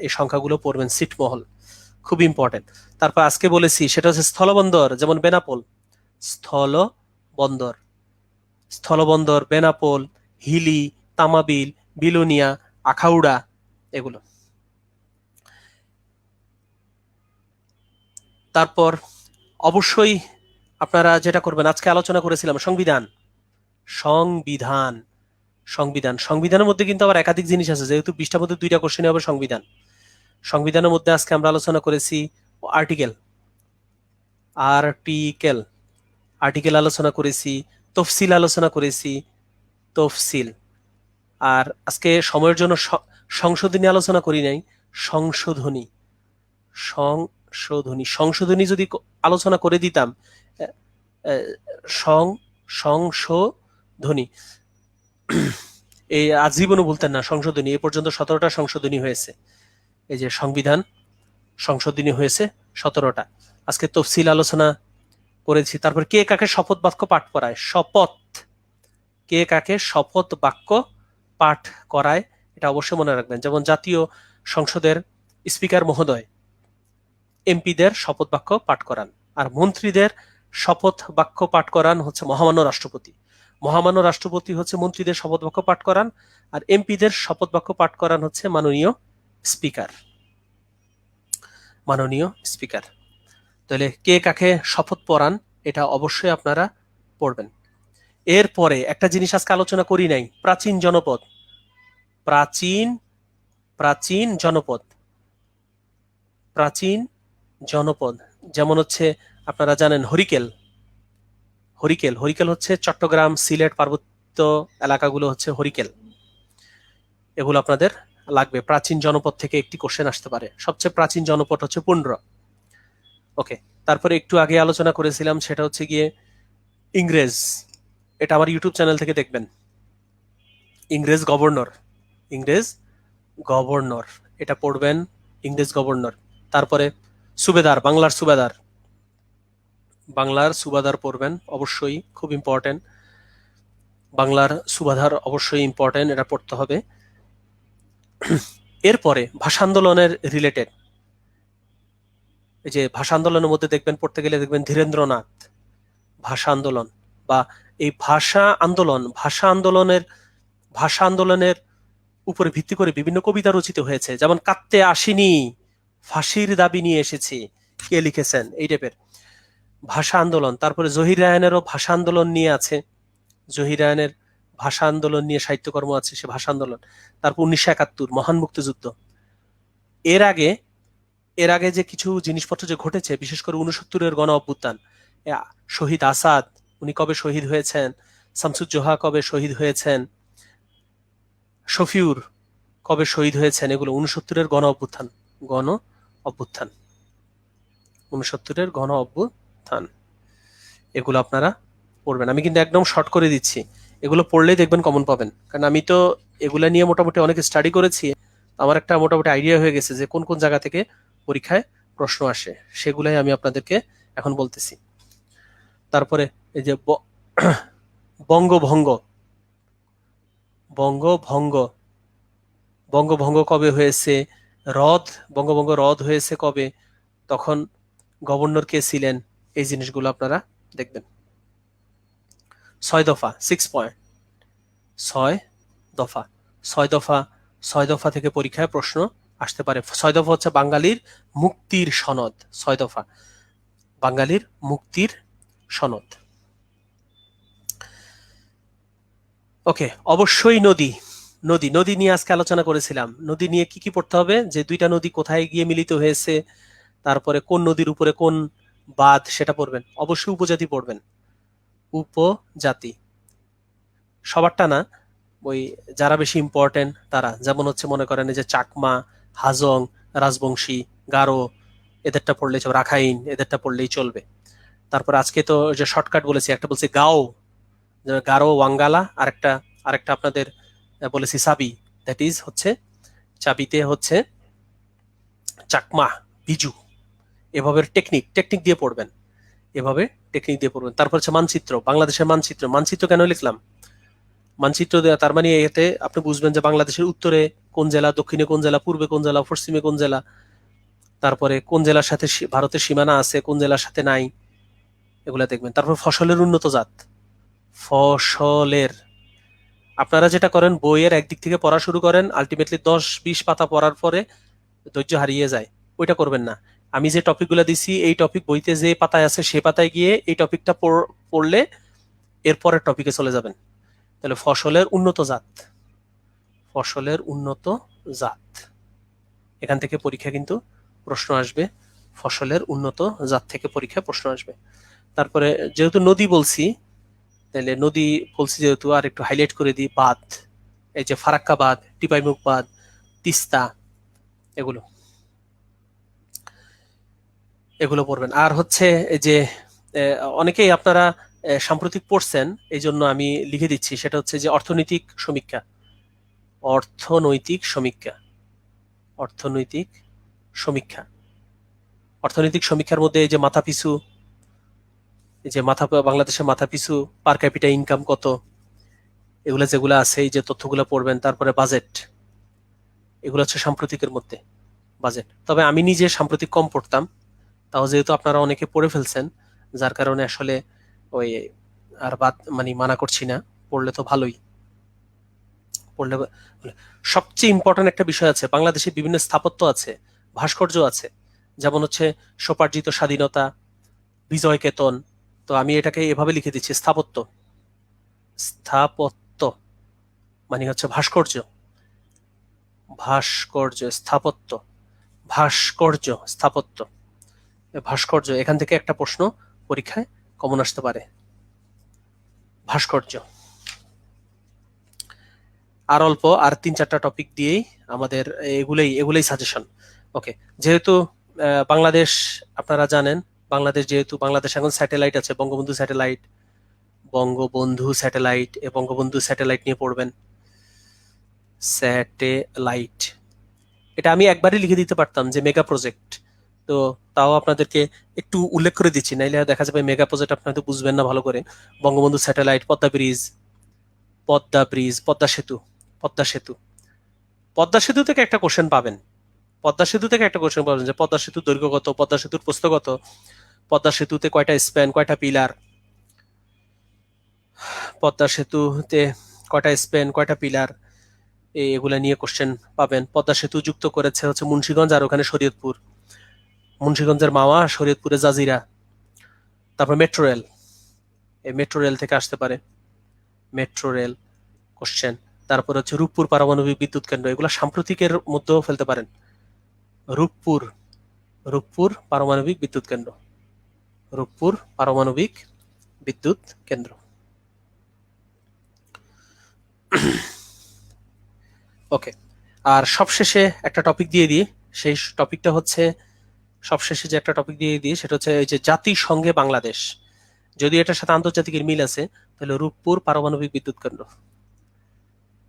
এই সংখ্যাগুলো পড়বেন। ছিটমহল খুব ইম্পর্টেন্ট। তারপর আজকে বলেছি সেটা হচ্ছে স্থলবন্দর, যেমন বেনাপোল, স্থলবন্দর বেনাপোল, হিলি, তামাবিল, বিলোনিয়া, আখাউড়া, এগুলো। তারপর অবশ্যই আপনারা যেটা করবেন, আজকে আলোচনা করেছিলাম সংবিধানের মধ্যে কিন্তু আবার একাধিক জিনিস আছে, যেহেতু 20টার মধ্যে 2টা কোশ্চেন হবে সংবিধানের মধ্যে আজকে আমরা আলোচনা করেছি আর্টিকেল আলোচনা করেছি, তফসিল আলোচনা করেছি, আর আজকে সময়ের জন্য সংশোধনী আলোচনা করি নাই, সংশোধনী যদি আলোচনা করে দিতাম, সংশোধনী এই আজীবনও বলতেন না সংশোধনী। এ পর্যন্ত 17টা সংশোধনী হয়েছে। এই যে সংবিধান সংশোধনী হয়েছে 17টা। আজকে তফসিল আলোচনা করেছি। তারপর কে কাকে শপথ বাক্য পাঠ করায়, কে কাকে শপথ বাক্য পাঠ করায়, এটা অবশ্যই মনে রাখবেন। যেমন জাতীয় সংসদের স্পিকার মহোদয় এমপিদের শপথ বাক্য পাঠ করান, আর মন্ত্রীদের শপথ বাক্য পাঠ করান হচ্ছে মহামান্য রাষ্ট্রপতি হচ্ছে মন্ত্রীদের শপথ বাক্য পাঠ করান, আর এমপিদের শপথ বাক্য পাঠ করান হচ্ছে মাননীয় স্পিকার। তাহলে কে কাকে শপথ পড়ান এটা অবশ্যই আপনারা পড়বেন। এরপরে একটা জিনিস আজকে আলোচনা করি নাই, প্রাচীন জনপদ, যেমন হচ্ছে আপনারা জানেন হরিকেল হচ্ছে চট্টগ্রাম, সিলেট পার্বত্য এলাকাগুলো হচ্ছে হরিকেল। এগুলো আপনাদের লাগবে। প্রাচীন জনপদ থেকে একটি কোশ্চেন আসতে পারে। সবচেয়ে প্রাচীন জনপদ হচ্ছে পুন্ড্র। ওকে, তারপরে একটু আগে আলোচনা করেছিলাম সেটা হচ্ছে গিয়ে ইংরেজ। এটা আমার ইউটিউব চ্যানেল থেকে দেখবেন। ইংরেজ গভর্নর এটা পড়বেন, ইংরেজ গভর্নর। তারপরে সুবেদার, বাংলার সুবাদার পড়বেন অবশ্যই, খুব ইম্পর্টেন্ট। বাংলার সুবাদার অবশ্যই ইম্পর্টেন্ট, এটা পড়তে হবে। এরপরে ভাষা আন্দোলনের রিলেটেড, এই যে ভাষা আন্দোলনের মধ্যে দেখবেন, পড়তে গেলে দেখবেন ধীরেন্দ্রনাথ ভাষা আন্দোলন, বা এই ভাষা আন্দোলনের উপরে ভিত্তি করে বিভিন্ন কবিতা রচিত হয়েছে। যেমন কাঁদতে আসিনি, ফাঁসির দাবি নিয়ে এসেছি, কে লিখেছেন, এই টাইপের ভাষা আন্দোলন। তারপরে জহির রায়হানেরও ভাষা আন্দোলন নিয়ে আছে, জহির রায়হানের ভাষা আন্দোলন নিয়ে সাহিত্যকর্ম আছে, সে ভাষা আন্দোলন। তারপর 1971 মহান মুক্তিযুদ্ধ। এর আগে যে কিছু জিনিসপত্র যে ঘটেছে, বিশেষ করে 69-এর গণ অভ্যুত্থান, শহীদ আসাদ উনি কবে শহীদ হয়েছেন, শামসুজ্জোহা কবে শহীদ হয়েছেন, শফিউর কবে শহীদ হয়েছেন, এগুলো 69-এর গণ অভ্যুত্থান 69-এর গণ অভ্যুত্থান, এগুলো আপনারা পড়বেন। আমি কিন্তু একদম শর্ট করে দিচ্ছি, এগুলো পড়লেই দেখবেন কমন পাবেন, কারণ আমি তো এগুলা নিয়ে মোটামুটি অনেক স্টাডি করেছি। আমার একটা মোটামুটি আইডিয়া হয়ে গেছে যে কোন কোন জায়গা থেকে পরীক্ষায় প্রশ্ন আসে, সেগুলাই আমি আপনাদেরকে এখন বলতেছি। তারপরে এই যে বঙ্গভঙ্গ কবে হয়েছে, বঙ্গভঙ্গ রদ হয়েছে কবে, তখন গভর্নর কে ছিলেন, এই জিনিসগুলো আপনারা দেখবেন। 6 দফা, 6 পয়েন্ট, 6 দফা থেকে পরীক্ষায় প্রশ্ন আসতে পারে। 6 দফা হচ্ছে বাঙালির মুক্তির সনদ, 6 দফা বাঙালির মুক্তির সনদ। ওকে, অবশ্যই নদী। নদী নদী নিয়ে আজকে আলোচনা করেছিলাম। নদী নিয়ে কি কি পড়তে হবে, যে দুইটা নদী কোথায় গিয়ে মিলিত হয়েছে, তারপরে কোন নদীর উপরে কোন বাঁধ সেটা পড়বেন। অবশ্যই উপজাতি পড়বেন, উপজাতি। সবারটা না, ওই যারা বেশি ইম্পর্টেন্ট তারা, যেমন হচ্ছে মনে করেন এই যে চাকমা, হাজং, রাজবংশী, গারো, এদেরটা পড়লেই চলবে, রাখাইন, এদেরটা পড়লেই চলবে। তারপর আজকে তো যে শর্টকাট বলেছি, একটা বলছি গাও, গারো, ওয়াঙ্গালা, আরেকটা আরেকটা আপনাদের বলেছি সাবি, দ্যাট ইজ হচ্ছে চাবিতে হচ্ছে চাকমা, বিজু। এভাবে টেকনিক টেকনিক দিয়ে পড়বেন, এভাবে টেকনিক দিয়ে পড়বেন। তারপর হচ্ছে মানচিত্র, বাংলাদেশের মানচিত্র। মানচিত্র কেন লিখলাম? মানচিত্র দেওয়া তার মানে এতে আপনি বুঝবেন যে বাংলাদেশের উত্তরে কোন জেলা, দক্ষিণে কোন জেলা, পূর্বে কোন জেলা, পশ্চিমে কোন জেলা, তারপরে কোন জেলার সাথে ভারতের সীমানা আছে, কোন জেলার সাথে নাই, এগুলা দেখবেন। তারপর ফসলের উন্নত জাত, ফসলের, আপনারা যেটা করেন বইয়ের একদিক থেকে পড়া শুরু করেন, আলটিমেটলি 10-20 পাতা পড়ার পরে ধৈর্য হারিয়ে যায়, ওইটা করবেন না। আমি যে টপিকগুলো দিছি, এই টপিক বইতে যে পাতায় আছে সে পাতায় গিয়ে এই টপিকটা পড়লে এরপরের টপিকে চলে যাবেন। তাহলে ফসলের উন্নত জাত, ফসলের উন্নত জাত, এখান থেকে পরীক্ষা কিন্তু প্রশ্ন আসবে, ফসলের উন্নত জাত থেকে পরীক্ষা প্রশ্ন আসবে। তারপরে যেহেতু নদী বলছি, তাহলে নদী বলছি যেহেতু আর একটু হাইলাইট করে দিই, বাঁধ, এই যে ফারাক্কা বাঁধ, টিপাইমুখ বাঁধ, তিস্তা, এগুলো এগুলো পড়বেন। আর হচ্ছে এই যে অনেকেই আপনারা সাম্প্রতিক পড়ছেন, এই জন্য আমি লিখে দিচ্ছি, সেটা হচ্ছে যে অর্থনৈতিক সমীক্ষা, অর্থনৈতিক সমীক্ষা, অর্থনৈতিক সমীক্ষা। অর্থনৈতিক সমীক্ষার মধ্যে এই যে মাথাপিছু, এই যে বাংলাদেশের মাথাপিছু পার ক্যাপিটা ইনকাম কত, এগুলো যেগুলো আছে এই যে তথ্যগুলো পড়বেন। তারপরে বাজেট, এগুলো হচ্ছে সাম্প্রতিকের মধ্যে বাজেট। তবে আমি নিজে সাম্প্রতিক কম পড়তাম, তাও যেহেতু আপনারা অনেকে পড়ে ফেলছেন, যার কারণে আসলে ওই আর বাদ মানে মানা করছি না, পড়লে তো ভালোই, পড়লে। সবচেয়ে ইম্পর্টেন্ট একটা বিষয় আছে, বাংলাদেশে বিভিন্ন স্থাপত্য আছে, ভাস্কর্য আছে, যেমন হচ্ছে স্বোপার্জিত স্বাধীনতা, বিজয় কেতন। তো আমি এটাকে এভাবে লিখে দিচ্ছি, স্থাপত্য, স্থাপত্য মানে হচ্ছে ভাস্কর্য, ভাস্কর্য, স্থাপত্য, ভাস্কর্য, স্থাপত্য, ভাস্কর্য। এখান থেকে একটা প্রশ্ন পরীক্ষায় কমন আসতে পারে, ভাস্কর্য। আর অল্প আর 3-4টা টপিক দিয়েই আমাদের এগুলোই সাজেশন। ওকে, যেহেতু বাংলাদেশ আপনারা জানেন, বাংলাদেশ এখন স্যাটেলাইট আছে, Bangabandhu satellite, Bangabandhu satellite, Bangabandhu satellite নিয়ে পড়বেন। স্যাটেলাইট, এটা আমি একবারই লিখে দিতে পারতাম যে মেগা প্রজেক্ট, তো তাও আপনাদেরকে একটু উল্লেখ করে দিচ্ছি, নাইলে দেখা যাবে মেগা প্রজেক্ট আপনারা তো বুঝবেন না ভালো করে। Bangabandhu satellite, Padma bridge, Padma bridge, Padma সেতু, পদ্মা সেতু, পদ্মা সেতু থেকে একটা কোশ্চেন পাবেন, পদ্মা সেতু থেকে একটা কোশ্চেন পাবেন যে পদ্মা সেতুর দৈর্ঘ্য কত, পদ্মা সেতুর প্রস্থ কত, পদ্মা সেতুতে কয়টা স্প্যান, কয়টা পিলার, পদ্মা সেতুতে কয়টা স্প্যান, কয়টা পিলার, এগুলা নিয়ে কোশ্চেন পাবেন। পদ্মা সেতু যুক্ত করেছে হচ্ছে মুন্সিগঞ্জ আর ওখানে শরীয়তপুর, মুন্সিগঞ্জের মাওয়া, শরীয়তপুরে জাজিরা। তারপর মেট্রো রেল, এই মেট্রো রেল থেকে আসতে পারে, মেট্রো রেল কোশ্চেন। তারপর হচ্ছে রূপপুর পারমাণবিক বিদ্যুৎ কেন্দ্র, এগুলো সাম্প্রতিকের মধ্যেও ফেলতে পারেন। রূপপুর, রূপপুর পারমাণবিক বিদ্যুৎ কেন্দ্র, রূপপুর পারমাণবিক বিদ্যুৎ কেন্দ্র। ওকে, আর সবশেষে একটা টপিক দিয়ে দিই, সেই টপিকটা হচ্ছে, সবশেষে যে একটা টপিক দিয়ে দিই সেটা হচ্ছে এই যে জাতিসংঘে বাংলাদেশ, যদি এটার সাথে আন্তর্জাতিকের মিল আছে, তাহলে রূপপুর পারমাণবিক বিদ্যুৎ কেন্দ্র,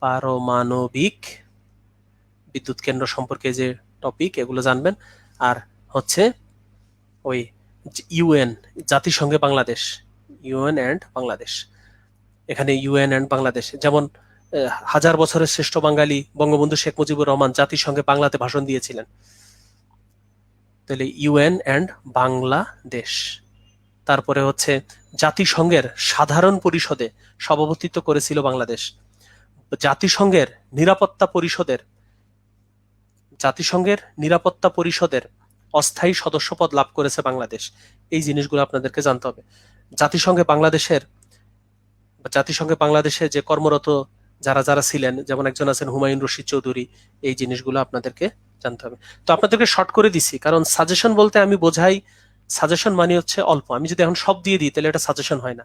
পারমাণবিক বিদ্যুৎ কেন্দ্র সম্পর্কে যে টপিক, এগুলো জানবেন। আর হচ্ছে ওই ইউএন, জাতিসংঘে বাংলাদেশ, ইউএন অ্যান্ড বাংলাদেশ, এখানে ইউএন অ্যান্ড বাংলাদেশ, যেমন 1000 বছরের শ্রেষ্ঠ বাঙালি বঙ্গবন্ধু শেখ মুজিবুর রহমান জাতিসংঘে বাংলাতে ভাষণ দিয়েছিলেন, তাহলে ইউএন অ্যান্ড বাংলাদেশ। তারপরে হচ্ছে জাতিসংঘের সাধারণ পরিষদে সভাপতিত্ব করেছিল বাংলাদেশ, জাতিসংঘের নিরাপত্তা পরিষদের, জাতিসংঘের নিরাপত্তা পরিষদের অস্থায়ী সদস্যপদ লাভ করেছে বাংলাদেশ। এই জিনিসগুলো আপনাদেরকে জানতে হবে। জাতিসংঘে বাংলাদেশে যে কর্মরত যারা যারা ছিলেন, যেমন একজন আছেন হুমায়ুন রশিদ চৌধুরী, এই জিনিসগুলো আপনাদেরকে জানতে হবে। তো আপনাদেরকে শর্ট করে দিছি, কারণ সাজেশন বলতে আমি বোঝাই, সাজেশন মানে হচ্ছে অল্প। আমি যদি এখন সব দিয়ে দিই তাহলে এটা সাজেশন হয় না।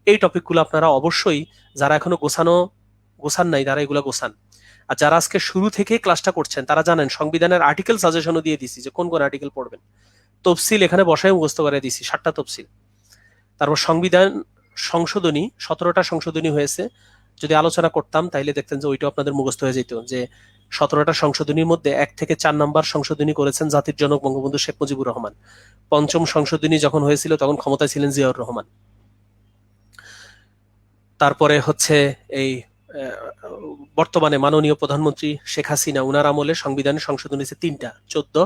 এই টপিকগুলো আপনারা অবশ্যই, যারা এখনো গোছান নাই তারা এগুলো গোছান। আর যারা আজকে শুরু থেকেই ক্লাসটা করছেন তারা জানেন সংবিধানের আর্টিকেল সাজেশনও দিয়ে দিছি যে কোন কোন আর্টিকেল পড়বেন। তফসিল এখানে বসায় মুখস্থ করে দিছি, 7টা তফসিল। তারপর সংবিধান সংশোধনী, 17টা সংশোধনী হয়েছে। যদি আলোচনা করতাম তাইলে দেখতেন যে ওইটাও আপনাদের মুখস্থ হয়ে যেত, যে 17টা সংশোধনীর মধ্যে 1 থেকে 4 নাম্বার সংশোধনী করেছেন জাতির জনক বঙ্গবন্ধু শেখ মুজিবুর রহমান। 5ম সংশোধনী যখন হয়েছিল তখন ক্ষমতায় ছিলেন জিয়াউর রহমান। তারপরে হচ্ছে এই বর্তমানে মাননীয় প্রধানমন্ত্রী শেখ হাসিনা, উনার আমলে সংবিধানের সংশোধনী হয়েছে 3টা, 14,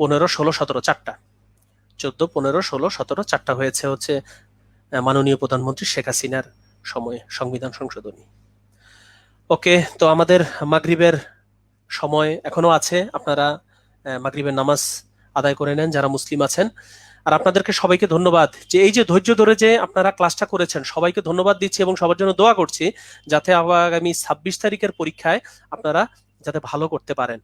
15, 16, 17, 4টা। 14, 15, 16, 17, 4টা হয়েছে হচ্ছে মাননীয় প্রধানমন্ত্রী শেখ হাসিনার সময়ে সংবিধান সংশোধনী। ওকে, তো আমাদের মাগরিবের সময় এখনো আছে, আপনারা মাগরিবের নামাজ আদায় করে নেন যারা মুসলিম আছেন। আর আপনাদেরকে সবাইকে ধন্যবাদ যে এই যে ধৈর্য ধরে যে আপনারা ক্লাসটা করেছেন, সবাইকে ধন্যবাদ দিচ্ছি এবং সবার জন্য দোয়া করছি যাতে আগামী 26 তারিখের পরীক্ষায় আপনারা যাতে ভালো করতে পারেন।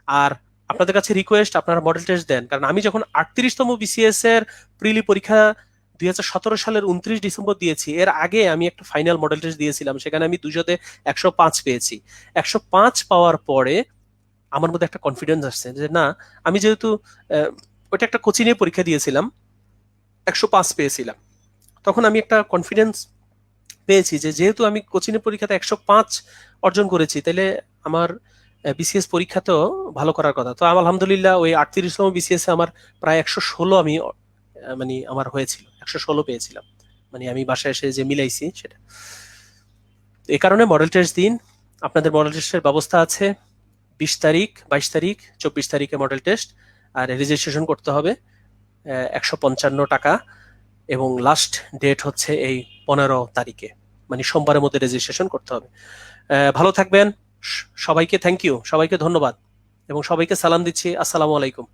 আর আপনাদের কাছে রিকোয়েস্ট, আপনারা মডেল টেস্ট দেন, কারণ আমি যখন 38তম বিসিএস এর প্রিলি পরীক্ষা 2017 সালের 29 ডিসেম্বর দিয়েছি, এর আগে আমি একটা ফাইনাল মডেল টেস্ট দিয়েছিলাম, সেখানে আমি 200তে 105 পেয়েছি। 105 পাওয়ার পরে আমার মধ্যে একটা কনফিডেন্স আসছে যে না, আমি যেহেতু ওইটা একটা কোচিং এ পরীক্ষা দিয়েছিলাম, 105 পেয়েছিলাম, তখন আমি একটা কনফিডেন্স পেয়েছি যে যেহেতু আমি কোচিং এর পরীক্ষাতে 105 অর্জন করেছি, তাহলে আমার বিসিএস পরীক্ষাতেও ভালো করার কথা। তো আলহামদুলিল্লাহ ওই 38তম বিসিএস এ আমার প্রায় 116 আমি মানে আমার হয়েছিল, 116 পেয়েছিলাম, মানে আমি বাসায় এসে যে মিলাইছি সেটা। এই কারণে মডেল টেস্ট দিন, আপনাদের মডেল টেস্টের ব্যবস্থা আছে। 20 তারিখ, 22 তারিখ, 24 তারিখে মডেল টেস্ট, আর রেজিস্ট্রেশন করতে হবে 155 টাকা, এবং লাস্ট ডেট হচ্ছে এই 15 তারিখে, মানে সোমবারের মধ্যে রেজিস্ট্রেশন করতে হবে। ভালো থাকবেন, সবাইকে থ্যাংক ইউ, সবাইকে ধন্যবাদ এবং সবাইকে সালাম দিচ্ছি। আসসালামু আলাইকুম।